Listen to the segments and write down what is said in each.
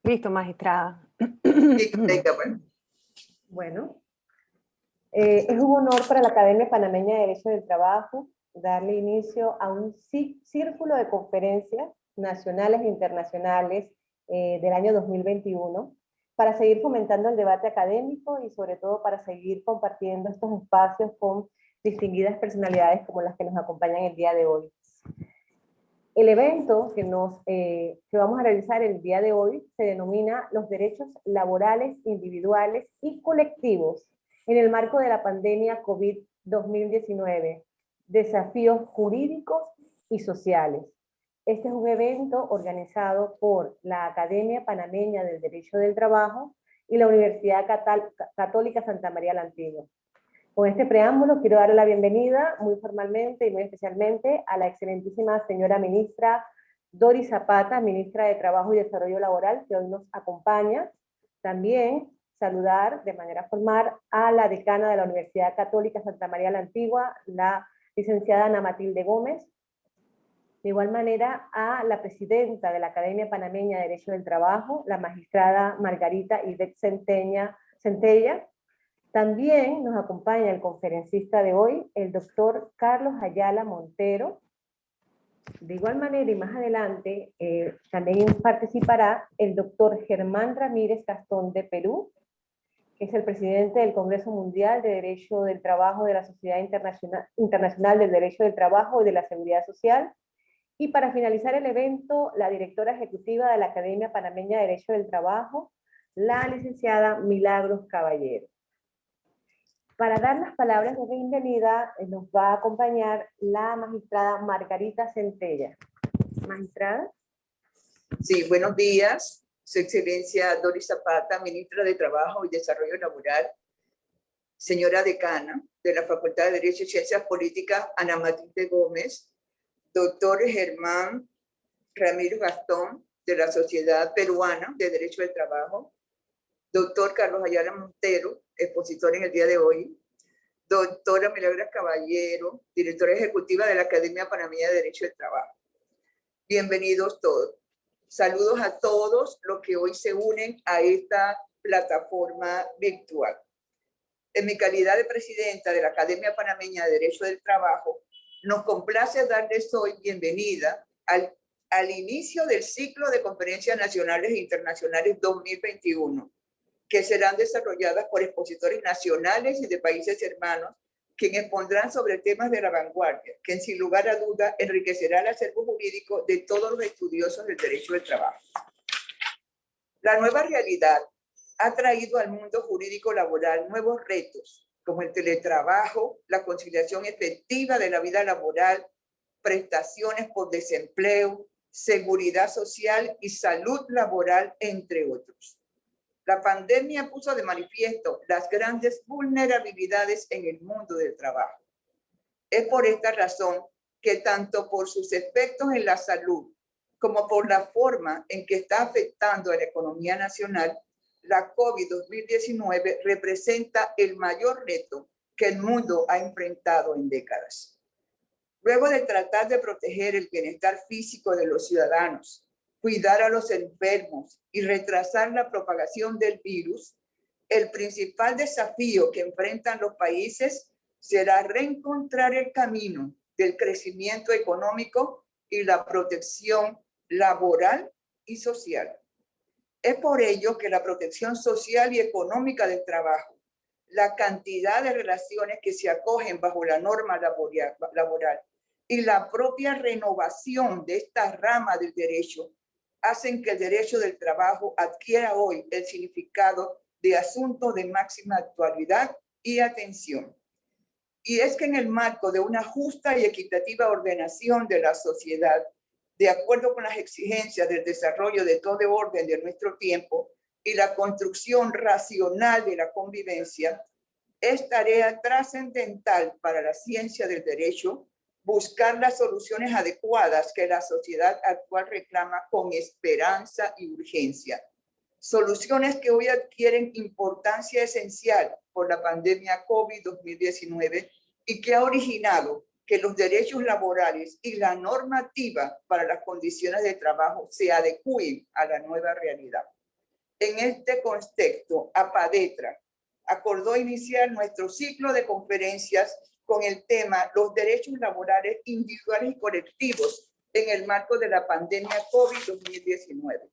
Listo, magistrada. Sí, venga, bueno. Bueno, es un honor para la Academia Panameña de Derecho del Trabajo darle inicio a un círculo de conferencias nacionales e internacionales del año 2021 para seguir fomentando el debate académico y sobre todo para seguir compartiendo estos espacios con distinguidas personalidades como las que nos acompañan el día de hoy. El evento que vamos a realizar el día de hoy se denomina Los derechos laborales individuales y colectivos en el marco de la pandemia COVID-2019, desafíos jurídicos y sociales. Este es un evento organizado por la Academia Panameña del Derecho del Trabajo y la Universidad Católica Santa María la Antigua. Con este preámbulo quiero darle la bienvenida muy formalmente y muy especialmente a la excelentísima señora ministra Doris Zapata, ministra de Trabajo y Desarrollo Laboral, que hoy nos acompaña. También saludar de manera formal a la decana de la Universidad Católica Santa María la Antigua, la licenciada Ana Matilde Gómez. De igual manera a la presidenta de la Academia Panameña de Derecho del Trabajo, la magistrada Margarita Ivette Centella. También nos acompaña el conferencista de hoy, el doctor Carlos Ayala Montero. De igual manera y más adelante también participará el doctor Germán Ramírez Gastón de Perú, que es el presidente del Congreso Mundial de Derecho del Trabajo de la Sociedad Internacional del Derecho del Trabajo y de la Seguridad Social. Y para finalizar el evento, la directora ejecutiva de la Academia Panameña de Derecho del Trabajo, la licenciada Milagros Caballero. Para dar las palabras de bienvenida nos va a acompañar la magistrada Margarita Centella. Magistrada. Sí, buenos días. Su Excelencia Doris Zapata, ministra de Trabajo y Desarrollo Laboral. Señora decana de la Facultad de Derecho y Ciencias Políticas, Ana Matilde Gómez. Doctor Germán Ramírez Gastón, de la Sociedad Peruana de Derecho del Trabajo. Doctor Carlos Ayala Montero, expositor en el día de hoy. Doctora Milagros Caballero, directora ejecutiva de la Academia Panameña de Derecho del Trabajo. Bienvenidos todos. Saludos a todos los que hoy se unen a esta plataforma virtual. En mi calidad de presidenta de la Academia Panameña de Derecho del Trabajo, nos complace darles hoy bienvenida al inicio del ciclo de conferencias nacionales e internacionales 2021, que serán desarrolladas por expositores nacionales y de países hermanos, quienes expondrán sobre temas de la vanguardia, que sin lugar a duda enriquecerá el acervo jurídico de todos los estudiosos del derecho del trabajo. La nueva realidad ha traído al mundo jurídico laboral nuevos retos, como el teletrabajo, la conciliación efectiva de la vida laboral, prestaciones por desempleo, seguridad social y salud laboral, entre otros. La pandemia puso de manifiesto las grandes vulnerabilidades en el mundo del trabajo. Es por esta razón que tanto por sus efectos en la salud como por la forma en que está afectando a la economía nacional, la COVID-2019 representa el mayor reto que el mundo ha enfrentado en décadas. Luego de tratar de proteger el bienestar físico de los ciudadanos, cuidar a los enfermos y retrasar la propagación del virus, el principal desafío que enfrentan los países será reencontrar el camino del crecimiento económico y la protección laboral y social. Es por ello que la protección social y económica del trabajo, la cantidad de relaciones que se acogen bajo la norma laboral y la propia renovación de esta rama del derecho hacen que el derecho del trabajo adquiera hoy el significado de asunto de máxima actualidad y atención. Y es que en el marco de una justa y equitativa ordenación de la sociedad, de acuerdo con las exigencias del desarrollo de todo orden de nuestro tiempo y la construcción racional de la convivencia, es tarea trascendental para la ciencia del derecho buscar las soluciones adecuadas que la sociedad actual reclama con esperanza y urgencia. Soluciones que hoy adquieren importancia esencial por la pandemia COVID-2019 y que ha originado que los derechos laborales y la normativa para las condiciones de trabajo se adecúen a la nueva realidad. En este contexto, APADETRA acordó iniciar nuestro ciclo de conferencias con el tema Los derechos laborales individuales y colectivos en el marco de la pandemia COVID-2019,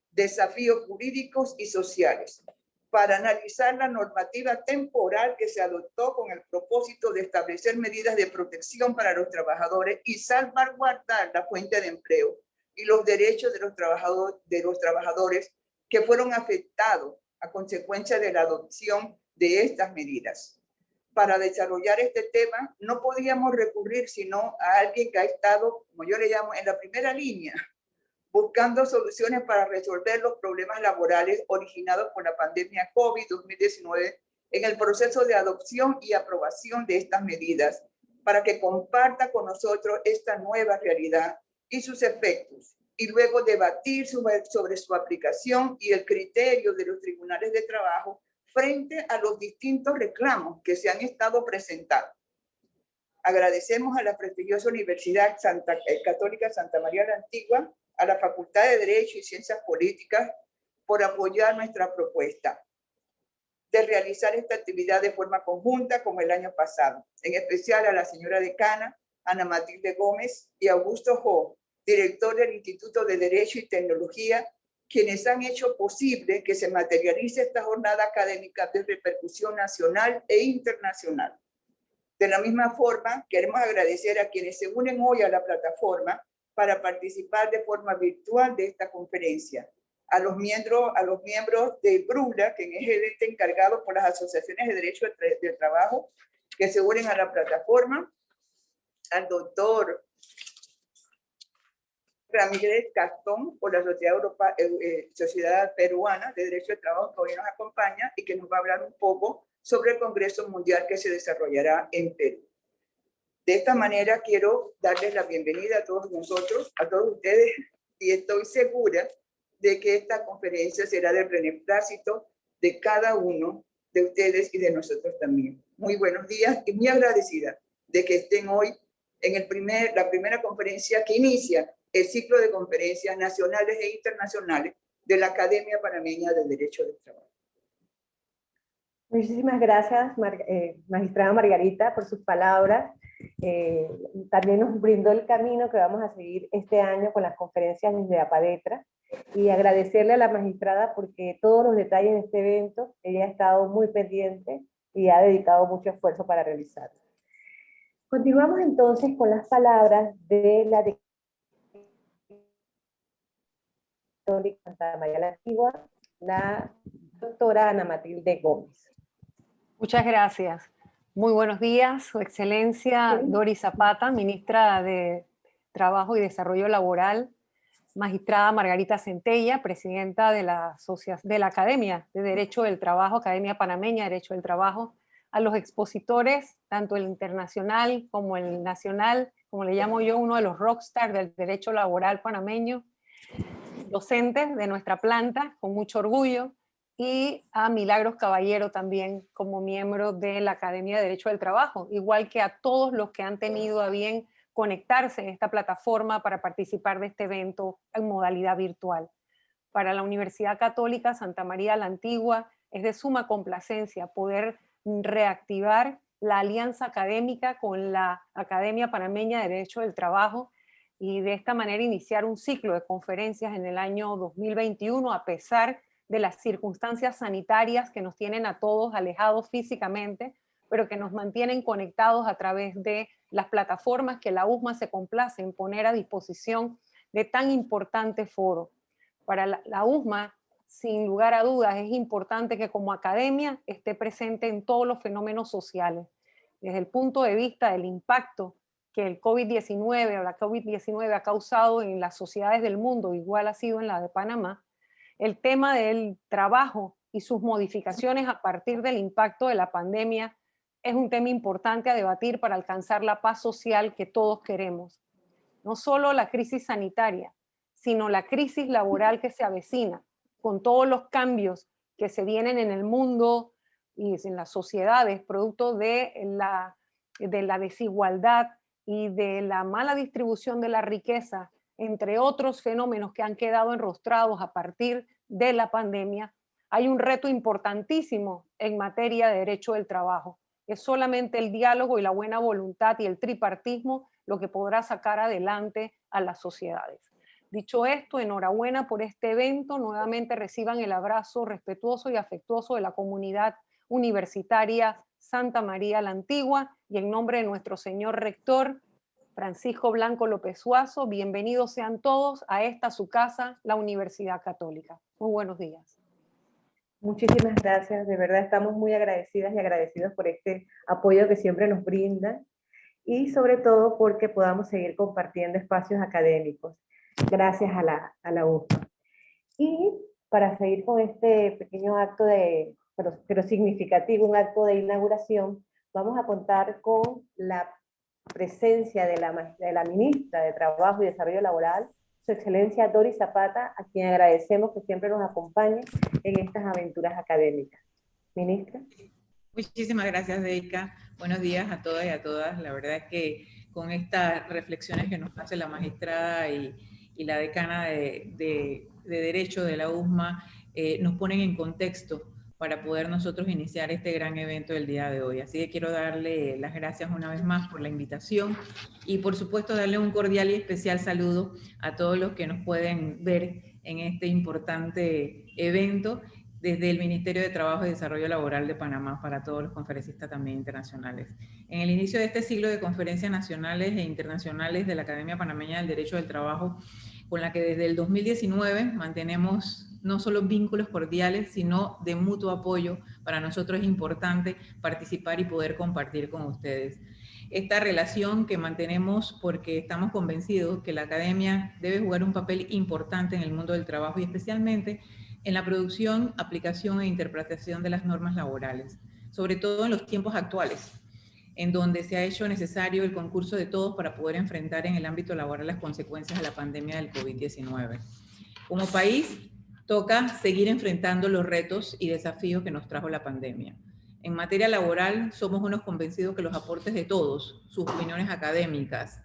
desafíos jurídicos y sociales, para analizar la normativa temporal que se adoptó con el propósito de establecer medidas de protección para los trabajadores y salvaguardar la fuente de empleo y los derechos de los trabajadores que fueron afectados a consecuencia de la adopción de estas medidas. Para desarrollar este tema no podíamos recurrir sino a alguien que ha estado, como yo le llamo, en la primera línea, buscando soluciones para resolver los problemas laborales originados por la pandemia COVID-2019 en el proceso de adopción y aprobación de estas medidas, para que comparta con nosotros esta nueva realidad y sus efectos, y luego debatir sobre su aplicación y el criterio de los tribunales de trabajo frente a los distintos reclamos que se han estado presentando. Agradecemos a la prestigiosa Universidad Católica Santa María la Antigua, a la Facultad de Derecho y Ciencias Políticas por apoyar nuestra propuesta de realizar esta actividad de forma conjunta como el año pasado. En especial a la señora decana, Ana Matilde Gómez, y Augusto Jo, director del Instituto de Derecho y Tecnología, quienes han hecho posible que se materialice esta jornada académica de repercusión nacional e internacional. De la misma forma, queremos agradecer a quienes se unen hoy a la plataforma para participar de forma virtual de esta conferencia. A los miembros de BRULA, que es el ente encargado por las asociaciones de derecho del trabajo, que se unen a la plataforma, al doctor Ramírez Castón, por la Sociedad Peruana de Derecho del Trabajo, que hoy nos acompaña y que nos va a hablar un poco sobre el Congreso Mundial que se desarrollará en Perú. De esta manera quiero darles la bienvenida a todos nosotros, a todos ustedes, y estoy segura de que esta conferencia será del beneplácito de cada uno de ustedes y de nosotros también. Muy buenos días y muy agradecida de que estén hoy en la primera conferencia que inicia el ciclo de conferencias nacionales e internacionales de la Academia Panameña de Derecho del Trabajo. Muchísimas gracias, magistrada Margarita, por sus palabras. También nos brindó el camino que vamos a seguir este año con las conferencias desde APADETRA, y agradecerle a la magistrada porque todos los detalles de este evento, ella ha estado muy pendiente y ha dedicado mucho esfuerzo para realizarlo. Continuamos entonces con las palabras de la Católica Santa María la Antigua, la doctora Ana Matilde Gómez. Muchas gracias. Muy buenos días, Su Excelencia Doris Zapata, ministra de Trabajo y Desarrollo Laboral, magistrada Margarita Centella, presidenta de la Academia de Derecho del Trabajo, Academia Panameña de Derecho del Trabajo, a los expositores, tanto el internacional como el nacional, como le llamo yo, uno de los rockstars del derecho laboral panameño, docentes de nuestra planta, con mucho orgullo, y a Milagros Caballero también como miembro de la Academia de Derecho del Trabajo, igual que a todos los que han tenido a bien conectarse en esta plataforma para participar de este evento en modalidad virtual. Para la Universidad Católica Santa María la Antigua es de suma complacencia poder reactivar la alianza académica con la Academia Panameña de Derecho del Trabajo y de esta manera iniciar un ciclo de conferencias en el año 2021 a pesar de las circunstancias sanitarias que nos tienen a todos alejados físicamente, pero que nos mantienen conectados a través de las plataformas que la USMA se complace en poner a disposición de tan importante foro. Para la USMA, sin lugar a dudas, es importante que como academia esté presente en todos los fenómenos sociales. Desde el punto de vista del impacto que el COVID-19 o la COVID-19 ha causado en las sociedades del mundo, igual ha sido en la de Panamá, el tema del trabajo y sus modificaciones a partir del impacto de la pandemia es un tema importante a debatir para alcanzar la paz social que todos queremos. No solo la crisis sanitaria, sino la crisis laboral que se avecina, con todos los cambios que se vienen en el mundo y en las sociedades, producto de la desigualdad y de la mala distribución de la riqueza, entre otros fenómenos que han quedado enrostrados a partir de la pandemia, Hay un reto importantísimo en materia de derecho del trabajo. Es solamente el diálogo y la buena voluntad y el tripartismo lo que podrá sacar adelante a las sociedades. Dicho esto, enhorabuena por este evento. Nuevamente reciban el abrazo respetuoso y afectuoso de la comunidad universitaria Santa María la Antigua y en nombre de nuestro señor rector, Francisco Blanco López Suazo, bienvenidos sean todos a esta su casa, la Universidad Católica. Muy buenos días. Muchísimas gracias, de verdad estamos muy agradecidas y agradecidos por este apoyo que siempre nos brindan y sobre todo porque podamos seguir compartiendo espacios académicos gracias a la UFA. Y para seguir con este pequeño acto pero significativo, un acto de inauguración, vamos a contar con la presencia de la ministra de Trabajo y Desarrollo Laboral, Su Excelencia Doris Zapata, a quien agradecemos que siempre nos acompañe en estas aventuras académicas. Ministra. Muchísimas gracias, Deika. Buenos días a todas y a todas. La verdad es que con estas reflexiones que nos hace la magistrada y la decana de Derecho de la USMA, nos ponen en contexto para poder nosotros iniciar este gran evento del día de hoy. Así que quiero darle las gracias una vez más por la invitación y por supuesto darle un cordial y especial saludo a todos los que nos pueden ver en este importante evento desde el Ministerio de Trabajo y Desarrollo Laboral de Panamá para todos los conferencistas también internacionales. En el inicio de este siglo de conferencias nacionales e internacionales de la Academia Panameña del Derecho del Trabajo, con la que desde el 2019 mantenemos no solo vínculos cordiales, sino de mutuo apoyo. Para nosotros es importante participar y poder compartir con ustedes esta relación que mantenemos porque estamos convencidos que la academia debe jugar un papel importante en el mundo del trabajo y especialmente en la producción, aplicación e interpretación de las normas laborales, sobre todo en los tiempos actuales, en donde se ha hecho necesario el concurso de todos para poder enfrentar en el ámbito laboral las consecuencias de la pandemia del COVID-19. Como país, toca seguir enfrentando los retos y desafíos que nos trajo la pandemia. En materia laboral, somos unos convencidos que los aportes de todos, sus opiniones académicas,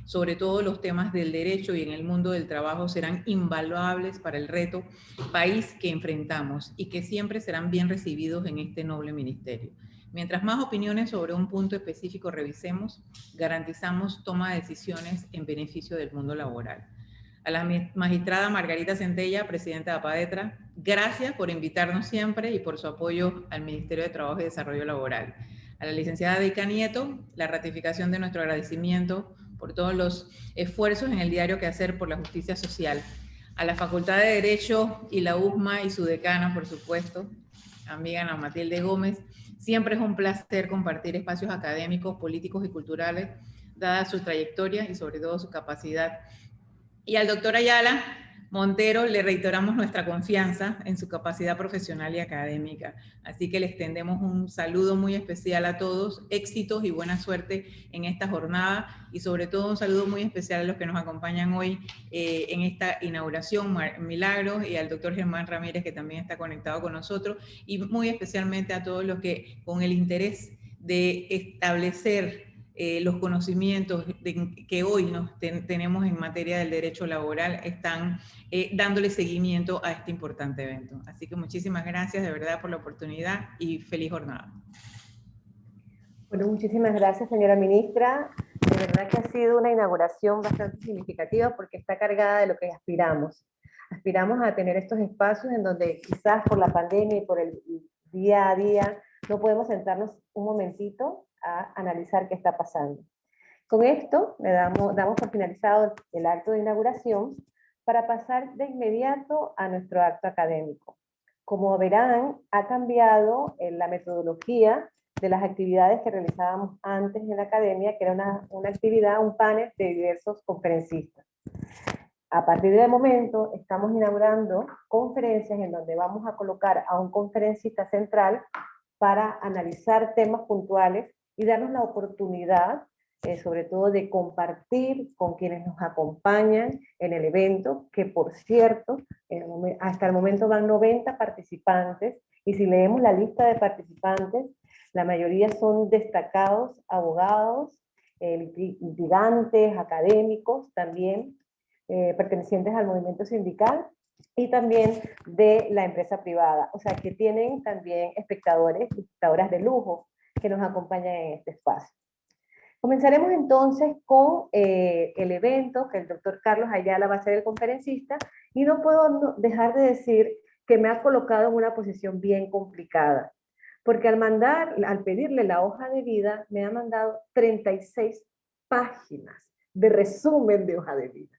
sobre todo los temas del derecho y en el mundo del trabajo, serán invaluables para el reto país que enfrentamos y que siempre serán bien recibidos en este noble ministerio. Mientras más opiniones sobre un punto específico revisemos, garantizamos toma de decisiones en beneficio del mundo laboral. A la magistrada Margarita Centella, presidenta de APADETRA, gracias por invitarnos siempre y por su apoyo al Ministerio de Trabajo y Desarrollo Laboral. A la licenciada Deika Nieto, la ratificación de nuestro agradecimiento por todos los esfuerzos en el diario Quehacer por la Justicia Social. A la Facultad de Derecho y la USMA y su decana, por supuesto, amiga Ana Matilde Gómez. Siempre es un placer compartir espacios académicos, políticos y culturales, dada su trayectoria y sobre todo su capacidad. Y al doctor Ayala Montero le reiteramos nuestra confianza en su capacidad profesional y académica. Así que le extendemos un saludo muy especial a todos, éxitos y buena suerte en esta jornada y sobre todo un saludo muy especial a los que nos acompañan hoy en esta inauguración, Milagros, y al doctor Germán Ramírez, que también está conectado con nosotros, y muy especialmente a todos los que con el interés de establecer los conocimientos que hoy tenemos en materia del derecho laboral están dándole seguimiento a este importante evento. Así que muchísimas gracias de verdad por la oportunidad y feliz jornada. Bueno, muchísimas gracias, señora ministra. De verdad que ha sido una inauguración bastante significativa porque está cargada de lo que aspiramos. Aspiramos a tener estos espacios en donde quizás por la pandemia y por el día a día no podemos sentarnos un momentito a analizar qué está pasando. Con esto damos por finalizado el acto de inauguración para pasar de inmediato a nuestro acto académico. Como verán, ha cambiado la metodología de las actividades que realizábamos antes en la academia, que era una actividad, un panel de diversos conferencistas. A partir de momento estamos inaugurando conferencias en donde vamos a colocar a un conferencista central para analizar temas puntuales y darnos la oportunidad, sobre todo, de compartir con quienes nos acompañan en el evento, que por cierto, hasta el momento van 90 participantes, y si leemos la lista de participantes, la mayoría son destacados abogados, litigantes, académicos también, pertenecientes al movimiento sindical, y también de la empresa privada. O sea, que tienen también espectadores y espectadoras de lujo que nos acompañan en este espacio. Comenzaremos entonces con el evento que el doctor Carlos Ayala va a ser el conferencista, y no puedo dejar de decir que me ha colocado en una posición bien complicada, porque al pedirle la hoja de vida, me ha mandado 36 páginas de resumen de hoja de vida.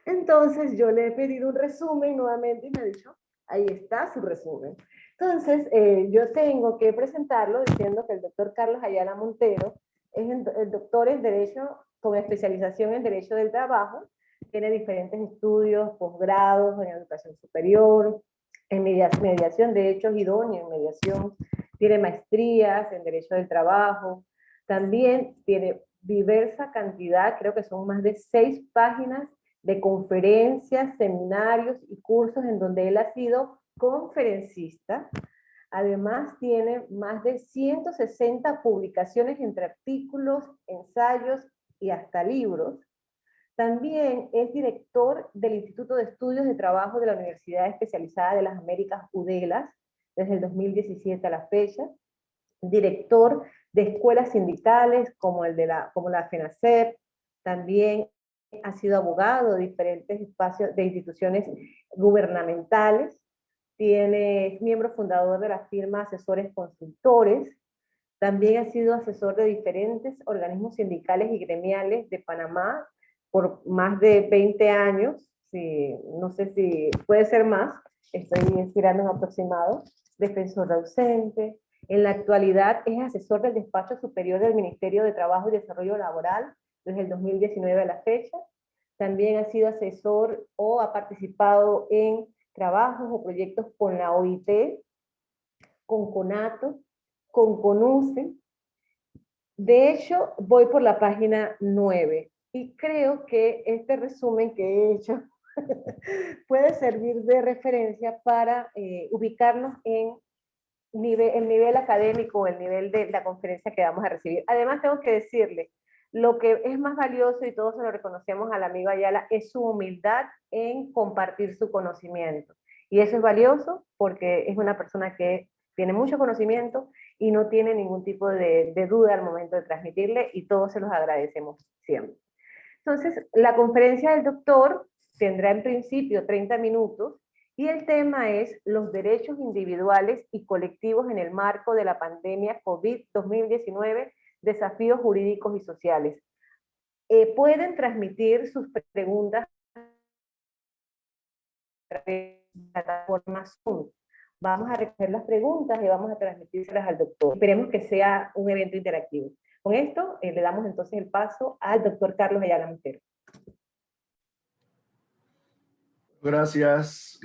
Entonces yo le he pedido un resumen nuevamente y me ha dicho, ahí está su resumen. Entonces yo tengo que presentarlo diciendo que el doctor Carlos Ayala Montero es el doctor en Derecho con especialización en Derecho del Trabajo, tiene diferentes estudios, posgrados en Educación Superior, en mediación de hechos idóneos, en mediación, tiene maestrías en Derecho del Trabajo, también tiene diversa cantidad, creo que son más de 6 páginas de conferencias, seminarios y cursos en donde él ha sido conferencista. Además tiene más de 160 publicaciones entre artículos, ensayos y hasta libros. También es director del Instituto de Estudios de Trabajo de la Universidad Especializada de las Américas, UDELAS, desde el 2017 a la fecha. Director de escuelas sindicales como la FENACEP. También ha sido abogado de diferentes espacios de instituciones gubernamentales. Es miembro fundador de la firma Asesores Consultores. También ha sido asesor de diferentes organismos sindicales y gremiales de Panamá por más de 20 años. No sé si puede ser más, estoy tirando un aproximado. Defensor ausente. En la actualidad es asesor del Despacho Superior del Ministerio de Trabajo y Desarrollo Laboral desde el 2019 a la fecha. También ha sido asesor o ha participado en trabajos o proyectos con la OIT, con CONATO, con CONUCE. De hecho, voy por la página 9 y creo que este resumen que he hecho puede servir de referencia para ubicarnos en el nivel académico, el nivel de la conferencia que vamos a recibir. Además, tengo que decirle, lo que es más valioso, y todos se lo reconocemos al amigo Ayala, es su humildad en compartir su conocimiento. Y eso es valioso porque es una persona que tiene mucho conocimiento y no tiene ningún tipo de duda al momento de transmitirle, y todos se los agradecemos siempre. Entonces, la conferencia del doctor tendrá en principio 30 minutos, y el tema es los derechos individuales y colectivos en el marco de la pandemia COVID-2019, desafíos jurídicos y sociales. Pueden transmitir sus preguntas a través de la plataforma Zoom. Vamos a recoger las preguntas y vamos a transmitírselas al doctor. Esperemos que sea un evento interactivo. Con esto le damos entonces el paso al doctor Carlos Ayala Montero. Gracias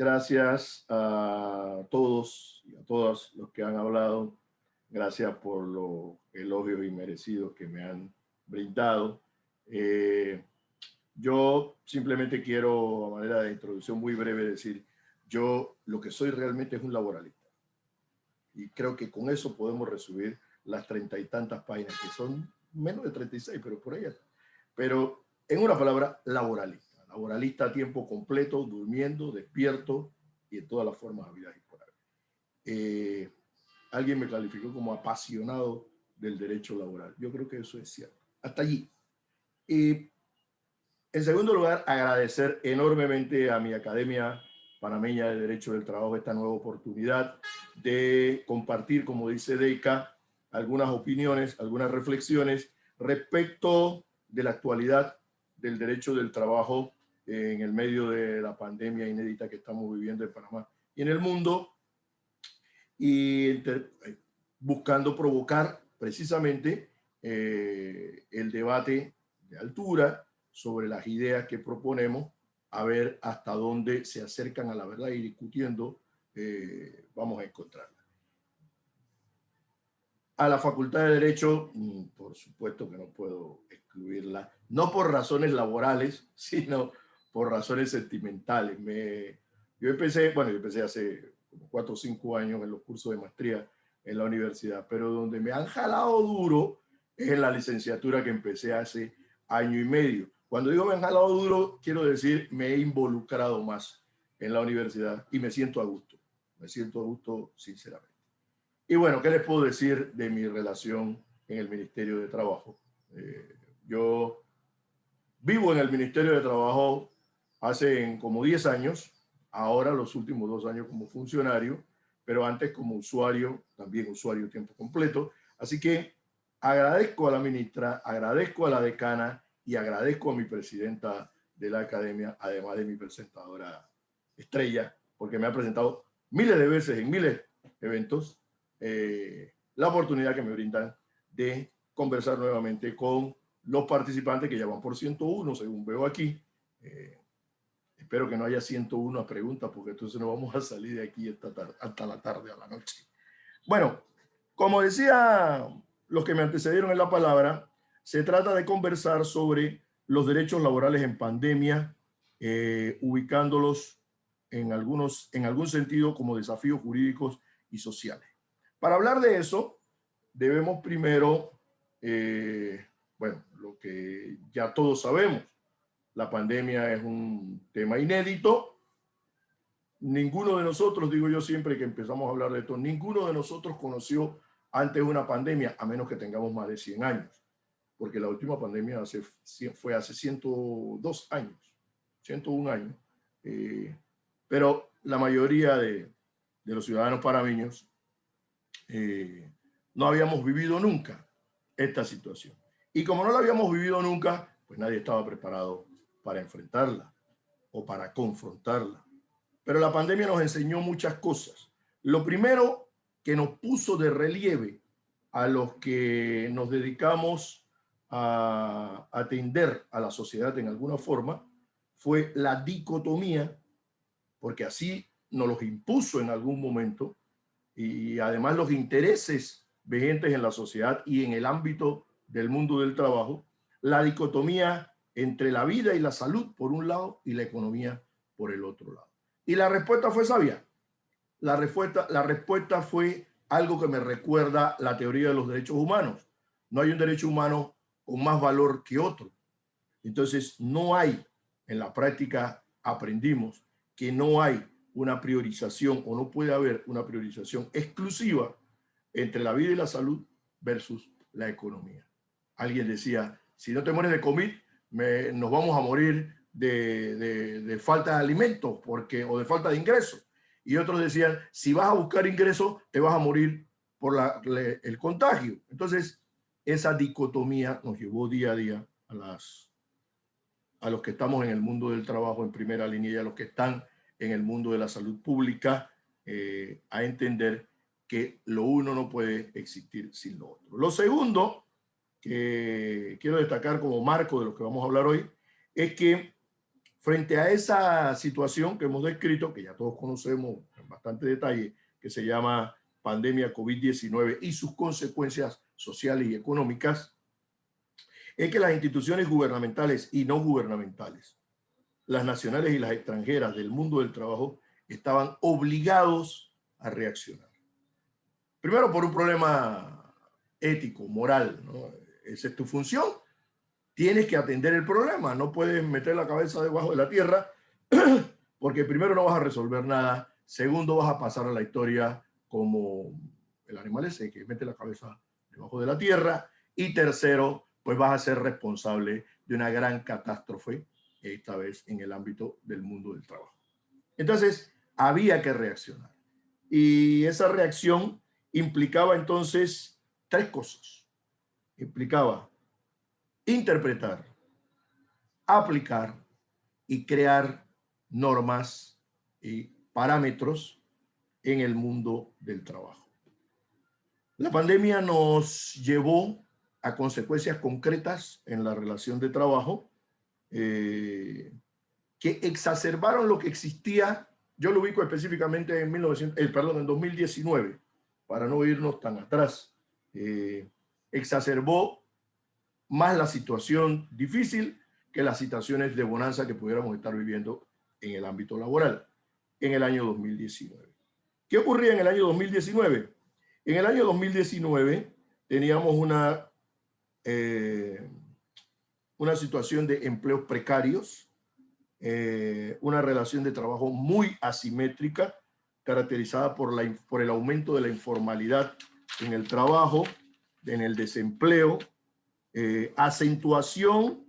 a todos y a todas los que han hablado. Gracias por los elogios inmerecidos que me han brindado. Yo simplemente quiero, a manera de introducción muy breve, decir, yo lo que soy realmente es un laboralista. Y creo que con eso podemos resumir las 30 y tantas páginas, que son menos de 36, pero por ahí. Pero en una palabra, laboralista. Laboralista a tiempo completo, durmiendo, despierto y en todas las formas habidas y por haber. Alguien me calificó como apasionado del derecho laboral. Yo creo que eso es cierto. Hasta allí. Y en segundo lugar, agradecer enormemente a mi Academia Panameña de Derecho del Trabajo esta nueva oportunidad de compartir, como dice Deika, algunas opiniones, algunas reflexiones respecto de la actualidad del derecho del trabajo en el medio de la pandemia inédita que estamos viviendo en Panamá y en el mundo, y buscando provocar precisamente el debate de altura sobre las ideas que proponemos, a ver hasta dónde se acercan a la verdad, y discutiendo vamos a encontrarla. A la Facultad de Derecho, por supuesto que no puedo excluirla, no por razones laborales, sino por razones sentimentales. Yo empecé hace como 4 o 5 años en los cursos de maestría en la universidad, pero donde me han jalado duro es en la licenciatura que empecé hace 1 año y medio. Cuando digo me han jalado duro, quiero decir me he involucrado más. en la universidad y me siento a gusto sinceramente. Y bueno, ¿qué les puedo decir de mi relación en el Ministerio de Trabajo? Yo vivo en el Ministerio de Trabajo hace como 10 años, ahora los últimos 2 años como funcionario, pero antes como usuario, también usuario tiempo completo. Así que agradezco a la ministra, agradezco a la decana y agradezco a mi presidenta de la academia, además de mi presentadora estrella, porque me ha presentado miles de veces en miles de eventos, la oportunidad que me brindan de conversar nuevamente con los participantes que ya van por 101, según veo aquí. Espero que no haya 101 preguntas, porque entonces no vamos a salir de aquí hasta la tarde, a la noche. Bueno, como decía los que me antecedieron en la palabra, se trata de conversar sobre los derechos laborales en pandemia, ubicándolos en algún sentido como desafíos jurídicos y sociales. Para hablar de eso, debemos primero, bueno, lo que ya todos sabemos, la pandemia es un tema inédito. Ninguno de nosotros, digo yo siempre que empezamos a hablar de esto, ninguno de nosotros conoció antes una pandemia, a menos que tengamos más de 100 años, porque la última pandemia fue hace 102 años, 101 años. Pero la mayoría de los ciudadanos panameños no habíamos vivido nunca esta situación. Y como no la habíamos vivido nunca, pues nadie estaba preparado para enfrentarla o para confrontarla. Pero la pandemia nos enseñó muchas cosas. Lo primero que nos puso de relieve a los que nos dedicamos a atender a la sociedad en alguna forma fue la dicotomía, porque así nos los impuso en algún momento, y además los intereses vigentes en la sociedad y en el ámbito del mundo del trabajo, la dicotomía entre la vida y la salud por un lado y la economía por el otro lado. Y la respuesta fue sabia. La respuesta fue algo que me recuerda la teoría de los derechos humanos. No hay un derecho humano con más valor que otro. Entonces, no hay, en la práctica aprendimos que no hay una priorización o no puede haber una priorización exclusiva entre la vida y la salud versus la economía. Alguien decía, si no te mueres de COVID, nos vamos a morir de falta de alimentos o de falta de ingresos. Y otros decían, si vas a buscar ingresos, te vas a morir por el contagio. Entonces, esa dicotomía nos llevó día a día a los que estamos en el mundo del trabajo en primera línea y a los que están en el mundo de la salud pública a entender que lo uno no puede existir sin lo otro. Lo segundo que quiero destacar como marco de lo que vamos a hablar hoy es que frente a esa situación que hemos descrito, que ya todos conocemos en bastante detalle, que se llama pandemia COVID-19 y sus consecuencias sociales y económicas, es que las instituciones gubernamentales y no gubernamentales, las nacionales y las extranjeras del mundo del trabajo, estaban obligados a reaccionar. Primero por un problema ético, moral, ¿no? Esa es tu función. Tienes que atender el problema. No puedes meter la cabeza debajo de la tierra porque primero no vas a resolver nada. Segundo, vas a pasar a la historia como el animal ese que mete la cabeza debajo de la tierra. Y tercero, pues vas a ser responsable de una gran catástrofe, esta vez en el ámbito del mundo del trabajo. Entonces, había que reaccionar. Y esa reacción implicaba entonces 3 cosas. Implicaba interpretar, aplicar y crear normas y parámetros en el mundo del trabajo. La pandemia nos llevó a consecuencias concretas en la relación de trabajo que exacerbaron lo que existía. Yo lo ubico específicamente en 2019, para no irnos tan atrás. Exacerbó más la situación difícil que las situaciones de bonanza que pudiéramos estar viviendo en el ámbito laboral en el año 2019. ¿Qué ocurría en el año 2019? En el año 2019 teníamos una situación de empleos precarios, una relación de trabajo muy asimétrica, caracterizada por el aumento de la informalidad en el trabajo, en el desempleo, acentuación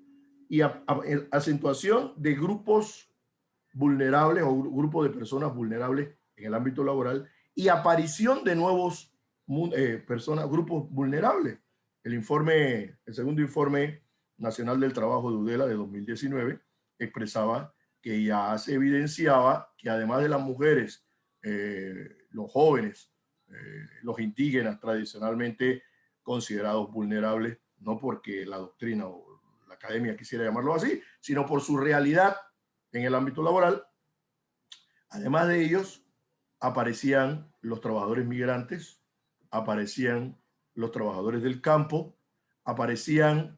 de grupos vulnerables o grupos de personas vulnerables en el ámbito laboral y aparición de nuevos grupos vulnerables. El segundo informe nacional del trabajo de UDELA de 2019 expresaba que ya se evidenciaba que además de las mujeres, los jóvenes, los indígenas tradicionalmente considerados vulnerables, no porque la doctrina o la academia quisiera llamarlo así, sino por su realidad en el ámbito laboral. Además de ellos, aparecían los trabajadores migrantes, aparecían los trabajadores del campo, aparecían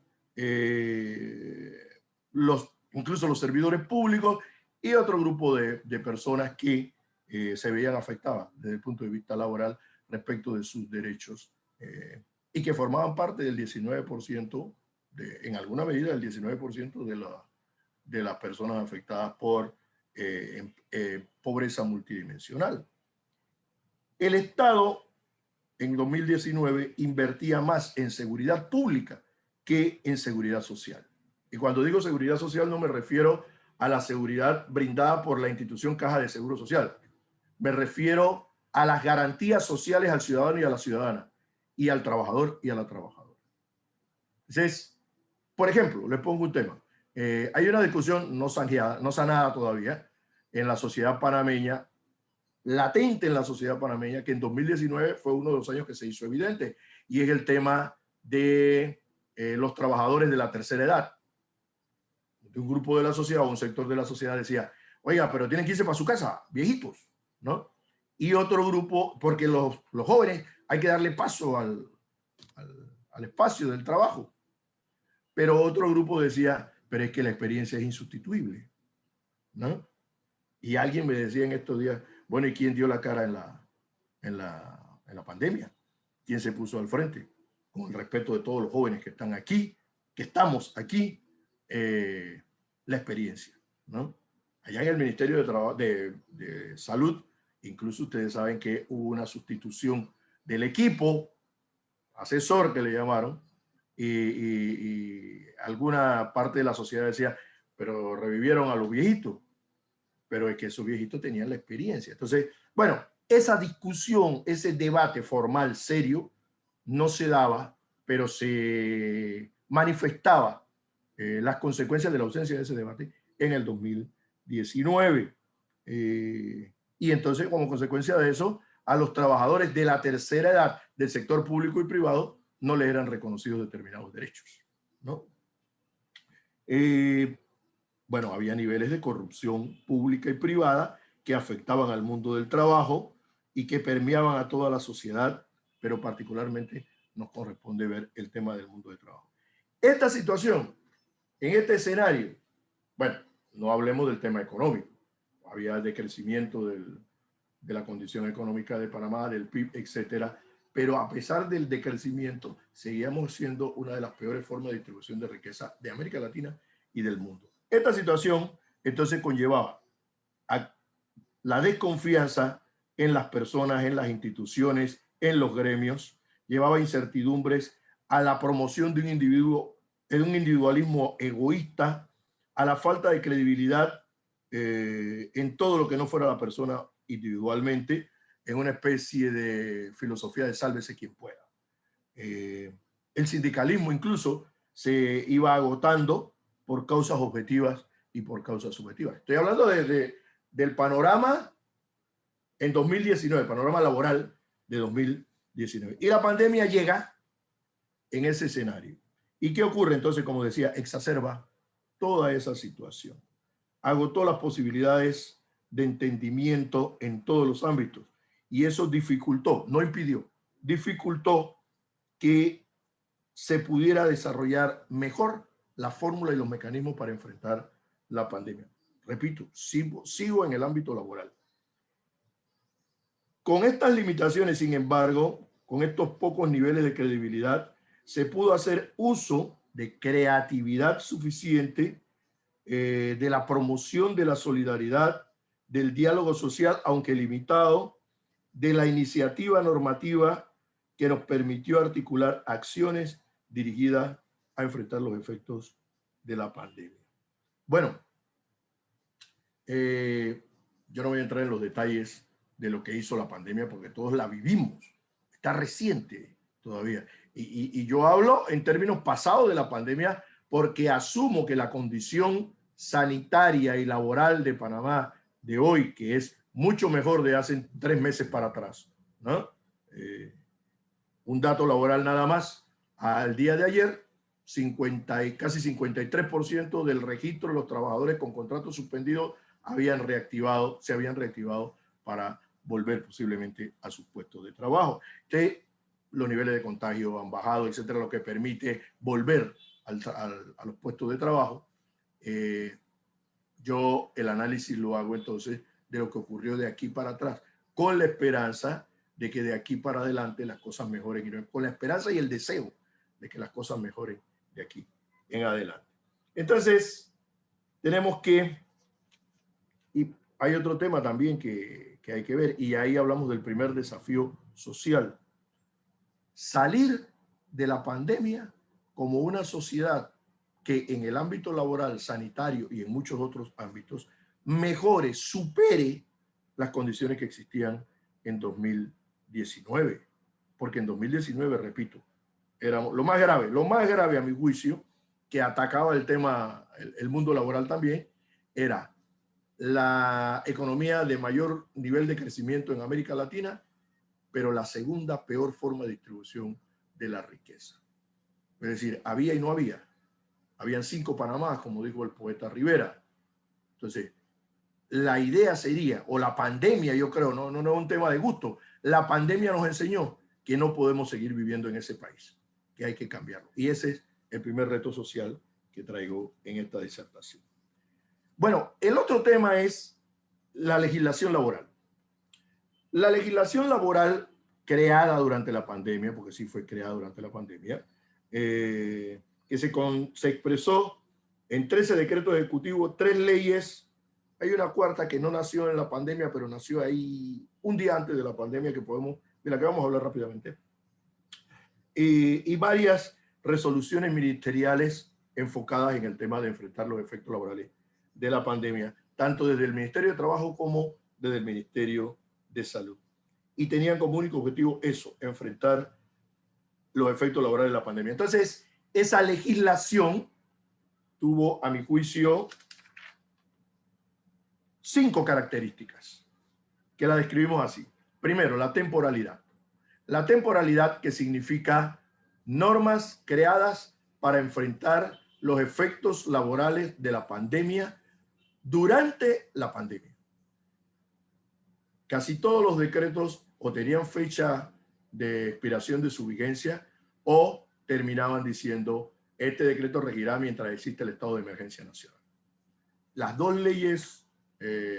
incluso los servidores públicos y otro grupo de personas que se veían afectadas desde el punto de vista laboral respecto de sus derechos y que formaban parte del 19%, en alguna medida del 19% de las personas afectadas por pobreza multidimensional. El Estado en 2019 invertía más en seguridad pública que en seguridad social. Y cuando digo seguridad social no me refiero a la seguridad brindada por la institución Caja de Seguro Social. Me refiero a las garantías sociales al ciudadano y a la ciudadana, y al trabajador y a la trabajadora. Entonces, por ejemplo, les pongo un tema. Hay una discusión no sanada todavía en la sociedad panameña, latente en la sociedad panameña, que en 2019 fue uno de los años que se hizo evidente, y es el tema de los trabajadores de la tercera edad. Un grupo de la sociedad o un sector de la sociedad decía, oiga, pero tienen que irse para su casa, viejitos, ¿no? Y otro grupo, porque los jóvenes hay que darle paso al espacio del trabajo. Pero otro grupo decía, pero es que la experiencia es insustituible, ¿no? Y alguien me decía en estos días, bueno, ¿y quién dio la cara en la pandemia? ¿Quién se puso al frente? Con el respeto de todos los jóvenes que están aquí, que estamos aquí, la experiencia, ¿no? Allá en el Ministerio de Salud, incluso ustedes saben que hubo una sustitución del equipo asesor que le llamaron, y alguna parte de la sociedad decía, pero revivieron a los viejitos, pero es que esos viejitos tenían la experiencia. Entonces, bueno, esa discusión, ese debate formal, serio, no se daba, pero se manifestaba las consecuencias de la ausencia de ese debate en el 2019. Y entonces, como consecuencia de eso, a los trabajadores de la tercera edad del sector público y privado no les eran reconocidos determinados derechos, ¿no? Bueno, había niveles de corrupción pública y privada que afectaban al mundo del trabajo y que permeaban a toda la sociedad, pero particularmente nos corresponde ver el tema del mundo del trabajo. Esta situación, en este escenario, bueno, no hablemos del tema económico, había decrecimiento de la condición económica de Panamá, del PIB, etcétera, pero a pesar del decrecimiento, seguíamos siendo una de las peores formas de distribución de riqueza de América Latina y del mundo. Esta situación entonces conllevaba a la desconfianza en las personas, en las instituciones, en los gremios, llevaba incertidumbres a la promoción de un individualismo egoísta, a la falta de credibilidad en todo lo que no fuera la persona individualmente, en una especie de filosofía de sálvese quien pueda. El sindicalismo incluso se iba agotando por causas objetivas y por causas subjetivas. Estoy hablando del panorama en 2019, panorama laboral de 2019. Y la pandemia llega en ese escenario. ¿Y qué ocurre entonces? Como decía, exacerba toda esa situación. Agotó las posibilidades de entendimiento en todos los ámbitos. Y eso dificultó, no impidió, dificultó que se pudiera desarrollar mejor la fórmula y los mecanismos para enfrentar la pandemia. Repito, sigo en el ámbito laboral. Con estas limitaciones, sin embargo, con estos pocos niveles de credibilidad, se pudo hacer uso de creatividad suficiente de la promoción de la solidaridad, del diálogo social, aunque limitado, de la iniciativa normativa que nos permitió articular acciones dirigidas a enfrentar los efectos de la pandemia. Bueno, yo no voy a entrar en los detalles de lo que hizo la pandemia porque todos la vivimos. Está reciente todavía. Y yo hablo en términos pasados de la pandemia porque asumo que la condición sanitaria y laboral de Panamá de hoy, que es mucho mejor de hace 3 meses para atrás, ¿no? Un dato laboral nada más, al día de ayer, casi 53% del registro de los trabajadores con contratos suspendidos se habían reactivado para volver posiblemente a sus puestos de trabajo. Que los niveles de contagio han bajado, etcétera, lo que permite volver a los puestos de trabajo. Yo el análisis lo hago entonces de lo que ocurrió de aquí para atrás, con la esperanza de que de aquí para adelante las cosas mejoren, con la esperanza y el deseo de que las cosas mejoren de aquí en adelante. Entonces, tenemos que, y hay otro tema también que hay que ver, y ahí hablamos del primer desafío social. Salir de la pandemia como una sociedad que en el ámbito laboral, sanitario y en muchos otros ámbitos mejore, supere las condiciones que existían en 2019. Porque en 2019, repito, éramos lo más grave a mi juicio, que atacaba el tema, el mundo laboral también, era la economía de mayor nivel de crecimiento en América Latina, pero la segunda peor forma de distribución de la riqueza. Es decir, había y no había. Habían 5 Panamás, como dijo el poeta Rivera. Entonces, la idea sería, o la pandemia, yo creo, no es un tema de gusto, la pandemia nos enseñó que no podemos seguir viviendo en ese país, que hay que cambiarlo. Y ese es el primer reto social que traigo en esta disertación. Bueno, el otro tema es la legislación laboral. La legislación laboral creada durante la pandemia, porque sí fue creada durante la pandemia, que se expresó en 13 decretos ejecutivos, 3 leyes. Hay una cuarta que no nació en la pandemia, pero nació ahí un día antes de la pandemia, de la que vamos a hablar rápidamente. Y varias resoluciones ministeriales enfocadas en el tema de enfrentar los efectos laborales de la pandemia, tanto desde el Ministerio de Trabajo como desde el Ministerio de Salud. Y tenían como único objetivo eso, enfrentar los efectos laborales de la pandemia. Entonces, esa legislación tuvo, a mi juicio, 5 características que la describimos así. Primero, la temporalidad. La temporalidad, que significa normas creadas para enfrentar los efectos laborales de la pandemia durante la pandemia. Casi todos los decretos o tenían fecha de expiración de su vigencia o terminaban diciendo: este decreto regirá mientras existe el estado de emergencia nacional. Las 2 leyes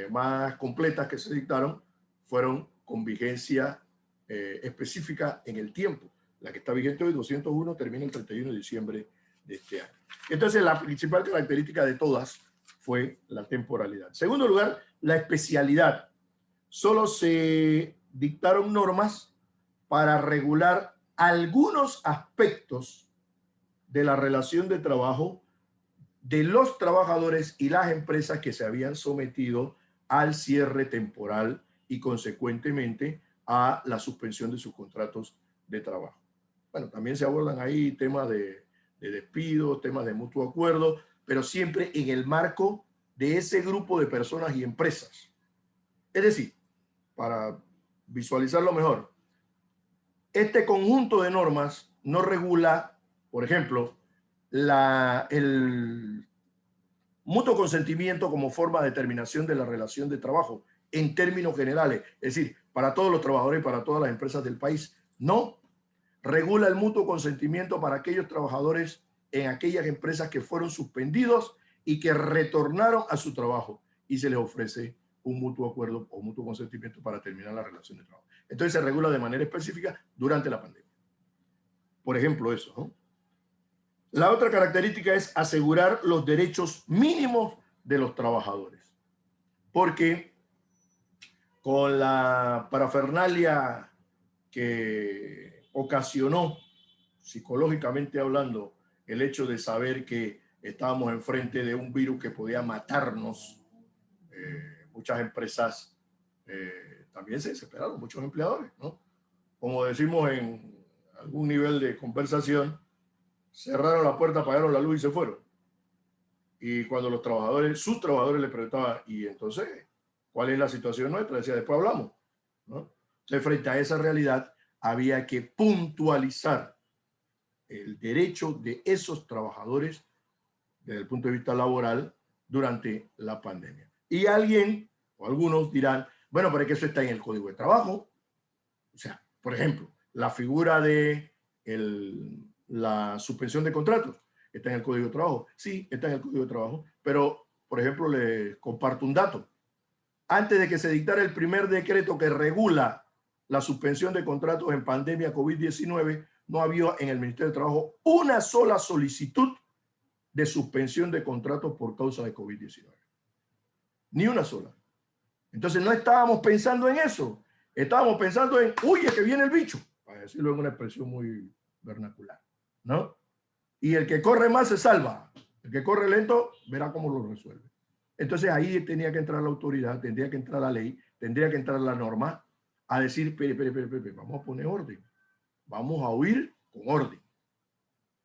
más completas que se dictaron fueron con vigencia específica en el tiempo. La que está vigente hoy, 201, termina el 31 de diciembre de este año. Entonces, la principal característica de todas fue la temporalidad. En segundo lugar, la especialidad. Solo se dictaron normas para regular algunos aspectos de la relación de trabajo de los trabajadores y las empresas que se habían sometido al cierre temporal y consecuentemente a la suspensión de sus contratos de trabajo. Bueno, también se abordan ahí temas de despidos, temas de mutuo acuerdo, pero siempre en el marco de ese grupo de personas y empresas. Es decir, para visualizarlo mejor, este conjunto de normas no regula, por ejemplo, el mutuo consentimiento como forma de terminación de la relación de trabajo en términos generales, es decir, para todos los trabajadores y para todas las empresas del país. No regula el mutuo consentimiento para aquellos trabajadores en aquellas empresas que fueron suspendidos y que retornaron a su trabajo y se les ofrece un mutuo acuerdo o mutuo consentimiento para terminar la relación de trabajo. Entonces se regula de manera específica durante la pandemia. Por ejemplo, eso, ¿no? La otra característica es asegurar los derechos mínimos de los trabajadores. Porque con la parafernalia que ocasionó, psicológicamente hablando, el hecho de saber que estábamos enfrente de un virus que podía matarnos, muchas empresas también se desesperaron, muchos empleadores, ¿no? Como decimos en algún nivel de conversación, cerraron la puerta, apagaron la luz y se fueron. Y cuando los trabajadores, sus trabajadores le preguntaban, ¿y entonces cuál es la situación nuestra? Decía, después hablamos, ¿no? Entonces, frente a esa realidad, había que puntualizar el derecho de esos trabajadores desde el punto de vista laboral durante la pandemia. Y alguien o algunos dirán, bueno, pero es que eso está en el Código de Trabajo. O sea, por ejemplo, la figura de la suspensión de contratos está en el Código de Trabajo. Sí, está en el Código de Trabajo, pero, por ejemplo, les comparto un dato. Antes de que se dictara el primer decreto que regula la suspensión de contratos en pandemia COVID-19, no había en el Ministerio de Trabajo una sola solicitud de suspensión de contratos por causa de COVID-19. Ni una sola. Entonces no estábamos pensando en eso. Estábamos pensando en, uy, es que viene el bicho, para decirlo en una expresión muy vernacular, ¿no? Y el que corre más se salva. El que corre lento verá cómo lo resuelve. Entonces ahí tenía que entrar la autoridad, tendría que entrar la ley, tendría que entrar la norma a decir, espere, vamos a poner orden. Vamos a huir con orden.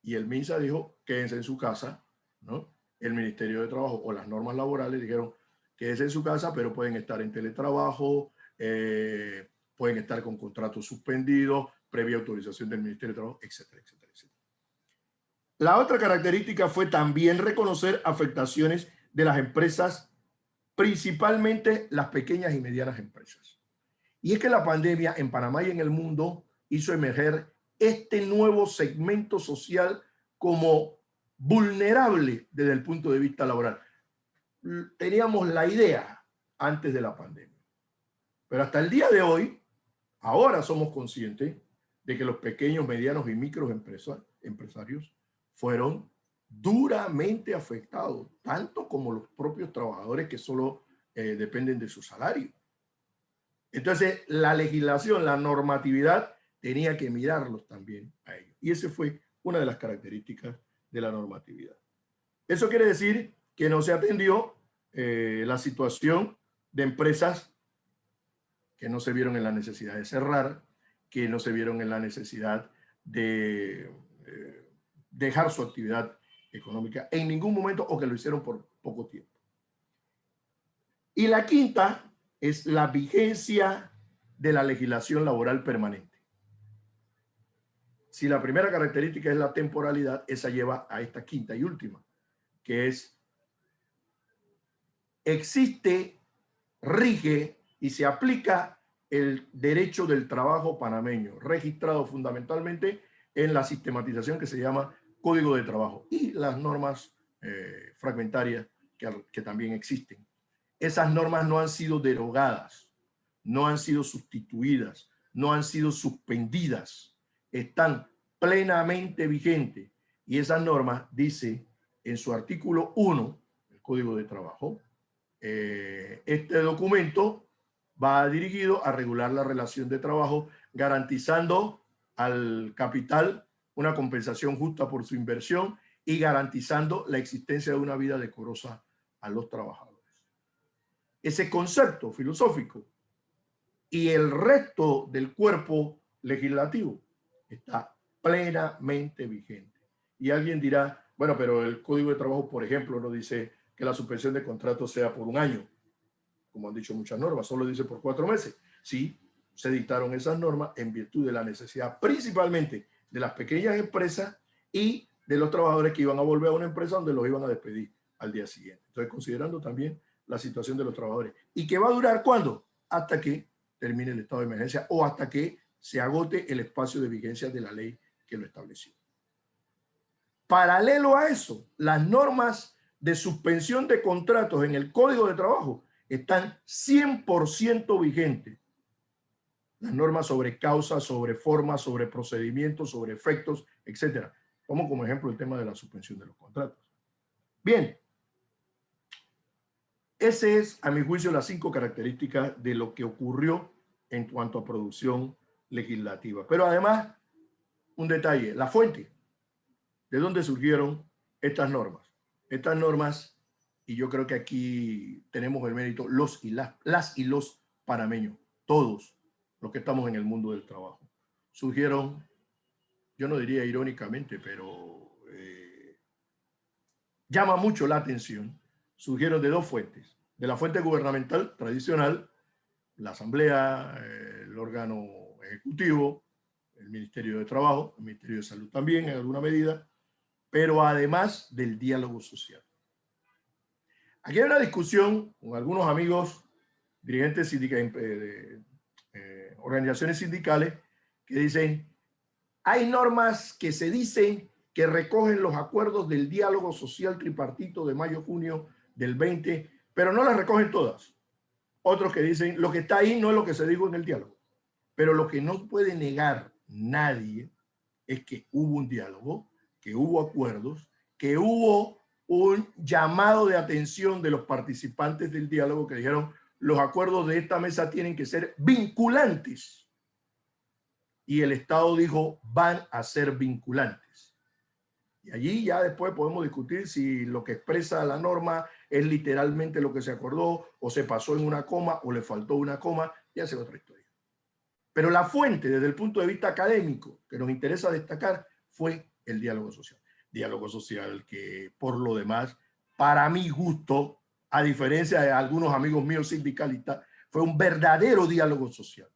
Y el MINSA dijo, quédense en su casa, ¿no? El Ministerio de Trabajo o las normas laborales dijeron, quédense en su casa, pero pueden estar en teletrabajo, pueden estar con contratos suspendidos, previa autorización del Ministerio de Trabajo, etcétera, etcétera, etcétera. La otra característica fue también reconocer afectaciones de las empresas, principalmente las pequeñas y medianas empresas. Y es que la pandemia en Panamá y en el mundo hizo emerger este nuevo segmento social como vulnerable desde el punto de vista laboral. Teníamos la idea antes de la pandemia, pero hasta el día de hoy, ahora somos conscientes de que los pequeños, medianos y microempresarios fueron duramente afectados, tanto como los propios trabajadores que solo dependen de su salario. Entonces, la legislación, la normatividad, tenía que mirarlos también a ellos. Y esa fue una de las características de la normatividad. Eso quiere decir que no se atendió la situación de empresas que no se vieron en la necesidad de cerrar, que no se vieron en la necesidad de dejar su actividad económica en ningún momento o que lo hicieron por poco tiempo. Y la quinta es la vigencia de la legislación laboral permanente. Si la primera característica es la temporalidad, esa lleva a esta quinta y última, que es existe, rige y se aplica el derecho del trabajo panameño, registrado fundamentalmente en la sistematización que se llama Código de Trabajo y las normas fragmentarias que también existen. Esas normas no han sido derogadas, no han sido sustituidas, no han sido suspendidas, están plenamente vigentes. Y esas normas dice en su artículo 1 del Código de Trabajo, este documento va dirigido a regular la relación de trabajo, garantizando al capital una compensación justa por su inversión y garantizando la existencia de una vida decorosa a los trabajadores. Ese concepto filosófico y el resto del cuerpo legislativo está plenamente vigente. Y alguien dirá, bueno, pero el Código de Trabajo, por ejemplo, no dice que la suspensión de contratos sea por un año, como han dicho muchas normas, solo dice por 4 meses. Sí, se dictaron esas normas en virtud de la necesidad principalmente de las pequeñas empresas y de los trabajadores que iban a volver a una empresa donde los iban a despedir al día siguiente. Entonces, considerando también la situación de los trabajadores. ¿Y que va a durar cuándo? Hasta que termine el estado de emergencia o hasta que se agote el espacio de vigencia de la ley que lo estableció. Paralelo a eso, las normas de suspensión de contratos en el Código de Trabajo están 100% vigentes. Las normas sobre causas, sobre formas, sobre procedimientos, sobre efectos, etc. Tomo como ejemplo el tema de la suspensión de los contratos. Bien, ese es, a mi juicio, las 5 características de lo que ocurrió en cuanto a producción legislativa. Pero además, un detalle, la fuente, ¿de dónde surgieron estas normas? Estas normas, y yo creo que aquí tenemos el mérito, las y los panameños, todos los que estamos en el mundo del trabajo, surgieron, yo no diría irónicamente, pero llama mucho la atención, surgieron de 2 fuentes. De la fuente gubernamental tradicional, la Asamblea, el órgano ejecutivo, el Ministerio de Trabajo, el Ministerio de Salud también en alguna medida, pero además del diálogo social. Aquí hay una discusión con algunos amigos, dirigentes de organizaciones sindicales, que dicen, hay normas que se dicen que recogen los acuerdos del diálogo social tripartito de mayo-junio del 20, pero no las recogen todas. Otros que dicen, lo que está ahí no es lo que se dijo en el diálogo. Pero lo que no puede negar nadie es que hubo un diálogo, que hubo acuerdos, que hubo un llamado de atención de los participantes del diálogo que dijeron, los acuerdos de esta mesa tienen que ser vinculantes. Y el Estado dijo, van a ser vinculantes. Y allí ya después podemos discutir si lo que expresa la norma es literalmente lo que se acordó, o se pasó en una coma, o le faltó una coma, ya es otra historia. Pero la fuente, desde el punto de vista académico, que nos interesa destacar, fue el diálogo social. Diálogo social que, por lo demás, para mi gusto, a diferencia de algunos amigos míos sindicalistas, fue un verdadero diálogo social.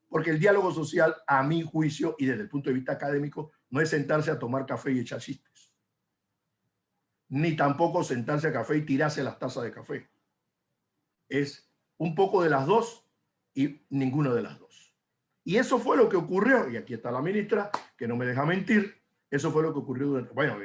Porque el diálogo social, a mi juicio, y desde el punto de vista académico, no es sentarse a tomar café y echar chistes. Ni tampoco sentarse a café y tirarse las tazas de café. Es un poco de las dos y ninguna de las dos. Y eso fue lo que ocurrió, y aquí está la ministra, que no me deja mentir, eso fue lo que ocurrió durante, bueno,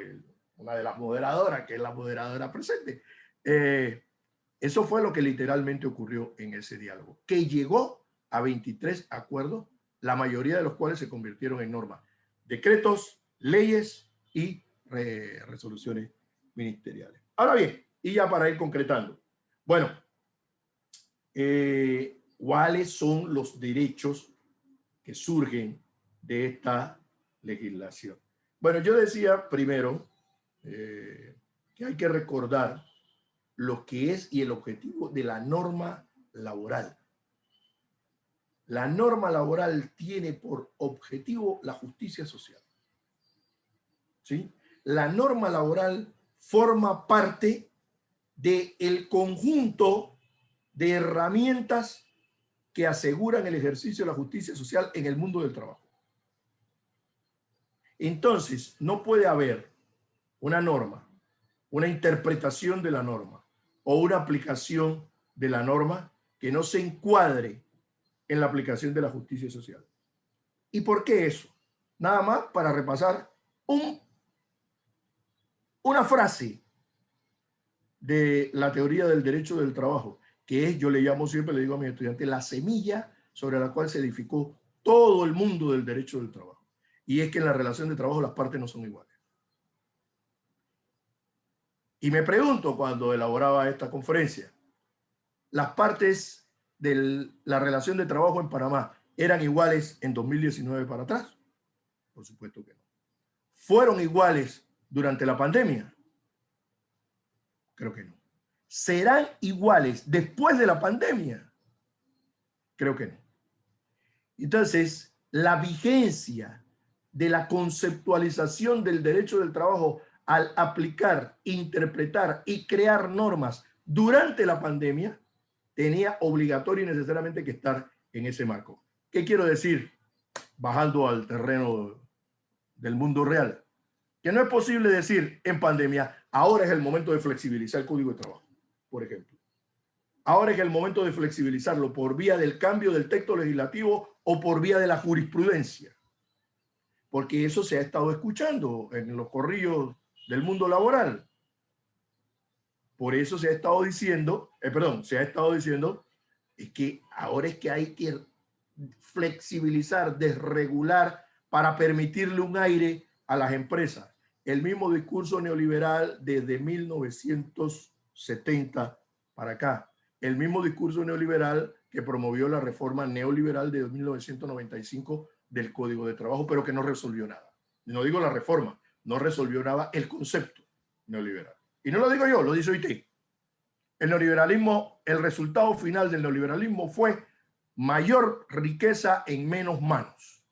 una de las moderadoras, que es la moderadora presente, eso fue lo que literalmente ocurrió en ese diálogo, que llegó a 23 acuerdos, la mayoría de los cuales se convirtieron en normas, decretos, leyes y resoluciones ministeriales. Ahora bien, y ya para ir concretando, bueno, ¿cuáles son los derechos que surgen de esta legislación? Bueno, yo decía primero que hay que recordar lo que es y el objetivo de la norma laboral. La norma laboral tiene por objetivo la justicia social. ¿Sí? La norma laboral forma parte del conjunto de herramientas que aseguran el ejercicio de la justicia social en el mundo del trabajo. Entonces, no puede haber una norma, una interpretación de la norma o una aplicación de la norma que no se encuadre en la aplicación de la justicia social. ¿Y por qué eso? Nada más para repasar una frase de la teoría del derecho del trabajo, que es, yo le llamo siempre, le digo a mis estudiantes, la semilla sobre la cual se edificó todo el mundo del derecho del trabajo. Y es que en la relación de trabajo las partes no son iguales. Y me pregunto cuando elaboraba esta conferencia, ¿las partes de la relación de trabajo en Panamá eran iguales en 2019 para atrás? Por supuesto que no. ¿Fueron iguales durante la pandemia? Creo que no. ¿Serán iguales después de la pandemia? Creo que no. Entonces, la vigencia de la conceptualización del derecho del trabajo al aplicar, interpretar y crear normas durante la pandemia tenía obligatorio y necesariamente que estar en ese marco. ¿Qué quiero decir? Bajando al terreno del mundo real. Que no es posible decir en pandemia, ahora es el momento de flexibilizar el Código de Trabajo, por ejemplo. Ahora es el momento de flexibilizarlo por vía del cambio del texto legislativo o por vía de la jurisprudencia. Porque eso se ha estado escuchando en los corrillos del mundo laboral. Por eso se ha estado diciendo, es que ahora es que hay que flexibilizar, desregular para permitirle un aire a las empresas. el mismo discurso neoliberal desde 1970 para acá. El mismo discurso neoliberal que promovió la reforma neoliberal de 1995 del Código de Trabajo, pero que no resolvió nada. No digo la reforma, no resolvió nada el concepto neoliberal. Y no lo digo yo, lo dice OIT. El neoliberalismo, el resultado final del neoliberalismo fue mayor riqueza en menos manos.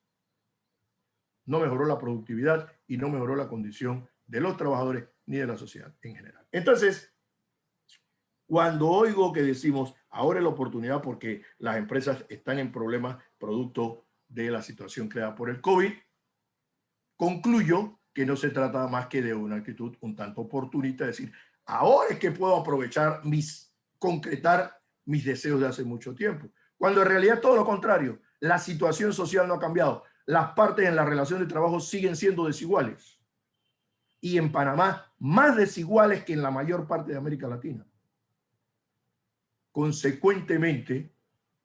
No mejoró la productividad y no mejoró la condición de los trabajadores ni de la sociedad en general. Entonces, cuando oigo que decimos ahora es la oportunidad porque las empresas están en problemas producto de la situación creada por el COVID, concluyo que no se trata más que de una actitud un tanto oportunista, es decir, ahora es que puedo aprovechar concretar mis deseos de hace mucho tiempo. Cuando en realidad todo lo contrario, la situación social no ha cambiado. Las partes en la relación de trabajo siguen siendo desiguales. Y en Panamá, más desiguales que en la mayor parte de América Latina. Consecuentemente,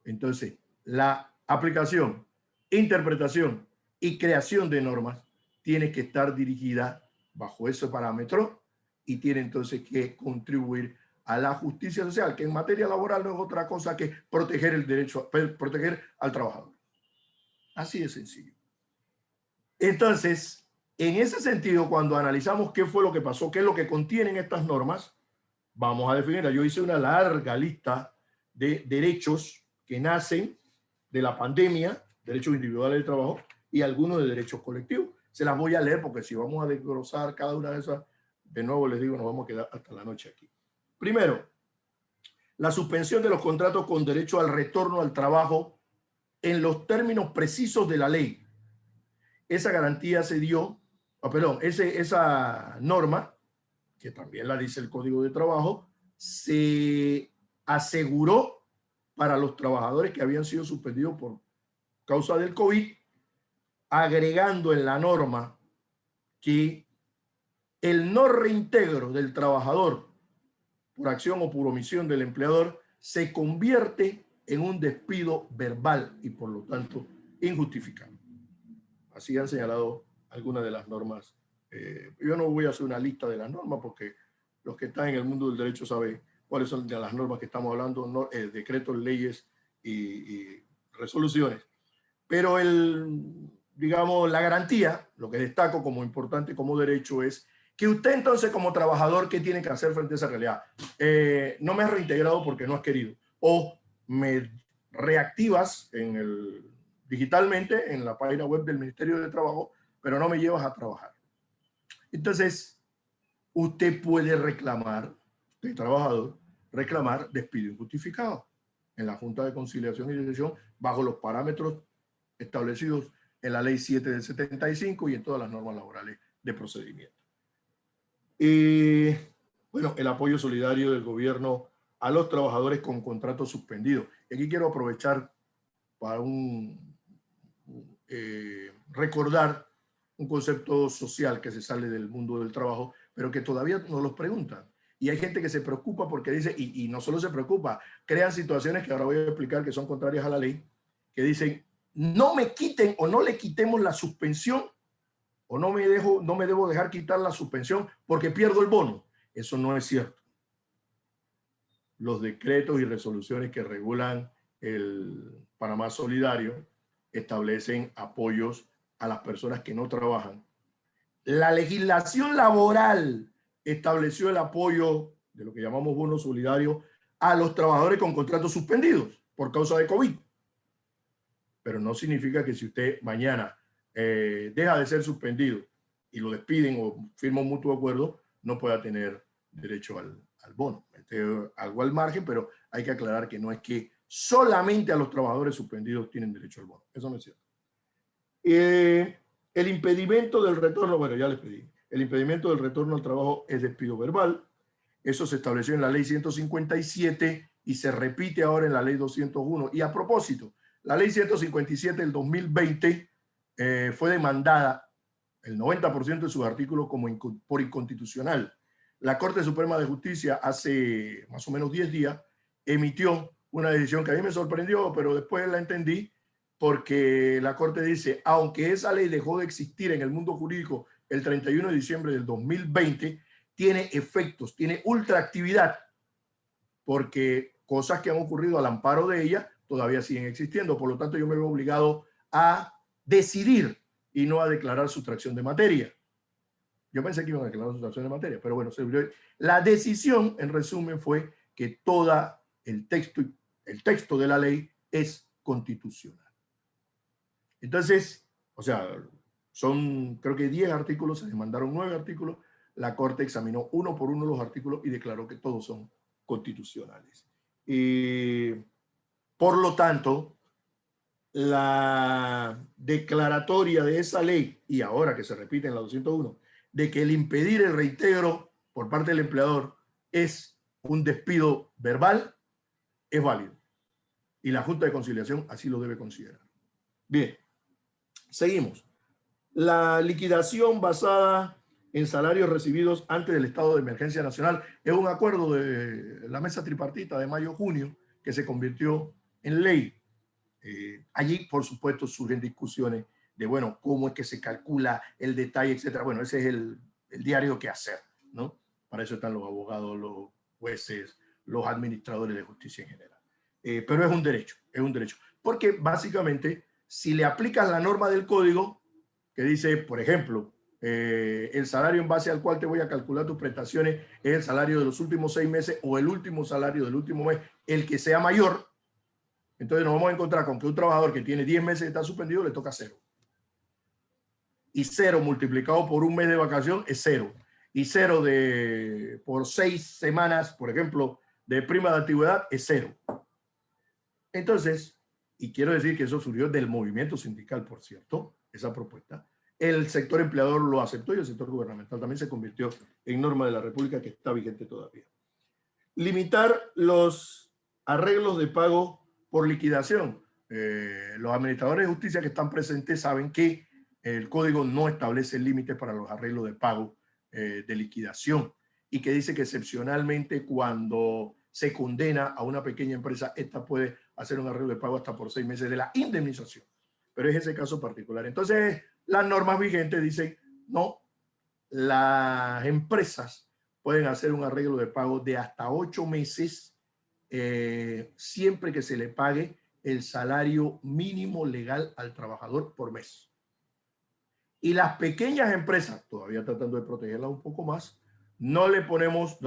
entonces, la aplicación, interpretación y creación de normas tiene que estar dirigida bajo ese parámetro y tiene entonces que contribuir a la justicia social, que en materia laboral no es otra cosa que proteger el derecho, proteger al trabajador. Así de sencillo. Entonces, en ese sentido, cuando analizamos qué fue lo que pasó, qué es lo que contienen estas normas, vamos a definirla. Yo hice una larga lista de derechos que nacen de la pandemia, derechos individuales de trabajo y algunos de derechos colectivos. Se las voy a leer porque si vamos a desglosar cada una de esas, de nuevo les digo, nos vamos a quedar hasta la noche aquí. Primero, la suspensión de los contratos con derecho al retorno al trabajo en los términos precisos de la ley. Esa garantía se dio, esa norma, que también la dice el Código de Trabajo, se aseguró para los trabajadores que habían sido suspendidos por causa del COVID, agregando en la norma que el no reintegro del trabajador por acción o por omisión del empleador se convierte en un despido verbal y por lo tanto injustificado. Así han señalado algunas de las normas. Yo no voy a hacer una lista de las normas porque los que están en el mundo del derecho saben cuáles son las normas que estamos hablando, decretos, leyes y resoluciones. Pero digamos, la garantía, lo que destaco como importante como derecho es que usted entonces como trabajador, ¿qué tiene que hacer frente a esa realidad? No me has reintegrado porque no has querido. O me reactivas digitalmente en la página web del Ministerio de Trabajo, pero no me llevas a trabajar. Entonces, usted puede reclamar, usted trabajador, reclamar despido injustificado en la Junta de Conciliación y Decisión bajo los parámetros establecidos en la Ley 7 del 75 y en todas las normas laborales de procedimiento. Bueno, el apoyo solidario del gobierno a los trabajadores con contratos suspendidos. Aquí quiero aprovechar para recordar un concepto social que se sale del mundo del trabajo, pero que todavía nos los preguntan. Y hay gente que se preocupa porque dice, y no solo se preocupa, crean situaciones que ahora voy a explicar que son contrarias a la ley, que dicen, no me quiten o no le quitemos la suspensión o no me debo dejar quitar la suspensión porque pierdo el bono. Eso no es cierto. Los decretos y resoluciones que regulan el Panamá Solidario establecen apoyos a las personas que no trabajan. La legislación laboral estableció el apoyo de lo que llamamos bono solidario a los trabajadores con contratos suspendidos por causa de COVID. Pero no significa que si usted mañana deja de ser suspendido y lo despiden o firma un mutuo acuerdo, no pueda tener derecho al bono. Algo al margen, pero hay que aclarar que no es que solamente a los trabajadores suspendidos tienen derecho al bono. Eso no es cierto. El impedimento del retorno, bueno, ya les pedí. El impedimento del retorno al trabajo es despido verbal. Eso se estableció en la ley 157 y se repite ahora en la ley 201. Y a propósito, la ley 157 del 2020 fue demandada, el 90% de sus artículos, por inconstitucional. La Corte Suprema de Justicia hace más o menos 10 días emitió una decisión que a mí me sorprendió, pero después la entendí, porque la Corte dice, aunque esa ley dejó de existir en el mundo jurídico el 31 de diciembre del 2020, tiene efectos, tiene ultraactividad, porque cosas que han ocurrido al amparo de ella todavía siguen existiendo. Por lo tanto, yo me veo obligado a decidir y no a declarar sustracción de materia. Yo pensé que iban a declarar sustracción de materia, pero bueno, la decisión, en resumen, fue que todo el texto de la ley es constitucional. Entonces, o sea, son creo que 10 artículos, se demandaron 9 artículos, la Corte examinó uno por uno los artículos y declaró que todos son constitucionales. Y por lo tanto, la declaratoria de esa ley, y ahora que se repite en la 201, de que el impedir el reintegro por parte del empleador es un despido verbal, es válido. Y la Junta de Conciliación así lo debe considerar. Bien, seguimos. La liquidación basada en salarios recibidos antes del estado de emergencia nacional es un acuerdo de la mesa tripartita de mayo-junio que se convirtió en ley. Allí, por supuesto, surgen discusiones de, bueno, cómo es que se calcula el detalle, etcétera. Bueno, ese es el diario que hacer, ¿no? Para eso están los abogados, los jueces, los administradores de justicia en general. Pero es un derecho, porque básicamente, si le aplicas la norma del código que dice, por ejemplo, el salario en base al cual te voy a calcular tus prestaciones es el salario de los últimos 6 meses o el último salario del último mes, el que sea mayor, entonces nos vamos a encontrar con que un trabajador que tiene 10 meses y está suspendido le toca 0. Y 0 multiplicado por un mes de vacación es 0. Y 0 por 6 semanas, por ejemplo, de prima de antigüedad es 0. Entonces, y quiero decir que eso surgió del movimiento sindical, por cierto, esa propuesta, el sector empleador lo aceptó y el sector gubernamental también se convirtió en norma de la República que está vigente todavía. Limitar los arreglos de pago por liquidación. Los administradores de justicia que están presentes saben que el código no establece límites para los arreglos de pago de liquidación y que dice que excepcionalmente cuando se condena a una pequeña empresa, esta puede hacer un arreglo de pago hasta por 6 meses de la indemnización. Pero es ese caso particular. Entonces, las normas vigentes dicen, no, las empresas pueden hacer un arreglo de pago de hasta 8 meses siempre que se le pague el salario mínimo legal al trabajador por mes. Y las pequeñas empresas, todavía tratando de protegerlas un poco más, no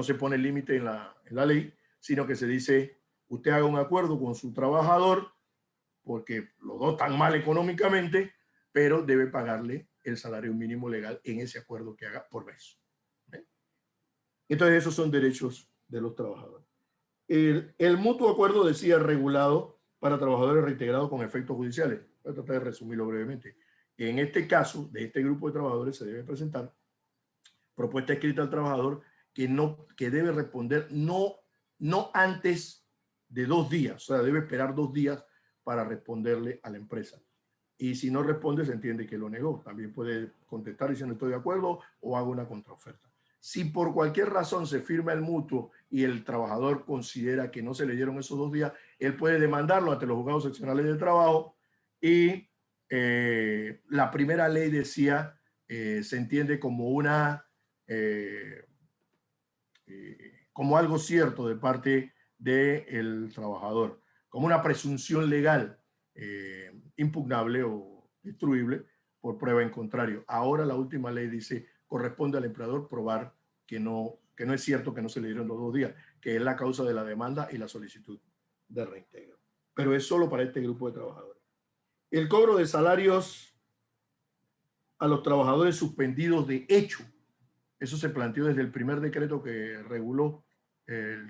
se pone límite en la ley, sino que se dice, usted haga un acuerdo con su trabajador, porque los dos están mal económicamente, pero debe pagarle el salario mínimo legal en ese acuerdo que haga por mes. Entonces esos son derechos de los trabajadores. El mutuo acuerdo decía regulado para trabajadores reintegrados con efectos judiciales. Voy a tratar de resumirlo brevemente. En este caso, de este grupo de trabajadores se debe presentar propuesta escrita al trabajador que debe responder no antes de 2 días, o sea, debe esperar 2 días para responderle a la empresa. Y si no responde, se entiende que lo negó. También puede contestar diciendo estoy de acuerdo o hago una contraoferta. Si por cualquier razón se firma el mutuo y el trabajador considera que no se le dieron esos 2 días, él puede demandarlo ante los juzgados seccionales de trabajo y la primera ley decía, se entiende como como algo cierto de parte del trabajador, como una presunción legal impugnable o destruible por prueba en contrario. Ahora la última ley dice, corresponde al empleador probar que no es cierto que no se le dieron los 2 días, que es la causa de la demanda y la solicitud de reintegro. Pero es solo para este grupo de trabajadores. El cobro de salarios a los trabajadores suspendidos de hecho. Eso se planteó desde el primer decreto que reguló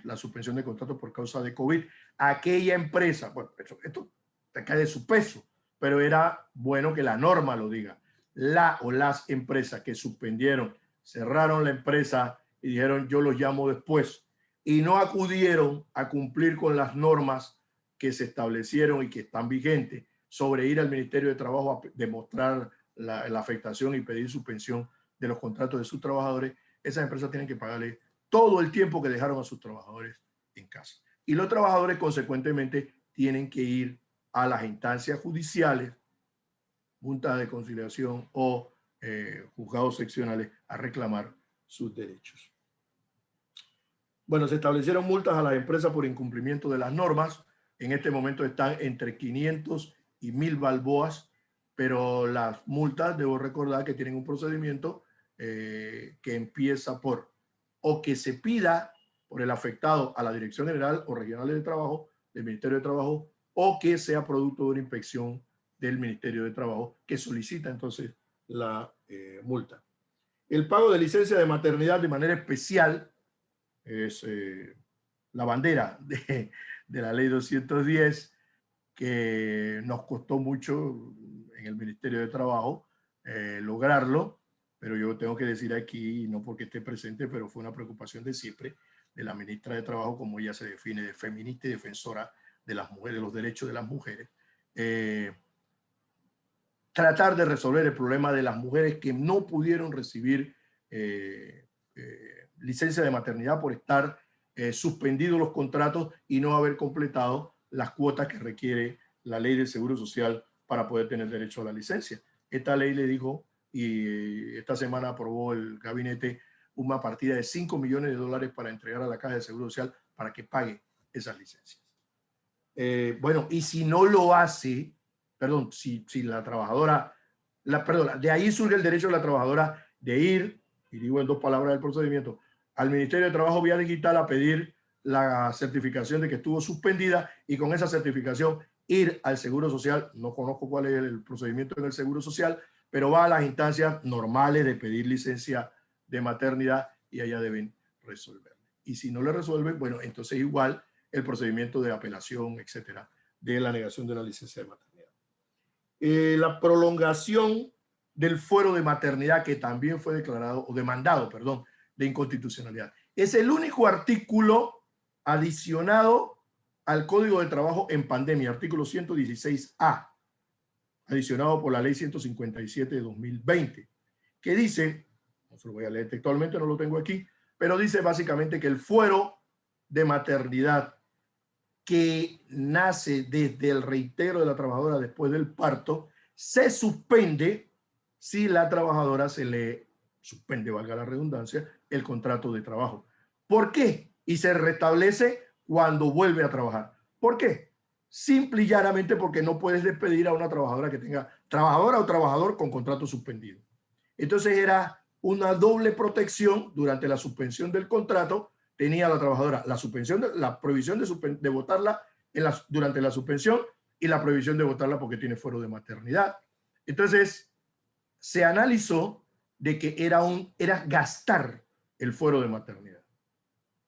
la suspensión de contratos por causa de COVID. Aquella empresa, bueno, esto te cae de su peso, pero era bueno que la norma lo diga. La o las empresas que suspendieron, cerraron la empresa y dijeron yo los llamo después y no acudieron a cumplir con las normas que se establecieron y que están vigentes sobre ir al Ministerio de Trabajo a demostrar la afectación y pedir suspensión de los contratos de sus trabajadores, esas empresas tienen que pagarle todo el tiempo que dejaron a sus trabajadores en casa. Y los trabajadores, consecuentemente, tienen que ir a las instancias judiciales, juntas de conciliación o juzgados seccionales a reclamar sus derechos. Bueno, se establecieron multas a las empresas por incumplimiento de las normas. En este momento están entre 500 y 1000 balboas, pero las multas, debo recordar que tienen un procedimiento que empieza por o que se pida por el afectado a la Dirección General o Regionales de Trabajo del Ministerio de Trabajo, o que sea producto de una inspección del Ministerio de Trabajo que solicita entonces la multa. El pago de licencia de maternidad de manera especial es la bandera de la ley 210, que nos costó mucho en el Ministerio de Trabajo lograrlo, pero yo tengo que decir aquí, no porque esté presente, pero fue una preocupación de siempre de la ministra de Trabajo, como ella se define, de feminista y defensora de las mujeres, de los derechos de las mujeres, tratar de resolver el problema de las mujeres que no pudieron recibir licencia de maternidad por estar suspendidos los contratos y no haber completado las cuotas que requiere la ley del Seguro Social para poder tener derecho a la licencia. Esta ley le dijo, y esta semana aprobó el gabinete una partida de $5 millones para entregar a la Caja de Seguro Social para que pague esas licencias. Bueno, y si no lo hace, perdón, si la trabajadora, de ahí surge el derecho de la trabajadora de ir, y digo en 2 palabras del procedimiento, al Ministerio de Trabajo vía digital a pedir la certificación de que estuvo suspendida, y con esa certificación ir al Seguro Social. No conozco cuál es el procedimiento en el Seguro Social, pero va a las instancias normales de pedir licencia de maternidad y allá deben resolver. Y si no le resuelven, bueno, entonces igual el procedimiento de apelación, etcétera, de la negación de la licencia de maternidad. La prolongación del fuero de maternidad, que también fue declarado, o demandado, perdón, de inconstitucionalidad. Es el único artículo adicionado al Código de Trabajo en pandemia, artículo 116A, adicionado por la ley 157 de 2020, que dice, no se lo voy a leer textualmente, no lo tengo aquí, pero dice básicamente que el fuero de maternidad que nace desde el reitero de la trabajadora después del parto se suspende si la trabajadora se le suspende, valga la redundancia, el contrato de trabajo. ¿Por qué? Y se restablece cuando vuelve a trabajar. ¿Por qué? Simple y llanamente porque no puedes despedir a una trabajadora que tenga trabajadora o trabajador con contrato suspendido. Entonces era una doble protección. Durante la suspensión del contrato tenía la trabajadora la prohibición de votarla durante la suspensión y la prohibición de votarla porque tiene fuero de maternidad. Entonces se analizó de que era gastar el fuero de maternidad,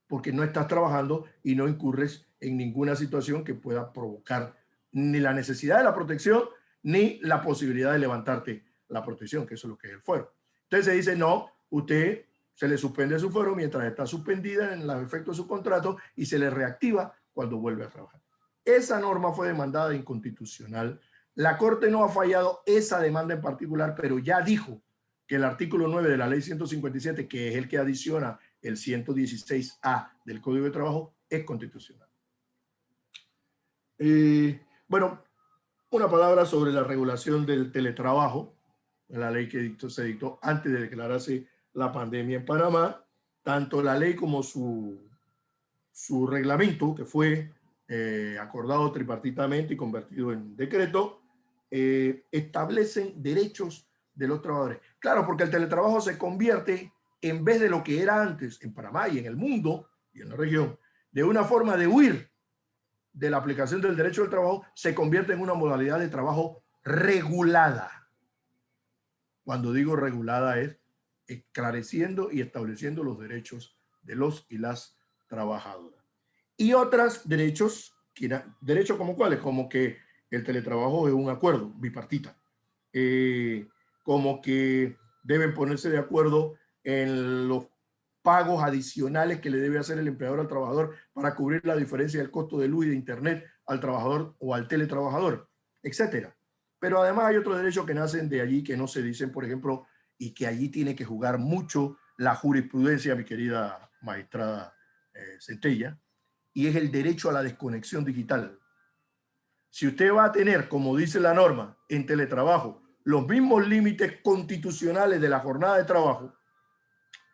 porque no estás trabajando y no incurres en ninguna situación que pueda provocar ni la necesidad de la protección ni la posibilidad de levantarte la protección, que eso es lo que es el fuero. Entonces se dice, no, usted se le suspende su fuero mientras está suspendida en los efectos de su contrato y se le reactiva cuando vuelve a trabajar. Esa norma fue demandada de inconstitucional. La Corte no ha fallado esa demanda en particular, pero ya dijo que el artículo 9 de la ley 157, que es el que adiciona el 116A del Código de Trabajo, es constitucional. Bueno, una palabra sobre la regulación del teletrabajo, la ley que se dictó antes de declararse la pandemia en Panamá. Tanto la ley como su reglamento, que fue acordado tripartitamente y convertido en decreto, establecen derechos de los trabajadores. Claro, porque el teletrabajo se convierte, en vez de lo que era antes en Panamá y en el mundo y en la región, de una forma de huir de la aplicación del derecho del trabajo, se convierte en una modalidad de trabajo regulada. Cuando digo regulada es esclareciendo y estableciendo los derechos de los y las trabajadoras. Y otros derechos como cuáles, como que el teletrabajo es un acuerdo bipartita, como que deben ponerse de acuerdo en los pagos adicionales que le debe hacer el empleador al trabajador para cubrir la diferencia del costo de luz y de internet al trabajador o al teletrabajador, etcétera. Pero además hay otros derechos que nacen de allí que no se dicen, por ejemplo, y que allí tiene que jugar mucho la jurisprudencia, mi querida magistrada Centella, y es el derecho a la desconexión digital. Si usted va a tener, como dice la norma, en teletrabajo, los mismos límites constitucionales de la jornada de trabajo,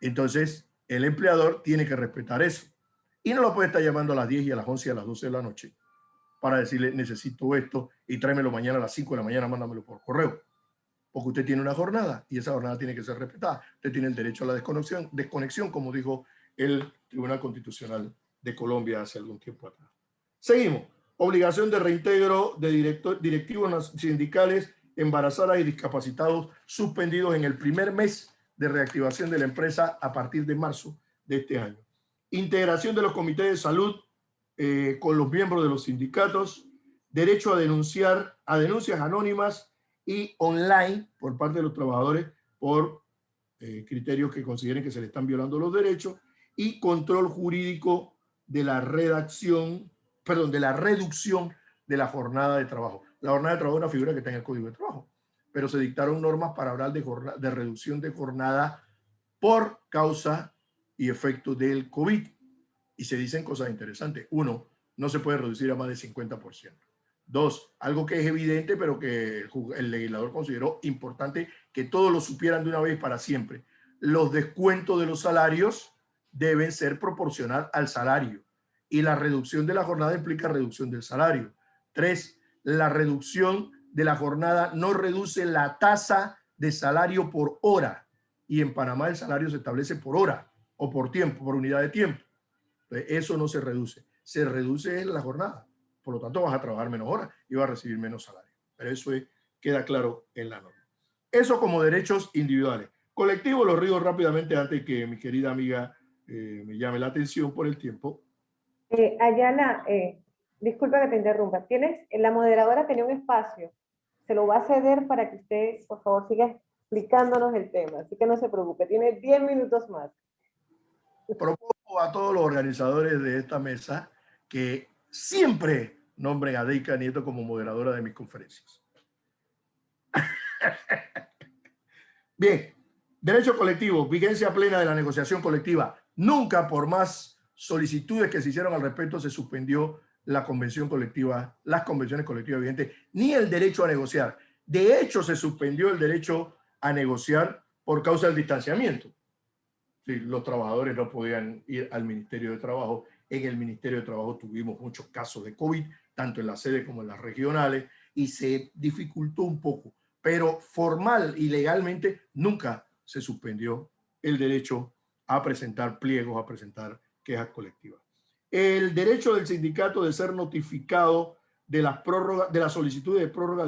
entonces el empleador tiene que respetar eso. Y no lo puede estar llamando a las 10 y a las 11 y a las 12 de la noche para decirle necesito esto y tráemelo mañana a las 5 de la mañana, mándamelo por correo. Porque usted tiene una jornada y esa jornada tiene que ser respetada. Usted tiene el derecho a la desconexión, como dijo el Tribunal Constitucional de Colombia hace algún tiempo atrás. Seguimos. Obligación de reintegro de directivos sindicales, embarazadas y discapacitados suspendidos en el primer mes de reactivación de la empresa a partir de marzo de este año. Integración de los comités de salud con los miembros de los sindicatos, derecho a denuncias anónimas y online por parte de los trabajadores por criterios que consideren que se le están violando los derechos, y control jurídico de la reducción de la jornada de trabajo. La jornada de trabajo es una figura que está en el Código de Trabajo, pero se dictaron normas para hablar de reducción de jornada por causa y efecto del COVID. Y se dicen cosas interesantes. Uno, no se puede reducir a más del 50%. Dos, algo que es evidente, pero que el legislador consideró importante que todos lo supieran de una vez para siempre. Los descuentos de los salarios deben ser proporcional al salario. Y la reducción de la jornada implica reducción del salario. Tres, la reducción de la jornada no reduce la tasa de salario por hora. Y en Panamá el salario se establece por hora o por tiempo, por unidad de tiempo. Entonces, eso no se reduce. Se reduce la jornada. Por lo tanto, vas a trabajar menos horas y vas a recibir menos salario. Pero eso queda claro en la norma. Eso como derechos individuales. Colectivos, los río rápidamente antes que mi querida amiga me llame la atención por el tiempo. Ayala, disculpa que te interrumpa. La moderadora tenía un espacio. Se lo va a ceder para que usted, por favor, siga explicándonos el tema. Así que no se preocupe. Tiene 10 minutos más. Propongo a todos los organizadores de esta mesa que siempre nombren a Deika Nieto como moderadora de mis conferencias. Bien, derecho colectivo, vigencia plena de la negociación colectiva. Nunca, por más solicitudes que se hicieron al respecto, se suspendió la convención colectiva, las convenciones colectivas vigentes, ni el derecho a negociar. De hecho, se suspendió el derecho a negociar por causa del distanciamiento. Sí, los trabajadores no podían ir al Ministerio de Trabajo. En el Ministerio de Trabajo tuvimos muchos casos de COVID, tanto en la sede como en las regionales, y se dificultó un poco. Pero formal y legalmente nunca se suspendió el derecho a presentar pliegos, a presentar quejas colectivas. El derecho del sindicato de ser notificado de las prórrogas, de las solicitudes de prórroga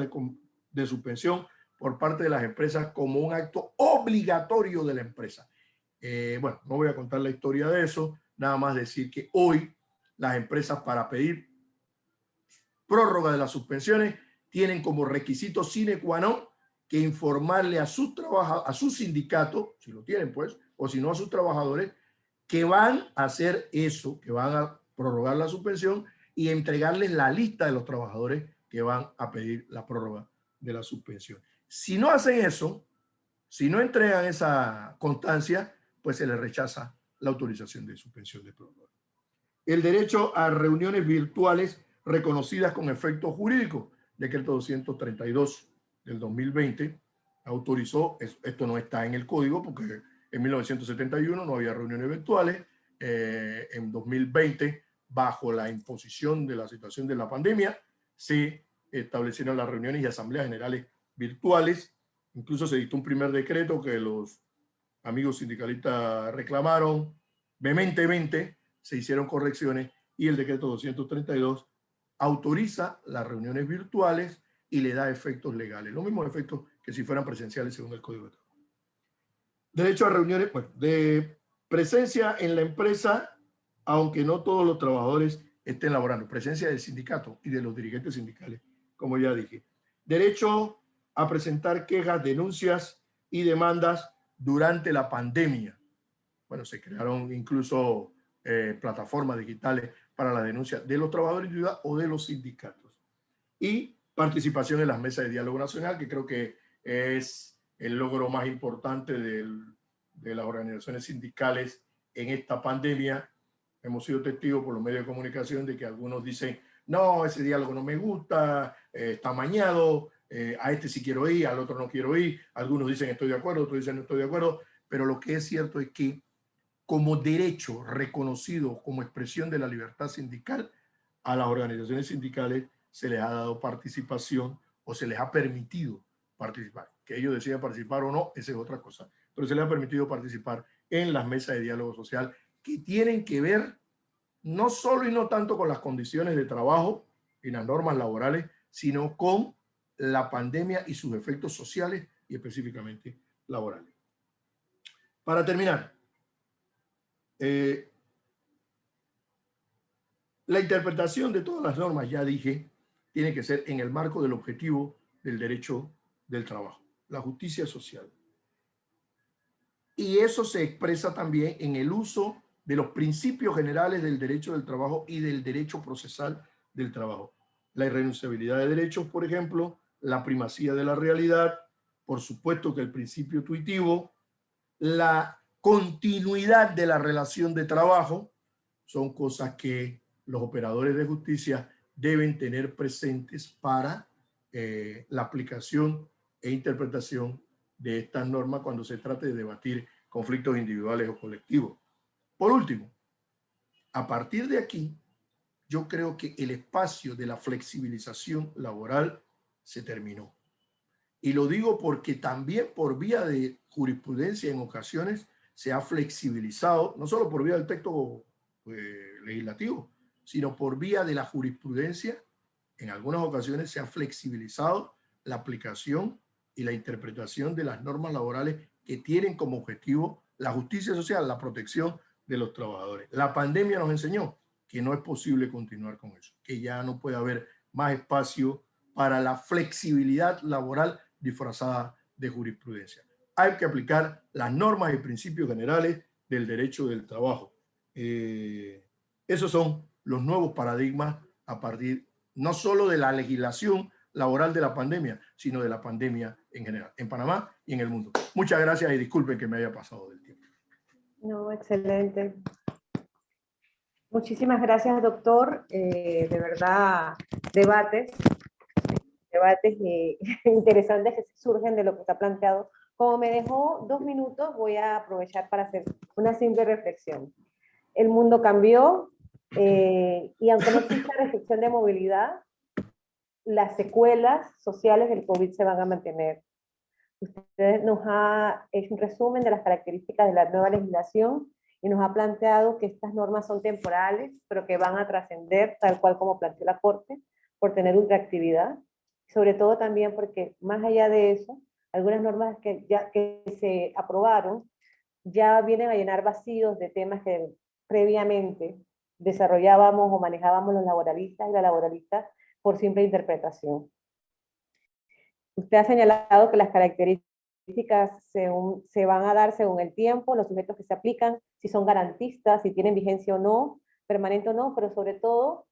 de suspensión por parte de las empresas como un acto obligatorio de la empresa. Bueno, no voy a contar la historia de eso, nada más decir que hoy las empresas, para pedir prórroga de las suspensiones, tienen como requisito sine qua non que informarle a su sindicato, si lo tienen pues, o si no a sus trabajadores, que van a hacer eso, que van a prorrogar la suspensión y entregarles la lista de los trabajadores que van a pedir la prórroga de la suspensión. Si no hacen eso, si no entregan esa constancia, pues se les rechaza la autorización de suspensión de prórroga. El derecho a reuniones virtuales reconocidas con efecto jurídico. Decreto 232 del 2020 autorizó, esto no está en el código porque en 1971 no había reuniones virtuales, en 2020 bajo la imposición de la situación de la pandemia se establecieron las reuniones y asambleas generales virtuales. Incluso se dictó un primer decreto que los amigos sindicalistas reclamaron vehementemente, se hicieron correcciones y el decreto 232 autoriza las reuniones virtuales y le da efectos legales, los mismos efectos que si fueran presenciales según el Código de Trabajo. Derecho a reuniones, bueno, de presencia en la empresa, aunque no todos los trabajadores estén laborando, presencia del sindicato y de los dirigentes sindicales, como ya dije. Derecho a presentar quejas, denuncias y demandas durante la pandemia. Bueno, se crearon incluso plataformas digitales para la denuncia de los trabajadores o de los sindicatos. Y participación en las mesas de diálogo nacional, que creo que es el logro más importante de las organizaciones sindicales en esta pandemia. Hemos sido testigos por los medios de comunicación de que algunos dicen, no, ese diálogo no me gusta, está amañado, a este sí quiero ir, al otro no quiero ir, algunos dicen estoy de acuerdo, otros dicen no estoy de acuerdo, pero lo que es cierto es que como derecho reconocido como expresión de la libertad sindical, a las organizaciones sindicales se les ha dado participación o se les ha permitido participar. Que ellos decidan participar o no, esa es otra cosa, pero se les ha permitido participar en las mesas de diálogo social que tienen que ver no solo y no tanto con las condiciones de trabajo y las normas laborales, sino con la pandemia y sus efectos sociales y específicamente laborales. Para terminar, la interpretación de todas las normas, ya dije, tiene que ser en el marco del objetivo del derecho del trabajo, la justicia social. Y eso se expresa también en el uso de los principios generales del derecho del trabajo y del derecho procesal del trabajo. La irrenunciabilidad de derechos, por ejemplo, la primacía de la realidad, por supuesto que el principio tuitivo, la continuidad de la relación de trabajo, son cosas que los operadores de justicia deben tener presentes para la aplicación e interpretación de estas normas cuando se trate de debatir conflictos individuales o colectivos. Por último, a partir de aquí, yo creo que el espacio de la flexibilización laboral se terminó. Y lo digo porque también por vía de jurisprudencia en ocasiones se ha flexibilizado, no solo por vía del texto legislativo, sino por vía de la jurisprudencia. En algunas ocasiones se ha flexibilizado la aplicación y la interpretación de las normas laborales que tienen como objetivo la justicia social, la protección de los trabajadores. La pandemia nos enseñó que no es posible continuar con eso, que ya no puede haber más espacio para la flexibilidad laboral disfrazada de jurisprudencia. Hay que aplicar las normas y principios generales del derecho del trabajo. Esos son los nuevos paradigmas a partir no solo de la legislación laboral de la pandemia, sino de la pandemia en general, en Panamá y en el mundo. Muchas gracias y disculpen que me haya pasado del tiempo. No, excelente. Muchísimas gracias, doctor. De verdad, debates interesantes que surgen de lo que está planteado. Como me dejó 2 minutos, voy a aprovechar para hacer una simple reflexión. El mundo cambió y aunque no exista restricción de movilidad, las secuelas sociales del COVID se van a mantener. Usted nos ha hecho un resumen de las características de la nueva legislación y nos ha planteado que estas normas son temporales, pero que van a trascender, tal cual como planteó la Corte, por tener ultraactividad. Sobre todo también porque, más allá de eso, algunas normas que se aprobaron ya vienen a llenar vacíos de temas que previamente desarrollábamos o manejábamos los laboralistas y las laboralistas por simple interpretación. Usted ha señalado que las características se van a dar según el tiempo, los sujetos que se aplican, si son garantistas, si tienen vigencia o no, permanente o no, pero sobre todo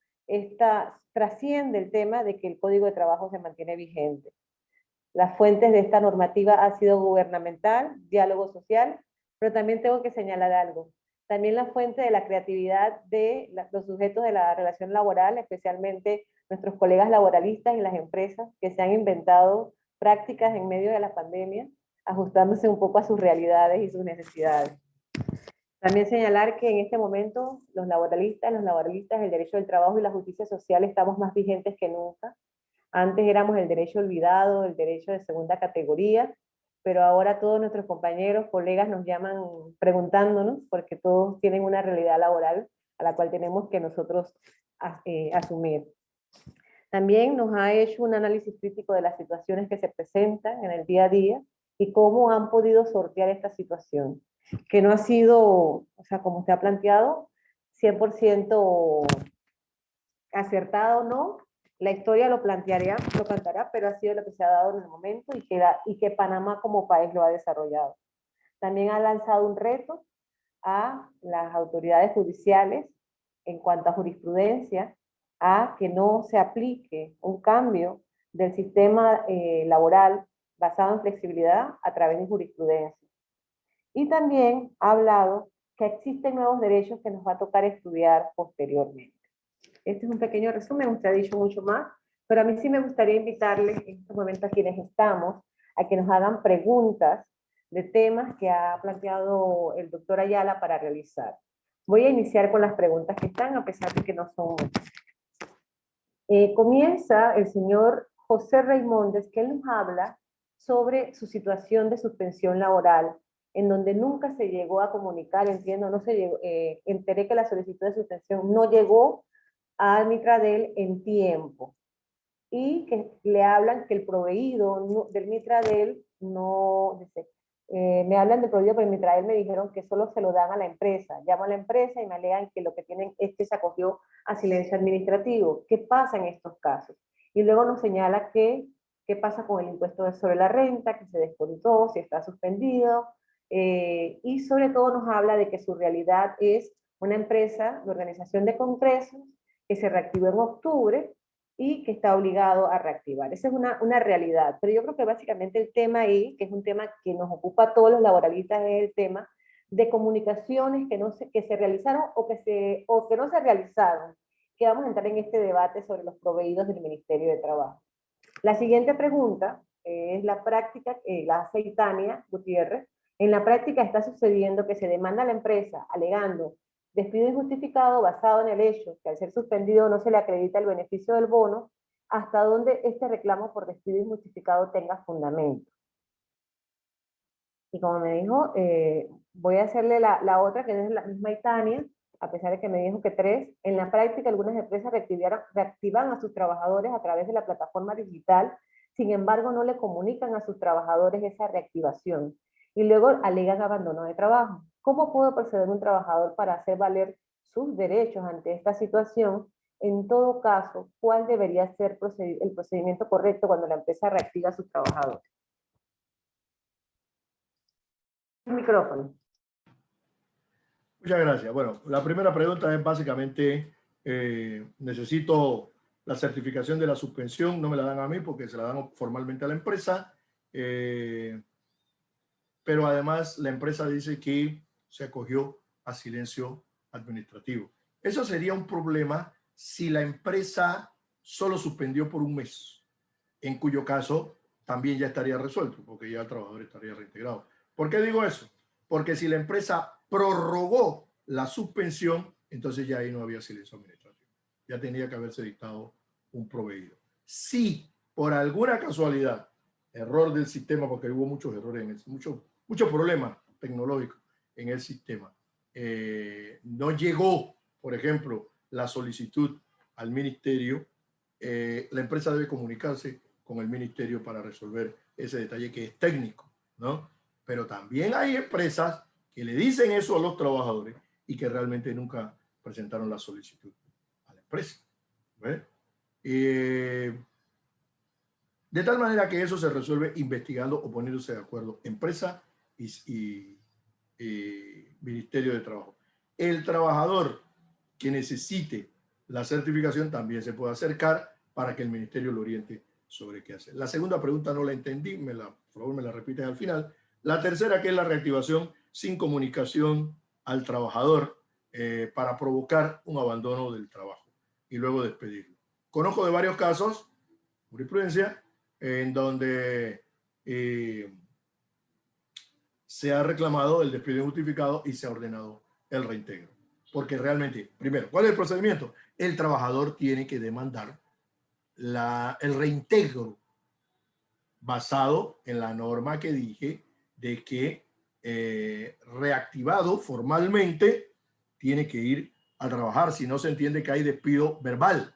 trasciende el tema de que el Código de Trabajo se mantiene vigente. Las fuentes de esta normativa han sido gubernamental, diálogo social, pero también tengo que señalar algo. También la fuente de la creatividad de los sujetos de la relación laboral, especialmente nuestros colegas laboralistas y las empresas que se han inventado prácticas en medio de la pandemia, ajustándose un poco a sus realidades y sus necesidades. También señalar que en este momento los laboralistas, el derecho del trabajo y la justicia social estamos más vigentes que nunca. Antes éramos el derecho olvidado, el derecho de segunda categoría, pero ahora todos nuestros compañeros, colegas nos llaman preguntándonos, porque todos tienen una realidad laboral a la cual tenemos que nosotros asumir. También nos ha hecho un análisis crítico de las situaciones que se presentan en el día a día y cómo han podido sortear esta situación, que no ha sido, o sea, como usted ha planteado, 100% acertada o no. La historia lo planteará, pero ha sido lo que se ha dado en el momento y que Panamá como país lo ha desarrollado. También ha lanzado un reto a las autoridades judiciales en cuanto a jurisprudencia, a que no se aplique un cambio del sistema laboral basado en flexibilidad a través de jurisprudencia. Y también ha hablado que existen nuevos derechos que nos va a tocar estudiar posteriormente. Este es un pequeño resumen, usted ha dicho mucho más, pero a mí sí me gustaría invitarles en este momento a quienes estamos a que nos hagan preguntas de temas que ha planteado el doctor Ayala para realizar. Voy a iniciar con las preguntas que están, a pesar de que no son muchas. Comienza el señor José Raimondes, que él nos habla sobre su situación de suspensión laboral, en donde nunca se llegó a comunicar, entiendo, no se llegó, enteré que la solicitud de suspensión no llegó a Mitradel en tiempo, y que le hablan que el proveído del Mitradel no, dice, me hablan del proveído, pero el Mitradel me dijeron que solo se lo dan a la empresa. Llamo a la empresa y me alegan que lo que tienen es que se acogió a silencio administrativo. ¿Qué pasa en estos casos? Y luego nos señala que qué pasa con el impuesto sobre la renta, que se descontó, si está suspendido, y sobre todo nos habla de que su realidad es una empresa de organización de congresos que se reactivó en octubre y que está obligado a reactivar. Esa es una realidad, pero yo creo que básicamente el tema ahí, que es un tema que nos ocupa a todos los laboralistas, es el tema de comunicaciones que se realizaron o que no se realizaron, que vamos a entrar en este debate sobre los proveídos del Ministerio de Trabajo. La siguiente pregunta es la práctica, la hace Tania Gutiérrez. En la práctica está sucediendo que se demanda a la empresa alegando despido injustificado basado en el hecho que al ser suspendido no se le acredita el beneficio del bono, hasta donde este reclamo por despido injustificado tenga fundamento. Y como me dijo, voy a hacerle la otra, que es la misma Itania, a pesar de que me dijo que 3. En la práctica, algunas empresas reactivan a sus trabajadores a través de la plataforma digital, sin embargo, no le comunican a sus trabajadores esa reactivación y luego alegan abandono de trabajo. ¿Cómo puede proceder un trabajador para hacer valer sus derechos ante esta situación? En todo caso, ¿cuál debería ser el procedimiento correcto cuando la empresa reactiva a sus trabajadores? Micrófono. Muchas gracias. Bueno, la primera pregunta es básicamente, necesito la certificación de la suspensión, no me la dan a mí porque se la dan formalmente a la empresa, pero además la empresa dice que se acogió a silencio administrativo. Eso sería un problema si la empresa solo suspendió por un mes, en cuyo caso también ya estaría resuelto, porque ya el trabajador estaría reintegrado. ¿Por qué digo eso? Porque si la empresa prorrogó la suspensión, entonces ya ahí no había silencio administrativo. Ya tenía que haberse dictado un proveído. Si por alguna casualidad, error del sistema, porque hubo muchos errores, muchos problemas tecnológicos en el sistema, no llegó, por ejemplo, la solicitud al ministerio, la empresa debe comunicarse con el ministerio para resolver ese detalle que es técnico, ¿no? Pero también hay empresas que le dicen eso a los trabajadores y que realmente nunca presentaron la solicitud a la empresa. De tal manera que eso se resuelve investigando o poniéndose de acuerdo empresa y Ministerio de Trabajo. El trabajador que necesite la certificación también se puede acercar para que el ministerio lo oriente sobre qué hacer. La segunda pregunta no la entendí, por favor me la repites al final. La tercera, que es la reactivación sin comunicación al trabajador para provocar un abandono del trabajo y luego despedirlo. Conozco de varios casos, jurisprudencia, en donde se ha reclamado el despido injustificado y se ha ordenado el reintegro. Porque realmente, primero, ¿cuál es el procedimiento? El trabajador tiene que demandar el reintegro basado en la norma que dije de que reactivado formalmente tiene que ir a trabajar, si no se entiende que hay despido verbal.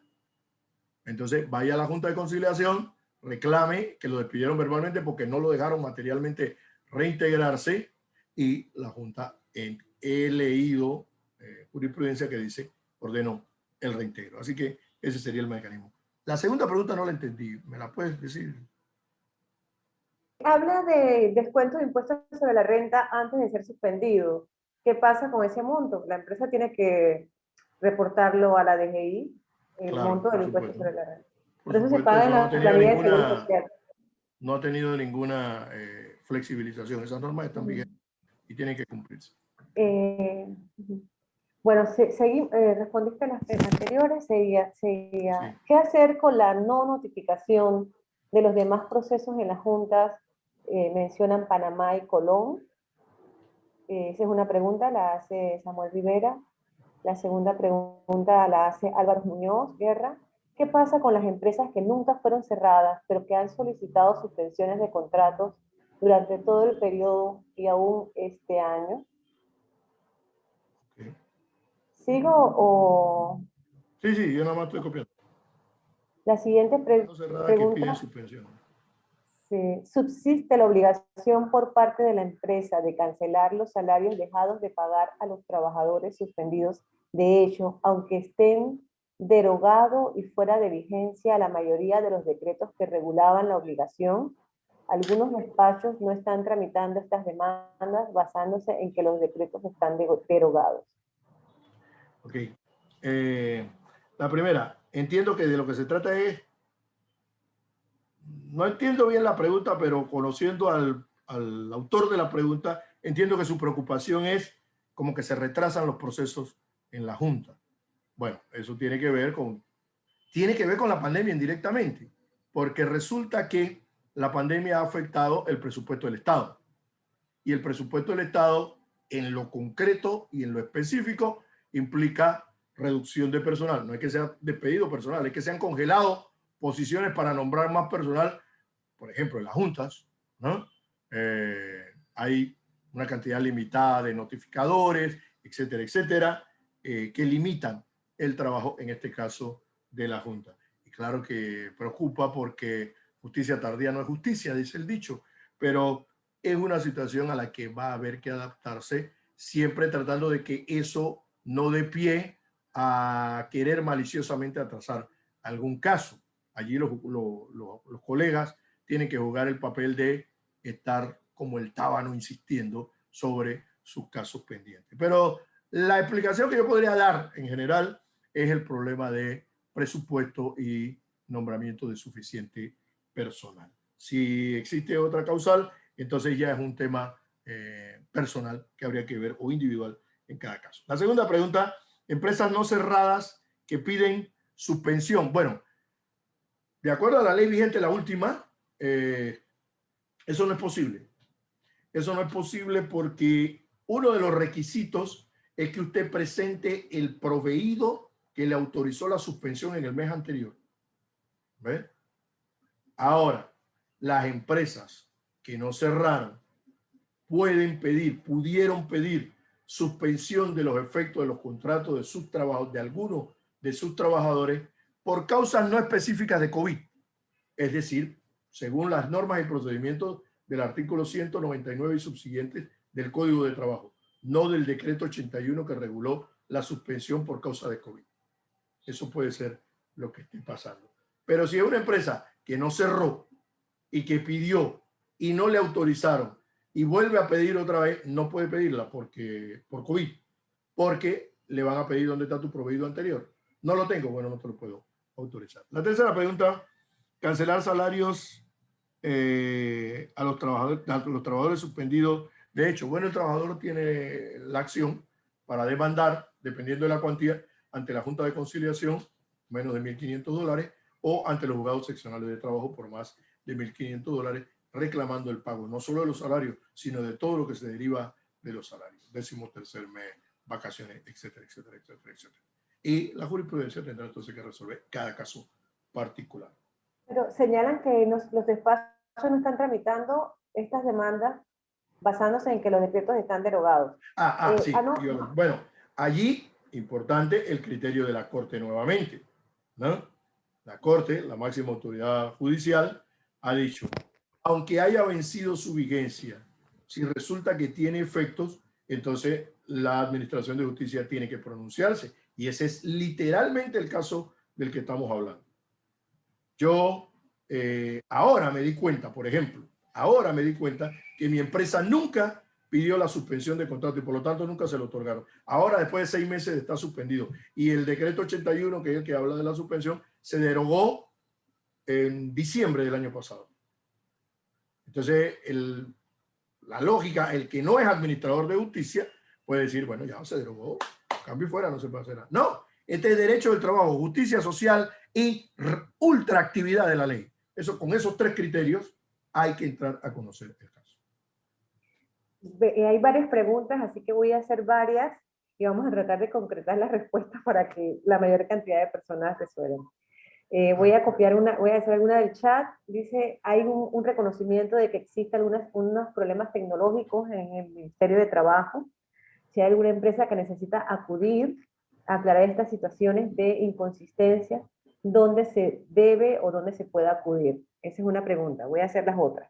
Entonces vaya a la Junta de Conciliación, reclame que lo despidieron verbalmente porque no lo dejaron materialmente reintegrarse, y la Junta, he leído jurisprudencia que dice ordenó el reintegro. Así que ese sería el mecanismo. La segunda pregunta no la entendí. ¿Me la puedes decir? Habla de descuento de impuestos sobre la renta antes de ser suspendido. ¿Qué pasa con ese monto? La empresa tiene que reportarlo a la DGI, el monto del impuesto sobre la renta. Por eso se paga en la planilla de Seguro Social. No ha tenido ninguna flexibilización. Esas normas están vigentes y tienen que cumplirse. Bueno, respondiste a las anteriores, seguía, Sí. ¿qué hacer con la no notificación de los demás procesos en las juntas? Mencionan Panamá y Colón. Esa es una pregunta, la hace Samuel Rivera. La segunda pregunta la hace Álvaro Muñoz Guerra. ¿Qué pasa con las empresas que nunca fueron cerradas, pero que han solicitado suspensiones de contratos durante todo el periodo y aún este año? Okay. ¿Sigo o...? Sí, sí, yo nada más estoy copiando. La siguiente No cerrada que piden pregunta, suspensión. ¿subsiste la obligación por parte de la empresa de cancelar los salarios dejados de pagar a los trabajadores suspendidos? De hecho, aunque estén derogados y fuera de vigencia la mayoría de los decretos que regulaban la obligación, algunos despachos no están tramitando estas demandas basándose en que los decretos están derogados. Ok. La primera, entiendo que de lo que se trata es, no entiendo bien la pregunta, pero conociendo al autor de la pregunta, entiendo que su preocupación es como que se retrasan los procesos en la Junta. Bueno, eso tiene que ver con la pandemia indirectamente, porque resulta que la pandemia ha afectado el presupuesto del Estado. Y el presupuesto del Estado, en lo concreto y en lo específico, implica reducción de personal. No es que sea despedido personal, es que se han congelado posiciones para nombrar más personal, por ejemplo, en las juntas, ¿no? Hay una cantidad limitada de notificadores, etcétera, etcétera, que limitan el trabajo, en este caso, de la Junta. Y claro que preocupa porque justicia tardía no es justicia, dice el dicho, pero es una situación a la que va a haber que adaptarse, siempre tratando de que eso no dé pie a querer maliciosamente atrasar algún caso. Allí los colegas tienen que jugar el papel de estar como el tábano insistiendo sobre sus casos pendientes. Pero la explicación que yo podría dar en general es el problema de presupuesto y nombramiento de suficiente personal. Si existe otra causal, entonces ya es un tema personal que habría que ver o individual en cada caso. La segunda pregunta, empresas no cerradas que piden suspensión. Bueno, de acuerdo a la ley vigente, la última, eso no es posible. Eso no es posible porque uno de los requisitos es que usted presente el proveído que le autorizó la suspensión en el mes anterior. ¿Ve? Ahora, las empresas que no cerraron pudieron pedir suspensión de los efectos de los contratos de sus trabajos, de algunos de sus trabajadores, por causas no específicas de COVID. Es decir, según las normas y procedimientos del artículo 199 y subsiguientes del Código de Trabajo, no del decreto 81 que reguló la suspensión por causa de COVID. Eso puede ser lo que esté pasando. Pero si es una empresa que no cerró y que pidió y no le autorizaron y vuelve a pedir otra vez, no puede pedirla por COVID, porque le van a pedir dónde está tu proveído anterior. No lo tengo, bueno, no te lo puedo autorizar. La tercera pregunta, cancelar salarios a los trabajadores suspendidos. De hecho, bueno, el trabajador tiene la acción para demandar, dependiendo de la cuantía, ante la Junta de Conciliación, menos de $1.500, o ante los juzgados seccionales de trabajo por más de $1.500, reclamando el pago no solo de los salarios, sino de todo lo que se deriva de los salarios, 13º mes, vacaciones, etcétera, etcétera, etcétera, etcétera. Y la jurisprudencia tendrá entonces que resolver cada caso particular. Pero señalan que los despachos no están tramitando estas demandas basándose en que los decretos están derogados. Sí. No. Bueno, allí, importante el criterio de la Corte nuevamente, ¿no? La Corte, la máxima autoridad judicial, ha dicho, aunque haya vencido su vigencia, si resulta que tiene efectos, entonces la Administración de Justicia tiene que pronunciarse. Y ese es literalmente el caso del que estamos hablando. Yo ahora me di cuenta, por ejemplo, que mi empresa nunca pidió la suspensión de contrato y por lo tanto nunca se lo otorgaron. Ahora, después de 6 meses, está suspendido. Y el decreto 81, que es el que habla de la suspensión, se derogó en diciembre del año pasado. Entonces, la lógica, el que no es administrador de justicia puede decir, bueno, ya se derogó, cambio y fuera, no se puede hacer nada. No, este es derecho del trabajo, justicia social y ultraactividad de la ley. Eso, con esos 3 criterios hay que entrar a conocer el caso. Hay varias preguntas, así que voy a hacer varias y vamos a tratar de concretar las respuestas para que la mayor cantidad de personas resuelvan. Voy a copiar voy a hacer alguna del chat. Dice, hay un reconocimiento de que existen unos problemas tecnológicos en el Ministerio de Trabajo. Si hay alguna empresa que necesita acudir a aclarar estas situaciones de inconsistencia, ¿dónde se debe o dónde se puede acudir? Esa es una pregunta. Voy a hacer las otras.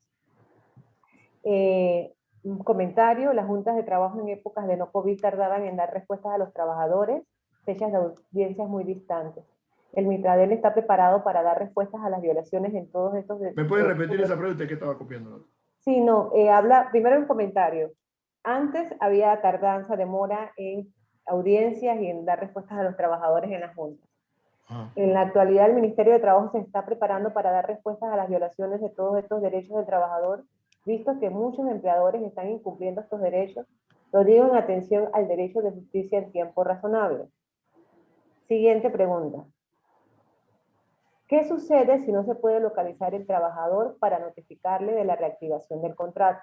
Un comentario, las juntas de trabajo en épocas de no COVID tardaban en dar respuestas a los trabajadores, fechas de audiencias muy distantes. El Mitradel está preparado para dar respuestas a las violaciones en todos estos... ¿Me puede repetir esa pregunta que estaba copiando? Sí, no, habla primero un comentario. Antes había tardanza, demora en audiencias y en dar respuestas a los trabajadores en las juntas. En la actualidad el Ministerio de Trabajo se está preparando para dar respuestas a las violaciones de todos estos derechos del trabajador, visto que muchos empleadores están incumpliendo estos derechos, lo digo en atención al derecho de justicia en tiempo razonable. Siguiente pregunta. ¿Qué sucede si no se puede localizar el trabajador para notificarle de la reactivación del contrato?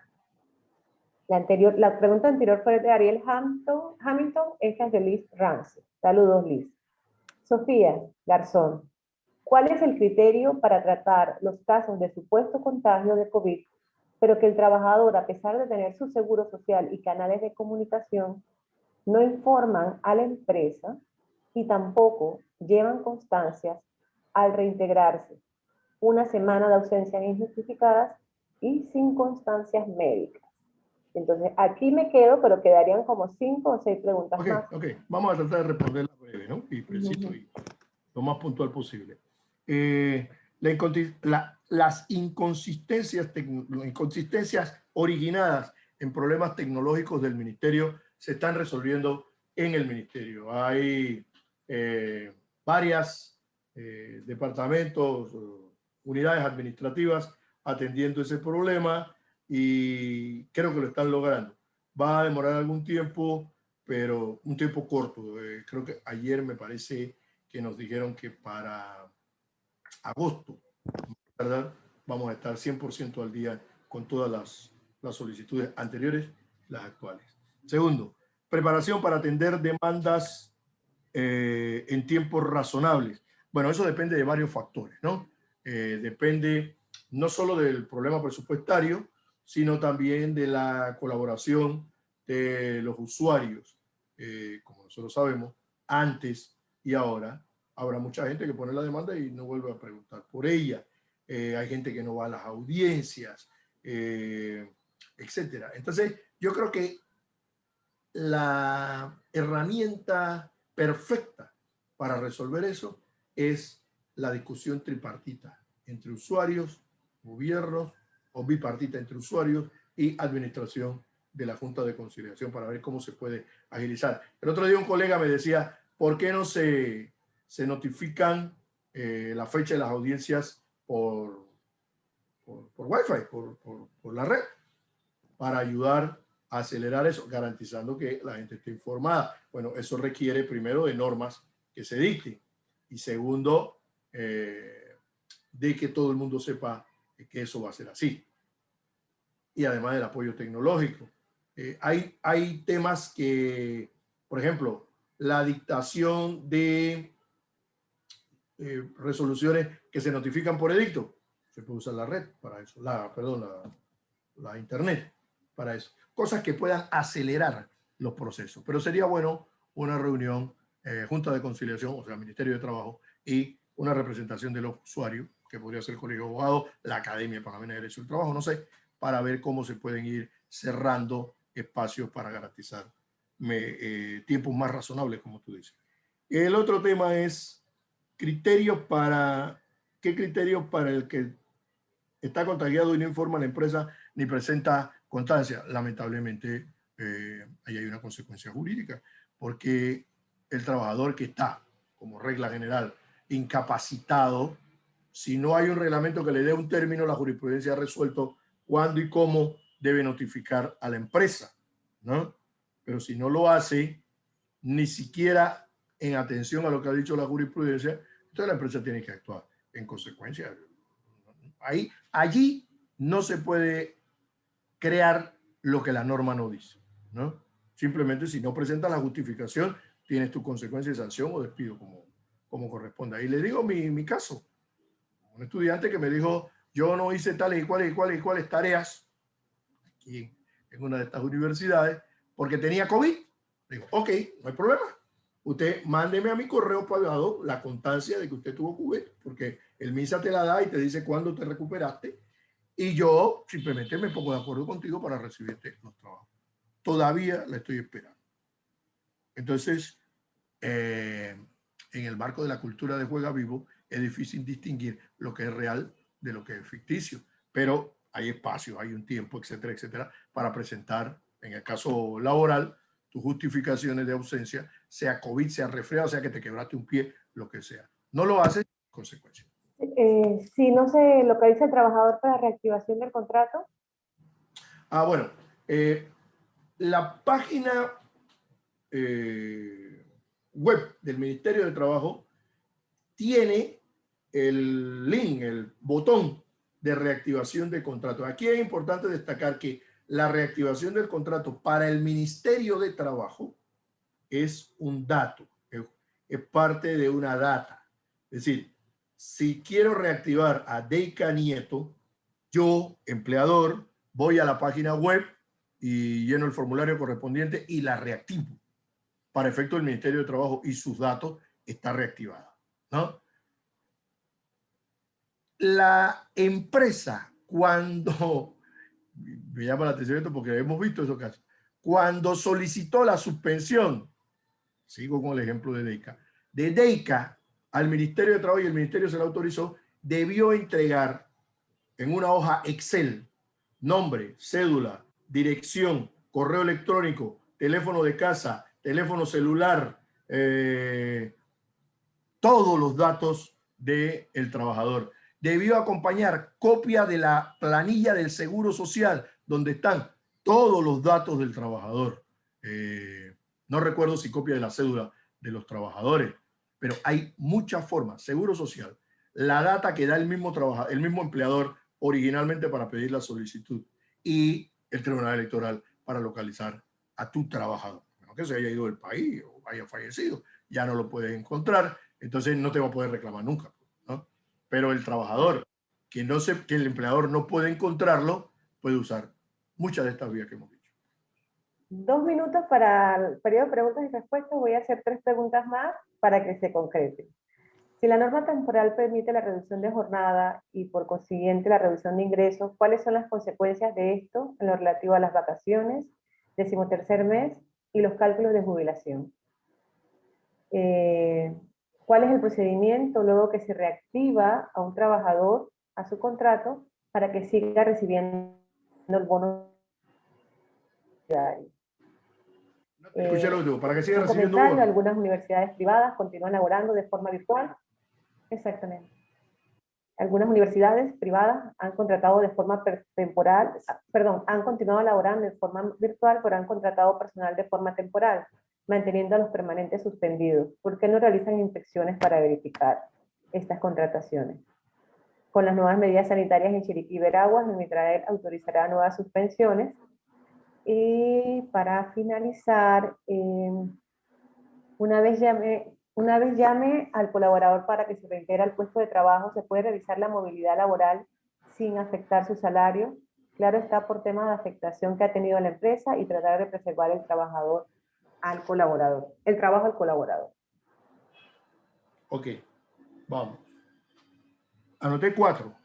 La pregunta anterior fue de Ariel Hamilton, esta es de Liz Ramsey. Saludos, Liz. Sofía Garzón, ¿cuál es el criterio para tratar los casos de supuesto contagio de COVID, pero que el trabajador, a pesar de tener su seguro social y canales de comunicación, no informan a la empresa y tampoco llevan constancias al reintegrarse? Una semana de ausencias injustificadas y sin constancias médicas. Entonces, aquí me quedo, pero quedarían como 5 o 6 preguntas más. Ok, vamos a tratar de responderla breve, ¿no? Y preciso y lo más puntual posible. Las inconsistencias originadas en problemas tecnológicos del ministerio se están resolviendo en el ministerio. Hay varias departamentos, unidades administrativas atendiendo ese problema y creo que lo están logrando. Va a demorar algún tiempo, pero un tiempo corto. Creo que ayer me parece que nos dijeron que para agosto, ¿verdad?, vamos a estar 100% al día con todas las solicitudes anteriores, las actuales. Segundo, preparación para atender demandas en tiempos razonables. Bueno, eso depende de varios factores, ¿no? Depende no solo del problema presupuestario, sino también de la colaboración de los usuarios. Como nosotros sabemos, antes y ahora habrá mucha gente que pone la demanda y no vuelve a preguntar por ella. Hay gente que no va a las audiencias, etcétera. Entonces, yo creo que la herramienta perfecta para resolver eso es la discusión tripartita entre usuarios, gobiernos, o bipartita entre usuarios y administración de la Junta de Conciliación para ver cómo se puede agilizar. El otro día un colega me decía, ¿por qué no se notifican la fecha de las audiencias por Wi-Fi, por la red, para ayudar a acelerar eso, garantizando que la gente esté informada? Bueno, eso requiere primero de normas que se dicten y segundo, de que todo el mundo sepa que eso va a ser así. Y además del apoyo tecnológico. Hay temas que, por ejemplo, la dictación de resoluciones que se notifican por edicto. Se puede usar la red para eso, la internet para eso. Cosas que puedan acelerar los procesos. Pero sería bueno una reunión, Junta de Conciliación, o sea, Ministerio de Trabajo, y una representación de los usuarios, que podría ser el Colegio de Abogados, la Academia Panameña de Derecho del Trabajo, no sé, para ver cómo se pueden ir cerrando espacios para garantizar tiempos más razonables, como tú dices. El otro tema es criterios para, ¿qué criterios para el que está contagiado y no informa a la empresa ni presenta constancia? Lamentablemente, ahí hay una consecuencia jurídica, porque el trabajador que está, como regla general, incapacitado, si no hay un reglamento que le dé un término, la jurisprudencia ha resuelto cuándo y cómo debe notificar a la empresa, ¿no? Pero si no lo hace, ni siquiera en atención a lo que ha dicho la jurisprudencia, entonces la empresa tiene que actuar en consecuencia. Allí no se puede crear lo que la norma no dice, ¿no? Simplemente si no presentas la justificación, tienes tu consecuencia de sanción o despido como corresponda. Y le digo mi caso. Un estudiante que me dijo, yo no hice tales y cuales tareas aquí en una de estas universidades porque tenía COVID. Digo, ok, no hay problema. Usted mándeme a mi correo pagado la constancia de que usted tuvo COVID, porque el MINSA te la da y te dice cuándo te recuperaste. Y yo simplemente me pongo de acuerdo contigo para recibirte los trabajos. Todavía la estoy esperando. Entonces, en el marco de la cultura de juega vivo, es difícil distinguir lo que es real de lo que es ficticio. Pero hay espacio, hay un tiempo, etcétera, etcétera, para presentar, en el caso laboral, tus justificaciones de ausencia, sea COVID, sea resfriado, sea que te quebraste un pie, lo que sea. No lo haces, consecuencia. Si no se localiza el trabajador para reactivación del contrato. Bueno, la página web del Ministerio de Trabajo tiene el link, el botón de reactivación de contrato. Aquí es importante destacar que la reactivación del contrato para el Ministerio de Trabajo es un dato, es parte de una data. Es decir, si quiero reactivar a Deika Nieto, yo, empleador, voy a la página web y lleno el formulario correspondiente y la reactivo. Para efecto del Ministerio de Trabajo y sus datos está reactivada, ¿no? La empresa, cuando, me llama la atención esto porque hemos visto esos casos, cuando solicitó la suspensión, sigo con el ejemplo de Deika al Ministerio de Trabajo y el Ministerio se la autorizó, debió entregar en una hoja Excel nombre, cédula, dirección, correo electrónico, teléfono de casa, teléfono celular, todos los datos del trabajador. Debió acompañar copia de la planilla del Seguro Social, donde están todos los datos del trabajador. No recuerdo si copia de la cédula de los trabajadores, pero hay muchas formas. Seguro Social, la data que da el mismo empleador originalmente para pedir la solicitud y el Tribunal Electoral para localizar a tu trabajador. Aunque se haya ido del país o haya fallecido, ya no lo puedes encontrar, entonces no te va a poder reclamar nunca, ¿no? Pero el trabajador que el empleador no puede encontrarlo, puede usar muchas de estas vías que hemos dicho. 2 minutos para el periodo de preguntas y respuestas. Voy a hacer 3 preguntas más para que se concrete. Si la norma temporal permite la reducción de jornada y por consiguiente la reducción de ingresos, ¿cuáles son las consecuencias de esto en lo relativo a las vacaciones, 13º mes y los cálculos de jubilación? ¿Cuál es el procedimiento luego que se reactiva a un trabajador a su contrato para que siga recibiendo el bono solidario? Escuché lo último, para que siga recibiendo bono. Algunas universidades privadas continúan laborando de forma virtual. Exactamente. Algunas universidades privadas han contratado de forma temporal, han continuado laborando de forma virtual, pero han contratado personal de forma temporal, manteniendo a los permanentes suspendidos. ¿Por qué no realizan inspecciones para verificar estas contrataciones? Con las nuevas medidas sanitarias en Chiriquí y Veraguas, el MITRAEL autorizará nuevas suspensiones. Y para finalizar, una vez llame al colaborador para que se reintegre al puesto de trabajo, se puede revisar la movilidad laboral sin afectar su salario. Claro está, por temas de afectación que ha tenido la empresa y tratar de preservar el trabajo al colaborador. Ok, vamos. Anoté 4.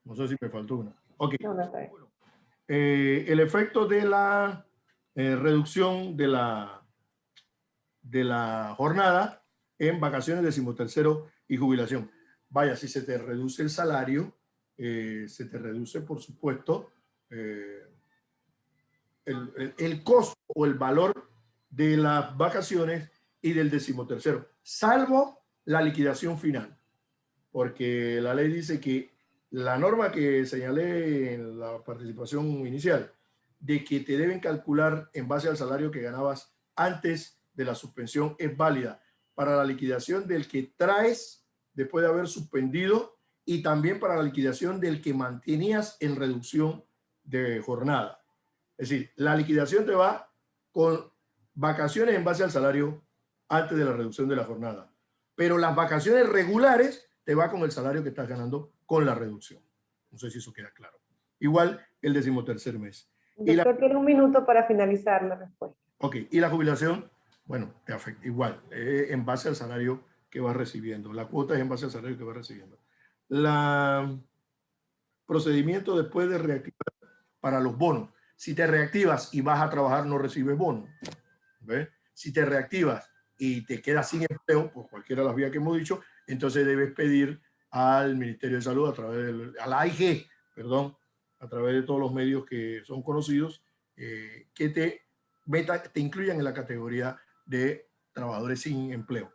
No sé si me faltó una. Ok. No está bien. El efecto de la reducción de la jornada en vacaciones, 13º y jubilación. Vaya, si se te reduce el salario, se te reduce, por supuesto, el costo o el valor de las vacaciones y del 13º, salvo la liquidación final. Porque la ley dice que la norma que señalé en la participación inicial, de que te deben calcular en base al salario que ganabas antes de la suspensión es válida para la liquidación del que traes después de haber suspendido y también para la liquidación del que mantenías en reducción de jornada. Es decir, la liquidación te va con vacaciones en base al salario antes de la reducción de la jornada, pero las vacaciones regulares te va con el salario que estás ganando con la reducción. No sé si eso queda claro. Igual el 13º mes. Doctor, tiene un minuto para finalizar la respuesta. Ok, y la jubilación, bueno, te afecta igual, en base al salario que vas recibiendo. La cuota es en base al salario que vas recibiendo. El procedimiento después de reactivar para los bonos. Si te reactivas y vas a trabajar, no recibes bono. ¿Ves? Si te reactivas y te quedas sin empleo, por cualquiera de las vías que hemos dicho, entonces debes pedir al Ministerio de Salud, a la AIG, perdón, a través de todos los medios que son conocidos, que te incluyan en la categoría de trabajadores sin empleo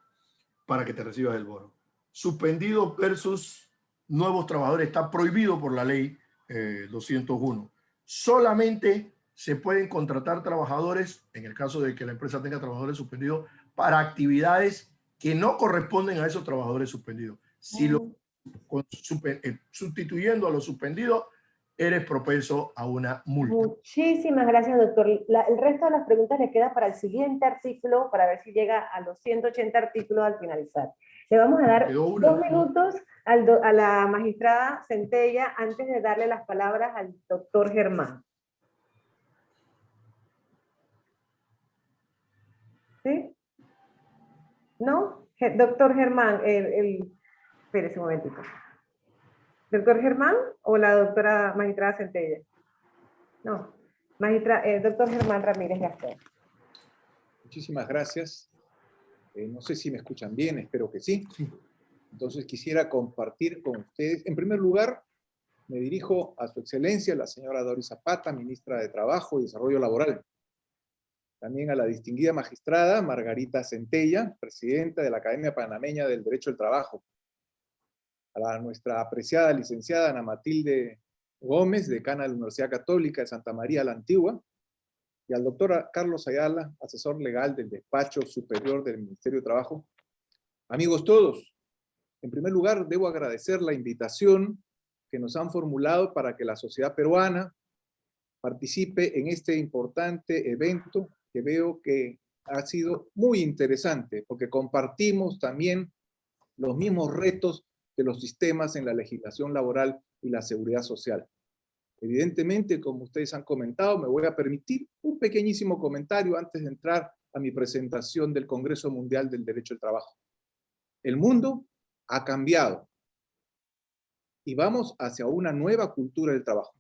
para que te recibas el bono. Suspendido versus nuevos trabajadores está prohibido por la ley 201. Solamente se pueden contratar trabajadores, en el caso de que la empresa tenga trabajadores suspendidos, para actividades que no corresponden a esos trabajadores suspendidos. Si sustituyendo a los suspendidos, eres propenso a una multa. Muchísimas gracias, doctor. El resto de las preguntas le queda para el siguiente artículo, para ver si llega a los 180 artículos al finalizar. Le vamos a dar 2 minutos a la magistrada Centella antes de darle las palabras al doctor Germán. ¿Sí? ¿No? Doctor Germán, espérese un momentito. ¿Doctor Germán o la doctora magistrada Centella? No, doctor Germán Ramírez Gastón. Muchísimas gracias. No sé si me escuchan bien, espero que sí. Entonces quisiera compartir con ustedes. En primer lugar, me dirijo a su excelencia, la señora Doris Zapata, ministra de Trabajo y Desarrollo Laboral. También a la distinguida magistrada Margarita Centella, presidenta de la Academia Panameña del Derecho del Trabajo. A nuestra apreciada licenciada Ana Matilde Gómez, decana de la Universidad Católica de Santa María la Antigua, y al doctor Carlos Ayala, asesor legal del Despacho Superior del Ministerio de Trabajo. Amigos todos, en primer lugar debo agradecer la invitación que nos han formulado para que la sociedad peruana participe en este importante evento que veo que ha sido muy interesante, porque compartimos también los mismos retos de los sistemas en la legislación laboral y la seguridad social. Evidentemente, como ustedes han comentado, me voy a permitir un pequeñísimo comentario antes de entrar a mi presentación del Congreso Mundial del Derecho del Trabajo. El mundo ha cambiado y vamos hacia una nueva cultura del trabajo.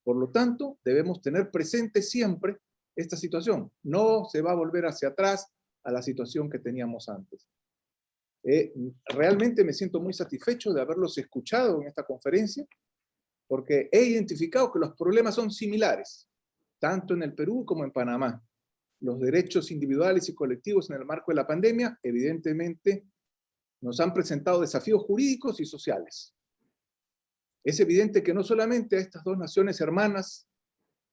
Por lo tanto, debemos tener presente siempre esta situación. No se va a volver hacia atrás a la situación que teníamos antes. Realmente me siento muy satisfecho de haberlos escuchado en esta conferencia, porque he identificado que los problemas son similares, tanto en el Perú como en Panamá. Los derechos individuales y colectivos en el marco de la pandemia, evidentemente, nos han presentado desafíos jurídicos y sociales. Es evidente que no solamente a estas dos naciones hermanas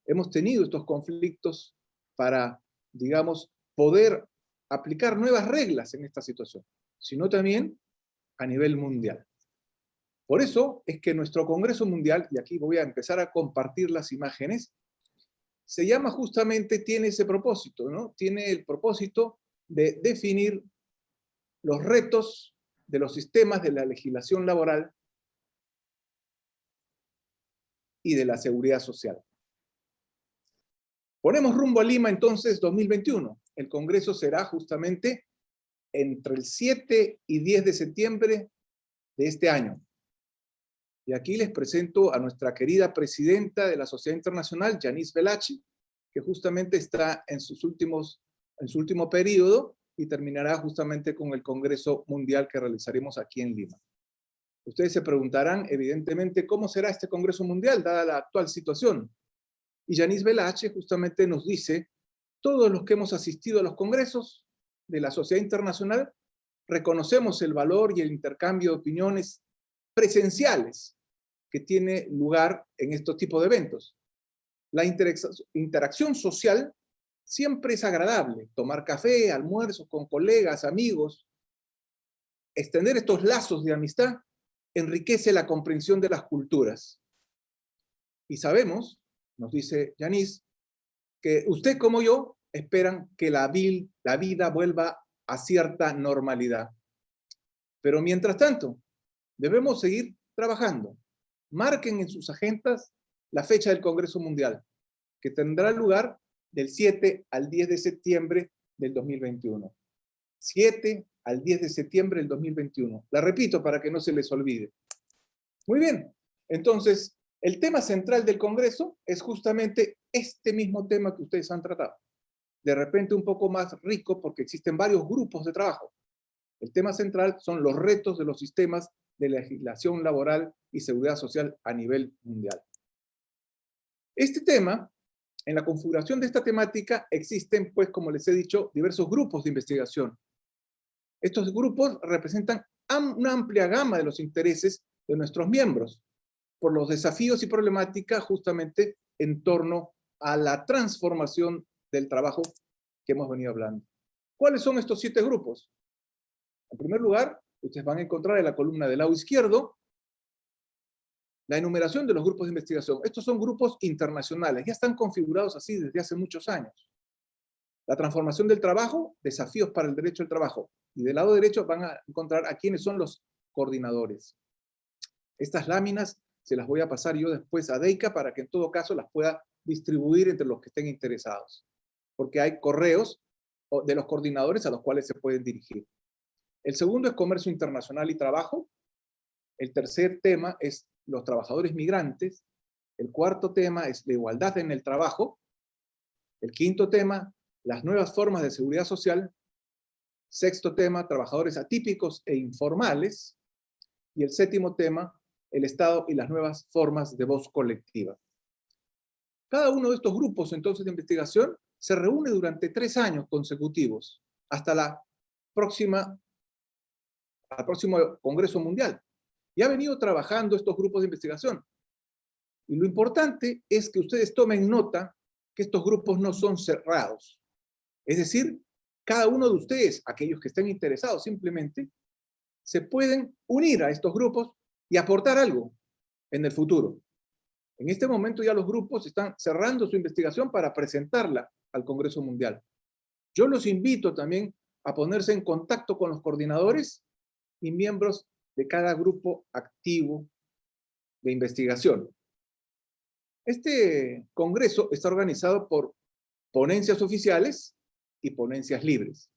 hemos tenido estos conflictos para, digamos, poder aplicar nuevas reglas en esta situación, sino también a nivel mundial. Por eso es que nuestro Congreso Mundial, y aquí voy a empezar a compartir las imágenes, se llama justamente, tiene ese propósito, ¿no? Tiene el propósito de definir los retos de los sistemas de la legislación laboral y de la seguridad social. Ponemos rumbo a Lima entonces 2021. El Congreso será justamente entre el 7 y 10 de septiembre de este año. Y aquí les presento a nuestra querida presidenta de la Sociedad Internacional, Yanis Belachi, que justamente está en su último periodo y terminará justamente con el Congreso Mundial que realizaremos aquí en Lima. Ustedes se preguntarán, evidentemente, ¿cómo será este Congreso Mundial, dada la actual situación? Y Yanis Belachi justamente nos dice, todos los que hemos asistido a los congresos de la Sociedad Internacional, reconocemos el valor y el intercambio de opiniones presenciales que tiene lugar en estos tipos de eventos. La interacción social siempre es agradable tomar café, almuerzos con colegas, amigos. Extender estos lazos de amistad enriquece la comprensión de las culturas. Y sabemos, nos dice Yanis, que usted como yo esperan que la vida vuelva a cierta normalidad. Pero mientras tanto, debemos seguir trabajando. Marquen en sus agendas la fecha del Congreso Mundial, que tendrá lugar del 7 al 10 de septiembre del 2021. 7 al 10 de septiembre del 2021. La repito para que no se les olvide. Muy bien. Entonces, el tema central del Congreso es justamente este mismo tema que ustedes han tratado. De repente un poco más rico porque existen varios grupos de trabajo. El tema central son los retos de los sistemas de legislación laboral y seguridad social a nivel mundial. Este tema, en la configuración de esta temática, existen, pues, como les he dicho, diversos grupos de investigación. Estos grupos representan una amplia gama de los intereses de nuestros miembros, por los desafíos y problemáticas justamente en torno a la transformación del trabajo que hemos venido hablando. ¿Cuáles son estos 7 grupos? En primer lugar, ustedes van a encontrar en la columna del lado izquierdo la enumeración de los grupos de investigación. Estos son grupos internacionales, ya están configurados así desde hace muchos años. La transformación del trabajo, desafíos para el derecho al trabajo. Y del lado derecho van a encontrar a quiénes son los coordinadores. Estas láminas se las voy a pasar yo después a Deika para que en todo caso las pueda distribuir entre los que estén interesados. Porque hay correos de los coordinadores a los cuales se pueden dirigir. El segundo es comercio internacional y trabajo. El tercer tema es los trabajadores migrantes. El cuarto tema es la igualdad en el trabajo. El quinto tema, las nuevas formas de seguridad social. Sexto tema, trabajadores atípicos e informales. Y el séptimo tema, el Estado y las nuevas formas de voz colectiva. Cada uno de estos grupos, entonces, de investigación se reúne durante 3 años consecutivos, hasta al próximo Congreso Mundial. Y ha venido trabajando estos grupos de investigación. Y lo importante es que ustedes tomen nota que estos grupos no son cerrados. Es decir, cada uno de ustedes, aquellos que estén interesados simplemente, se pueden unir a estos grupos y aportar algo en el futuro. En este momento ya los grupos están cerrando su investigación para presentarla al Congreso Mundial. Yo los invito también a ponerse en contacto con los coordinadores y miembros de cada grupo activo de investigación. Este congreso está organizado por ponencias oficiales y ponencias libres.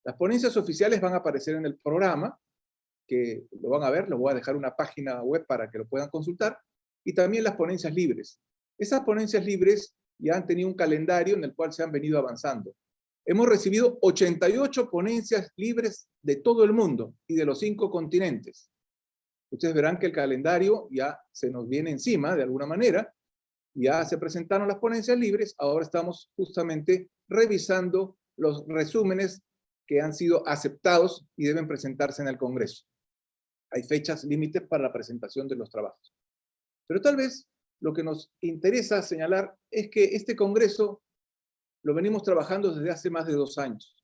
Las ponencias oficiales van a aparecer en el programa, que lo van a ver, les voy a dejar una página web para que lo puedan consultar, y también las ponencias libres. Esas ponencias libres ya han tenido un calendario en el cual se han venido avanzando. Hemos recibido 88 ponencias libres de todo el mundo y de los 5 continentes. Ustedes verán que el calendario ya se nos viene encima de alguna manera. Ya se presentaron las ponencias libres, ahora estamos justamente revisando los resúmenes que han sido aceptados y deben presentarse en el Congreso. Hay fechas límites para la presentación de los trabajos. Pero tal vez lo que nos interesa señalar es que este Congreso lo venimos trabajando desde hace más de 2 años.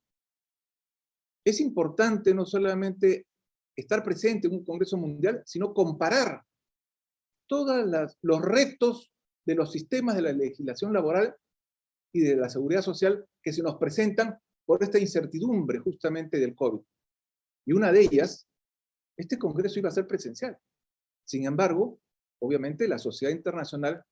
Es importante no solamente estar presente en un Congreso Mundial, sino comparar todos los retos de los sistemas de la legislación laboral y de la seguridad social que se nos presentan por esta incertidumbre justamente del COVID. Y una de ellas, este Congreso iba a ser presencial. Sin embargo, obviamente la sociedad internacional,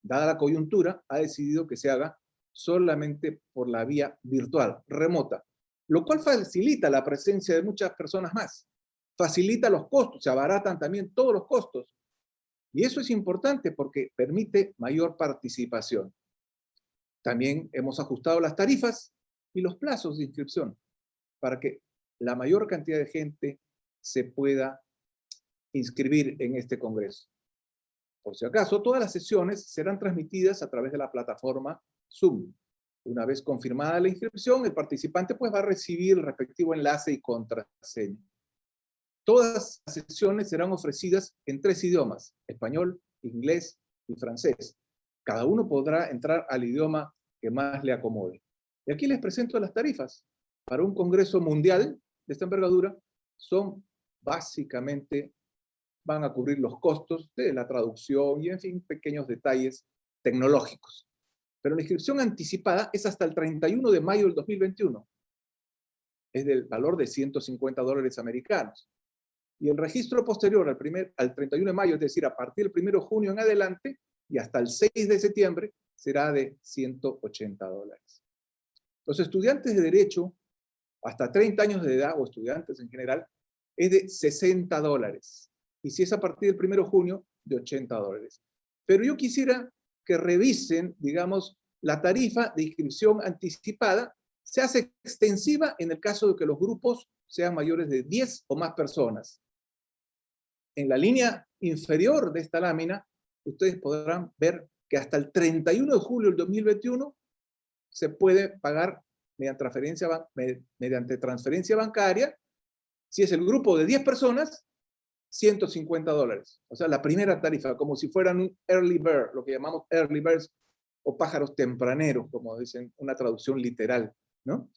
dada la coyuntura, ha decidido que se haga solamente por la vía virtual, remota, lo cual facilita la presencia de muchas personas más, facilita los costos, se abaratan también todos los costos. Y eso es importante porque permite mayor participación. También hemos ajustado las tarifas y los plazos de inscripción para que la mayor cantidad de gente se pueda inscribir en este Congreso. Por si acaso, todas las sesiones serán transmitidas a través de la plataforma Zoom. Una vez confirmada la inscripción, el participante pues va a recibir el respectivo enlace y contraseña. Todas las sesiones serán ofrecidas en 3 idiomas, español, inglés y francés. Cada uno podrá entrar al idioma que más le acomode. Y aquí les presento las tarifas. Para un congreso mundial de esta envergadura, son básicamente, van a cubrir los costos de la traducción y, en fin, pequeños detalles tecnológicos. Pero la inscripción anticipada es hasta el 31 de mayo del 2021. Es del valor de $150 americanos. Y el registro posterior al 31 de mayo, es decir, a partir del 1 de junio en adelante, y hasta el 6 de septiembre, será de $180. Los estudiantes de Derecho, hasta 30 años de edad, o estudiantes en general, es de $60. Y si es a partir del 1 de junio, de $80. Pero yo quisiera que revisen, digamos, la tarifa de inscripción anticipada. Se hace extensiva en el caso de que los grupos sean mayores de 10 o más personas. En la línea inferior de esta lámina, ustedes podrán ver que hasta el 31 de julio del 2021 se puede pagar mediante transferencia bancaria. Si es el grupo de 10 personas, $150. O sea, la primera tarifa, como si fueran un early bird, lo que llamamos early birds, o pájaros tempraneros, como dicen, una traducción literal, ¿no?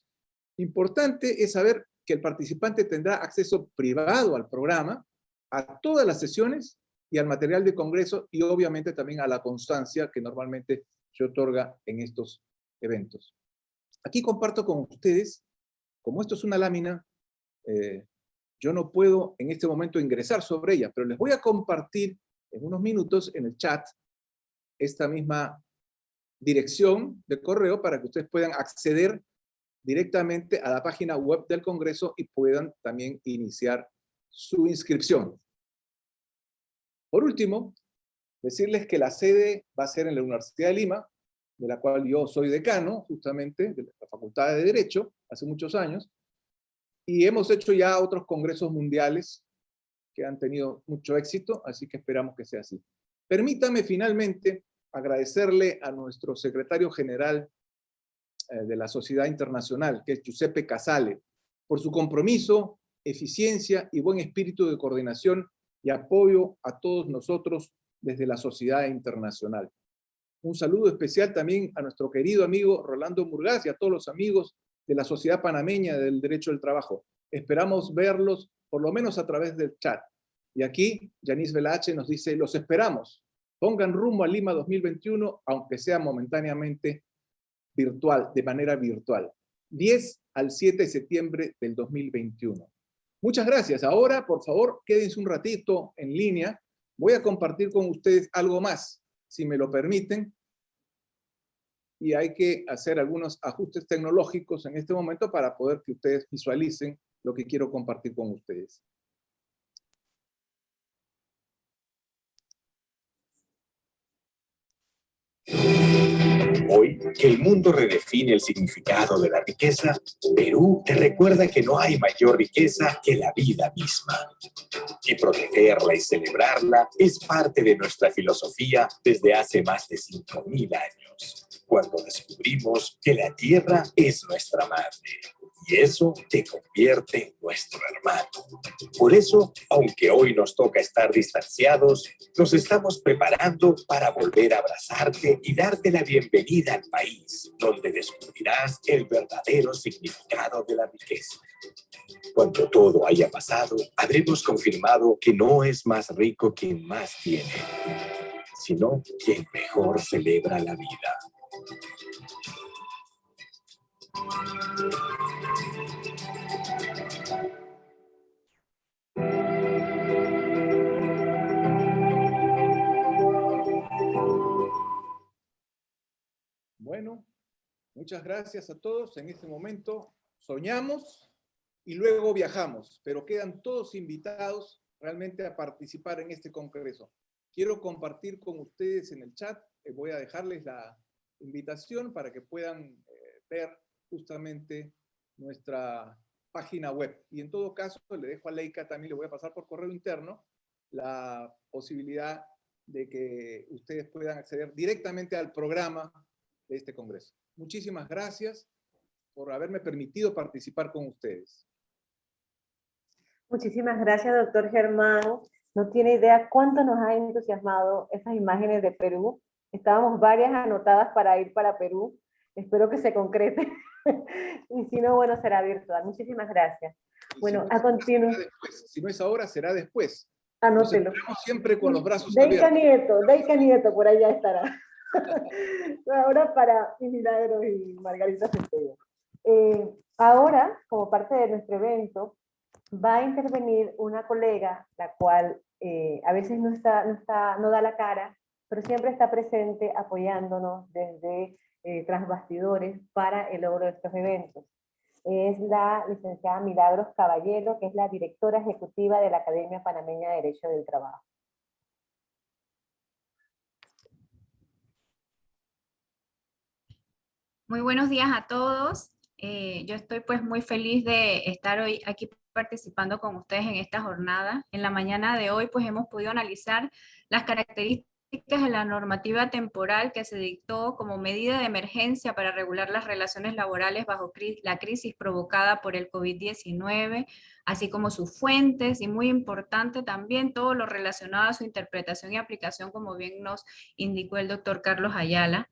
Importante es saber que el participante tendrá acceso privado al programa, a todas las sesiones y al material de congreso, y obviamente también a la constancia que normalmente se otorga en estos eventos. Aquí comparto con ustedes, como esto es una lámina, yo no puedo en este momento ingresar sobre ella, pero les voy a compartir en unos minutos en el chat esta misma dirección de correo para que ustedes puedan acceder directamente a la página web del Congreso y puedan también iniciar su inscripción. Por último, decirles que la sede va a ser en la Universidad de Lima, de la cual yo soy decano, justamente, de la Facultad de Derecho, hace muchos años, y hemos hecho ya otros congresos mundiales que han tenido mucho éxito, así que esperamos que sea así. Permítame finalmente agradecerle a nuestro secretario general de la Sociedad Internacional, que es Giuseppe Casale, por su compromiso, eficiencia y buen espíritu de coordinación y apoyo a todos nosotros desde la Sociedad Internacional. Un saludo especial también a nuestro querido amigo Rolando Murgas y a todos los amigos de la Sociedad Panameña del Derecho del Trabajo. Esperamos verlos, por lo menos a través del chat. Y aquí, Yanis Velache nos dice, los esperamos. Pongan rumbo a Lima 2021, aunque sea momentáneamente virtual, de manera virtual. 10 al 7 de septiembre del 2021. Muchas gracias. Ahora, por favor, quédense un ratito en línea. Voy a compartir con ustedes algo más, si me lo permiten. Y hay que hacer algunos ajustes tecnológicos en este momento para poder que ustedes visualicen lo que quiero compartir con ustedes. Hoy, que el mundo redefine el significado de la riqueza, Perú te recuerda que no hay mayor riqueza que la vida misma. Y protegerla y celebrarla es parte de nuestra filosofía desde hace más de 5.000 años, cuando descubrimos que la tierra es nuestra madre. Y eso te convierte en nuestro hermano. Por eso, aunque hoy nos toca estar distanciados, nos estamos preparando para volver a abrazarte y darte la bienvenida al país, donde descubrirás el verdadero significado de la riqueza. Cuando todo haya pasado, habremos confirmado que no es más rico quien más tiene, sino quien mejor celebra la vida. Bueno, muchas gracias a todos. En este momento soñamos y luego viajamos, pero quedan todos invitados realmente a participar en este congreso. Quiero compartir con ustedes en el chat, voy a dejarles la invitación para que puedan ver justamente nuestra página web. Y en todo caso, le dejo a Leica, también le voy a pasar por correo interno, la posibilidad de que ustedes puedan acceder directamente al programa de este congreso. Muchísimas gracias por haberme permitido participar con ustedes. Muchísimas gracias, doctor Germán. No tiene idea cuánto nos ha entusiasmado esas imágenes de Perú. Estábamos varias anotadas para ir para Perú. Espero que se concrete Y si no, bueno, será virtual. Muchísimas gracias. Y Bueno, si no a es ahora, será continuación, después. Si no es ahora, será después. Nos anótelo. esperamos siempre con los brazos Deika abiertos. Nieto, por allá estará. Ahora para Milagros y Margarita Centella. Ahora, como parte de nuestro evento, va a intervenir una colega, la cual a veces no da la cara, pero siempre está presente apoyándonos desde tras bastidores para el logro de estos eventos. Es la licenciada Milagros Caballero, que es la directora ejecutiva de la Academia Panameña de Derecho del Trabajo. Muy buenos días a todos. Yo estoy pues muy feliz de estar hoy aquí participando con ustedes en esta jornada. En la mañana de hoy pues hemos podido analizar las características de la normativa temporal que se dictó como medida de emergencia para regular las relaciones laborales bajo la crisis provocada por el COVID-19, así como sus fuentes y muy importante también todo lo relacionado a su interpretación y aplicación, como bien nos indicó el doctor Carlos Ayala.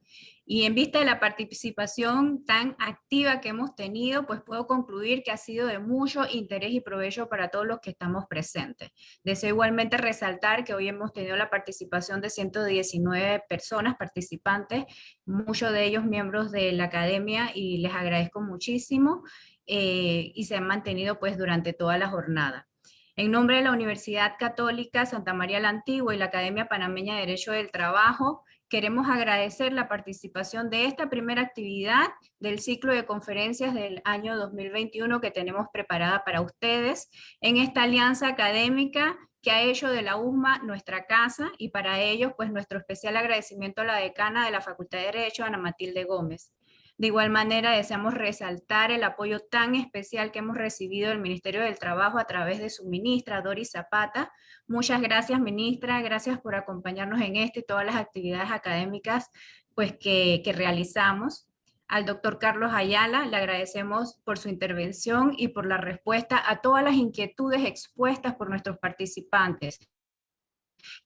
Y en vista de la participación tan activa que hemos tenido, pues puedo concluir que ha sido de mucho interés y provecho para todos los que estamos presentes. Deseo igualmente resaltar que hoy hemos tenido la participación de 119 personas participantes, muchos de ellos miembros de la academia, y les agradezco muchísimo, y se han mantenido pues durante toda la jornada. En nombre de la Universidad Católica Santa María la Antigua y la Academia Panameña de Derecho del Trabajo, queremos agradecer la participación de esta primera actividad del ciclo de conferencias del año 2021 que tenemos preparada para ustedes en esta alianza académica que ha hecho de la USMA nuestra casa, y para ello pues nuestro especial agradecimiento a la decana de la Facultad de Derecho, Ana Matilde Gómez. De igual manera, deseamos resaltar el apoyo tan especial que hemos recibido del Ministerio del Trabajo a través de su ministra, Doris Zapata. Muchas gracias, ministra, gracias por acompañarnos en esto y todas las actividades académicas pues, que realizamos. Al doctor Carlos Ayala le agradecemos por su intervención y por la respuesta a todas las inquietudes expuestas por nuestros participantes,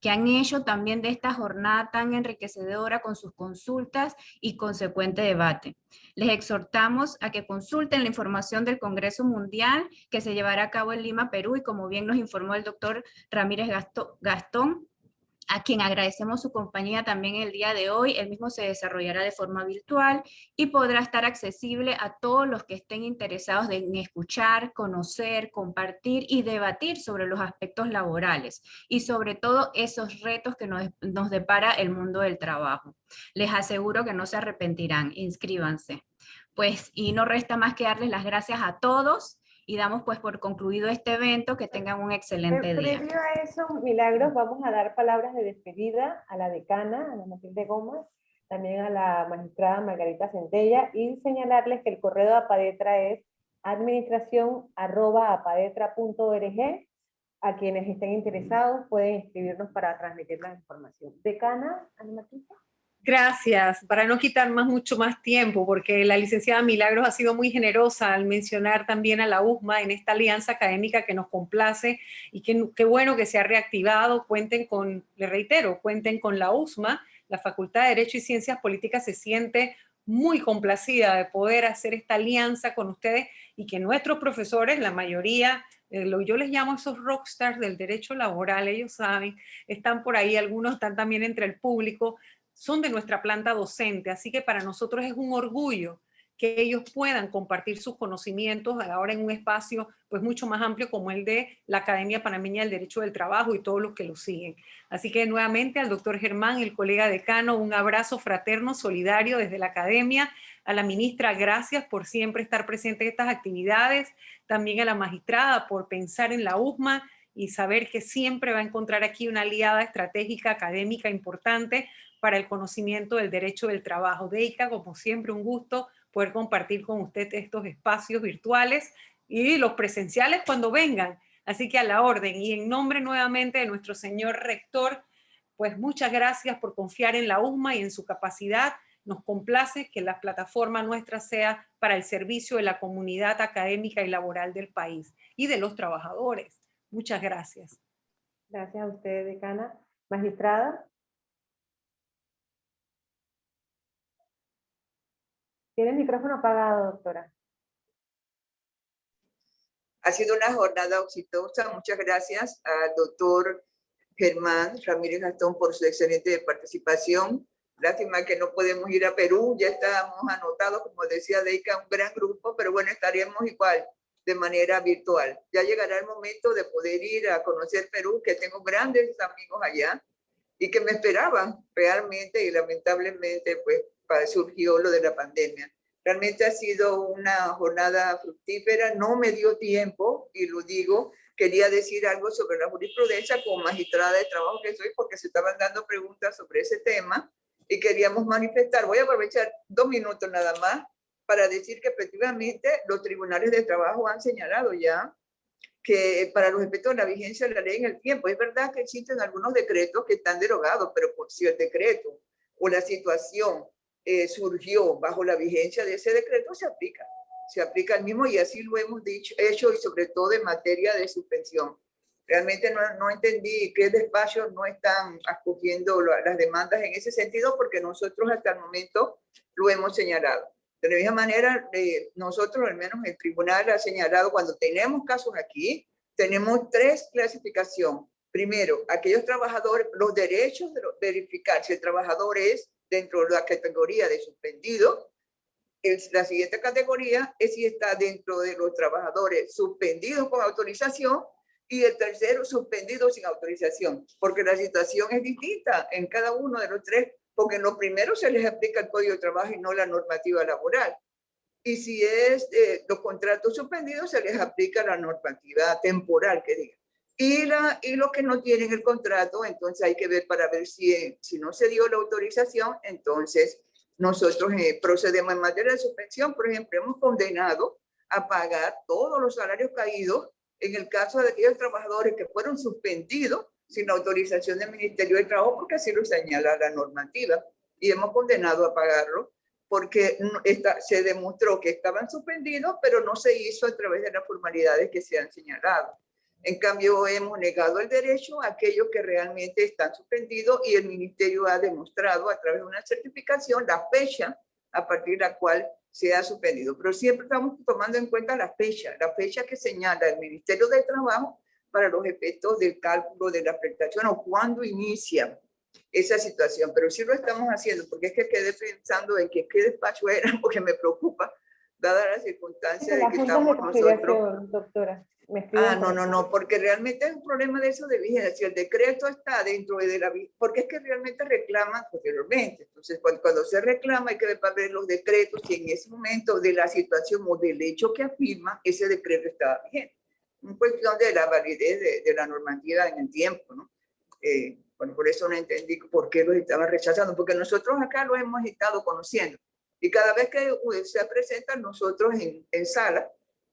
que han hecho también de esta jornada tan enriquecedora con sus consultas y consecuente debate. Les exhortamos a que consulten la información del Congreso Mundial que se llevará a cabo en Lima, Perú, y como bien nos informó el doctor Ramírez Gastón, a quien agradecemos su compañía también el día de hoy. El mismo se desarrollará de forma virtual y podrá estar accesible a todos los que estén interesados en escuchar, conocer, compartir y debatir sobre los aspectos laborales y sobre todo esos retos que nos depara el mundo del trabajo. Les aseguro que no se arrepentirán. Inscríbanse. Pues, y no resta más que darles las gracias a todos y damos pues por concluido este evento. Que tengan un excelente día. Previo a eso, Milagros, vamos a dar palabras de despedida a la decana, Ana Matilde Gómez, también a la magistrada Margarita Centella, y señalarles que el correo de APADETRA es administración@apadetra.org. A quienes estén interesados pueden escribirnos para transmitir la información. Decana, Ana Matilde. Gracias. Para no quitar mucho más tiempo, porque la licenciada Milagros ha sido muy generosa al mencionar también a la USMA en esta alianza académica que nos complace, y qué bueno que se ha reactivado. Cuenten con, le reitero, cuenten con la USMA. La Facultad de Derecho y Ciencias Políticas se siente muy complacida de poder hacer esta alianza con ustedes, y que nuestros profesores, la mayoría, yo les llamo esos rockstars del derecho laboral, ellos saben, están por ahí, algunos están también entre el público, son de nuestra planta docente, así que para nosotros es un orgullo que ellos puedan compartir sus conocimientos ahora en un espacio pues mucho más amplio como el de la Academia Panameña del Derecho del Trabajo y todos los que lo siguen. Así que nuevamente al doctor Germán, el colega decano, un abrazo fraterno, solidario desde la Academia. A la ministra, gracias por siempre estar presente en estas actividades. También a la magistrada por pensar en la USMA y saber que siempre va a encontrar aquí una aliada estratégica académica importante para el conocimiento del derecho del trabajo. Deika, como siempre, un gusto poder compartir con usted estos espacios virtuales y los presenciales cuando vengan. Así que a la orden. Y en nombre nuevamente de nuestro señor rector, pues muchas gracias por confiar en la USMA y en su capacidad. Nos complace que la plataforma nuestra sea para el servicio de la comunidad académica y laboral del país y de los trabajadores. Muchas gracias. Gracias a usted, decana. Magistrada. Tiene el micrófono apagado, doctora. Ha sido una jornada exitosa. Muchas gracias al doctor Germán Ramírez Gastón por su excelente participación. Lástima que no podemos ir a Perú, ya estábamos anotados, como decía Deika, un gran grupo, pero bueno, estaremos igual de manera virtual. Ya llegará el momento de poder ir a conocer Perú, que tengo grandes amigos allá y que me esperaban realmente, y lamentablemente pues surgió lo de la pandemia. Realmente ha sido una jornada fructífera, no me dio tiempo, y lo digo, quería decir algo sobre la jurisprudencia como magistrada de trabajo que soy, porque se estaban dando preguntas sobre ese tema y queríamos manifestar. Voy a aprovechar 2 minutos nada más para decir que efectivamente los tribunales de trabajo han señalado ya que para los efectos de la vigencia de la ley en el tiempo, es verdad que existen algunos decretos que están derogados, pero por si el decreto o la situación surgió bajo la vigencia de ese decreto, se aplica el mismo, y así lo hemos hecho, y sobre todo en materia de suspensión. Realmente no entendí qué despachos no están acogiendo las demandas en ese sentido, porque nosotros hasta el momento lo hemos señalado. De la misma manera, nosotros, al menos el tribunal ha señalado, cuando tenemos casos aquí, tenemos 3 clasificaciones. Primero, aquellos trabajadores, los derechos de verificar si el trabajador es dentro de la categoría de suspendido. La siguiente categoría es si está dentro de los trabajadores suspendidos con autorización, y el tercero, suspendido sin autorización, porque la situación es distinta en cada uno de los 3, porque en los primeros se les aplica el Código de Trabajo y no la normativa laboral. Y si es los contratos suspendidos, se les aplica la normativa temporal, que diga. Y los que no tienen el contrato, entonces hay que ver para ver si no se dio la autorización, entonces nosotros procedemos en materia de suspensión. Por ejemplo, hemos condenado a pagar todos los salarios caídos en el caso de aquellos trabajadores que fueron suspendidos sin la autorización del Ministerio de Trabajo, porque así lo señala la normativa, y hemos condenado a pagarlo porque se demostró que estaban suspendidos, pero no se hizo a través de las formalidades que se han señalado. En cambio, hemos negado el derecho a aquellos que realmente están suspendidos, y el Ministerio ha demostrado a través de una certificación la fecha a partir de la cual se ha suspendido. Pero siempre estamos tomando en cuenta la fecha que señala el Ministerio de Trabajo para los efectos del cálculo de la prestación o cuándo inicia esa situación. Pero sí lo estamos haciendo, porque es que quedé pensando en que qué despacho era, porque me preocupa, dada la circunstancia de que estamos nosotros. Doctora. No, porque realmente es un problema de eso de vigencia. Si el decreto está dentro de la... Porque es que realmente reclaman posteriormente. Entonces, cuando se reclama, hay que ver para ver los decretos, si en ese momento de la situación o del hecho que afirma, ese decreto estaba vigente. En cuestión de la validez de la normativa en el tiempo, ¿no? Bueno, por eso no entendí por qué los estaban rechazando, porque nosotros acá lo hemos estado conociendo. Y cada vez que se presenta, nosotros en sala,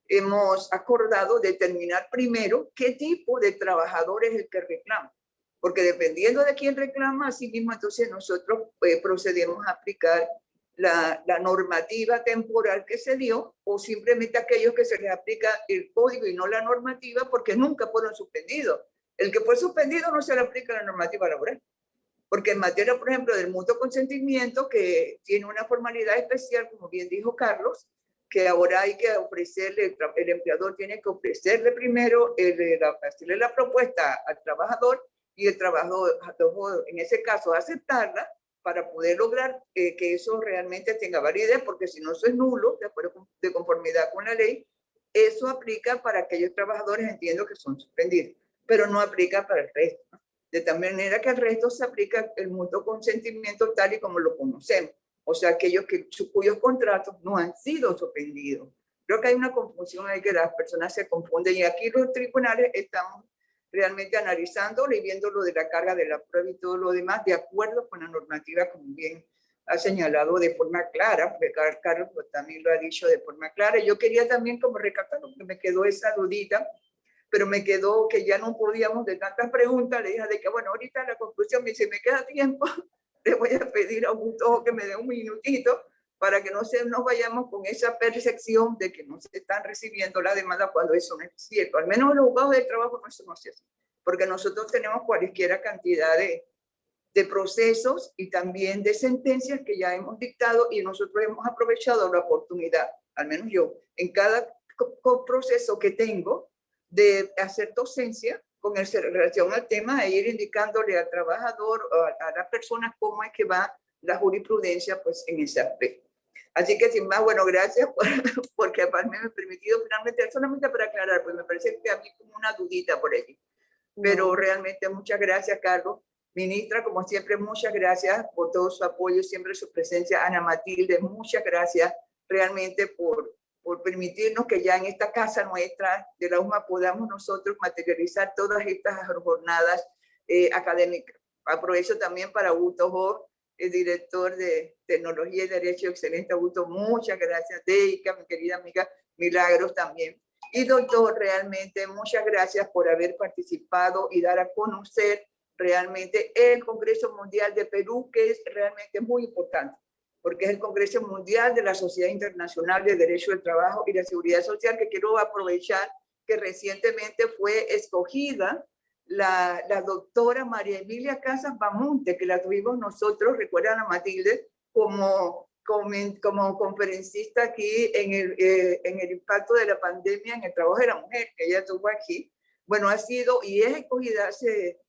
hemos acordado determinar primero qué tipo de trabajador es el que reclama, porque dependiendo de quién reclama, así mismo entonces nosotros procedemos a aplicar la normativa temporal que se dio, o simplemente aquellos que se les aplica el código y no la normativa, porque nunca fueron suspendidos. El que fue suspendido no se le aplica la normativa laboral, porque en materia, por ejemplo, del mutuo consentimiento, que tiene una formalidad especial, como bien dijo Carlos, que ahora hay que ofrecerle, el empleador tiene que ofrecerle primero, hacerle la propuesta al trabajador, y el trabajador, en ese caso, aceptarla para poder lograr que eso realmente tenga validez, porque si no, eso es nulo, de conformidad con la ley. Eso aplica para aquellos trabajadores, entiendo, que son suspendidos, pero no aplica para el resto, ¿no? De tal manera que al resto se aplica el mutuo consentimiento tal y como lo conocemos. O sea, aquellos cuyos contratos no han sido suspendidos. Creo que hay una confusión ahí, que las personas se confunden, y aquí los tribunales estamos realmente analizándolo y viendo lo de la carga de la prueba y todo lo demás, de acuerdo con la normativa, como bien ha señalado de forma clara, porque Carlos también lo ha dicho de forma clara. Yo quería también como recalcar, porque me quedó esa dudita, pero me quedó que ya no podíamos de tantas preguntas. Le dije de que, bueno, ahorita la conclusión me dice, me queda tiempo, le voy a pedir a Augusto que me dé un minutito para que nos vayamos con esa percepción de que no se están recibiendo la demanda, cuando eso no es cierto. Al menos los juzgados de trabajo no somos así, porque nosotros tenemos cualquier cantidad de procesos y también de sentencias que ya hemos dictado, y nosotros hemos aprovechado la oportunidad, al menos yo, en cada proceso que tengo, de hacer docencia con relación al tema e ir indicándole al trabajador o a las personas cómo es que va la jurisprudencia pues, en ese aspecto. Así que sin más, bueno, gracias porque me he permitido finalmente, solamente para aclarar, pues me parece que a mí como una dudita por allí. Pero realmente muchas gracias, Carlos. Ministra, como siempre, muchas gracias por todo su apoyo, siempre su presencia. Ana Matilde, muchas gracias realmente por permitirnos que ya en esta casa nuestra de la USMA podamos nosotros materializar todas estas jornadas académicas. Aprovecho también para Augusto Jo, el director de Tecnología y Derecho, excelente Augusto, muchas gracias. Deika, mi querida amiga Milagros también. Y doctor, realmente muchas gracias por haber participado y dar a conocer realmente el Congreso Mundial de Perú, que es realmente muy importante, porque es el Congreso Mundial de la Sociedad Internacional de Derecho del Trabajo y la Seguridad Social, que quiero aprovechar que recientemente fue escogida la doctora María Emilia Casas Bamonte, que la tuvimos nosotros, recuerdan a Matilde, como conferencista aquí en el impacto de la pandemia en el trabajo de la mujer, que ella tuvo aquí. Bueno, ha sido y es escogida hace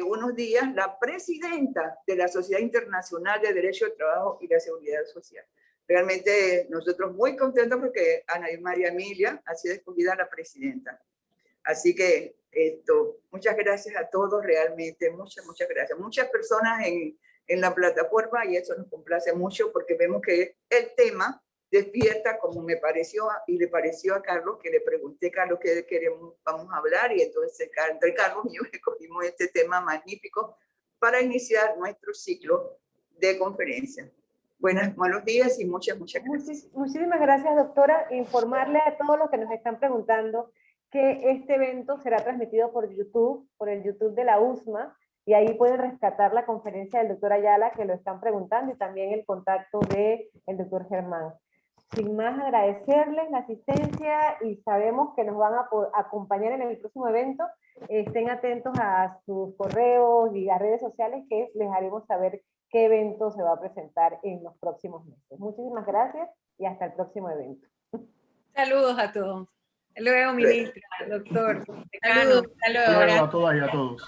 unos días la presidenta de la Sociedad Internacional de Derecho del Trabajo y la Seguridad Social. Realmente nosotros muy contentos porque Ana María Emilia ha sido escogida la presidenta. Así que muchas gracias a todos, realmente, muchas gracias. Muchas personas en la plataforma y eso nos complace mucho porque vemos que el tema despierta, como me pareció y le pareció a Carlos, que le pregunté, Carlos, qué vamos a hablar, y entonces entre Carlos y yo escogimos este tema magnífico para iniciar nuestro ciclo de conferencias. Buenos días y muchas gracias. Muchísimas gracias, doctora. Informarle a todos los que nos están preguntando que este evento será transmitido por YouTube, por el YouTube de la USMA, y ahí pueden rescatar la conferencia del doctor Ayala, que lo están preguntando, y también el contacto del doctor Germán. Sin más, agradecerles la asistencia y sabemos que nos van a acompañar en el próximo evento. Estén atentos a sus correos y a redes sociales que les haremos saber qué evento se va a presentar en los próximos meses. Muchísimas gracias y hasta el próximo evento. Saludos a todos. Hasta luego, ministra, doctor, decano. Saludos, hasta luego. Hasta luego a todas y a todos.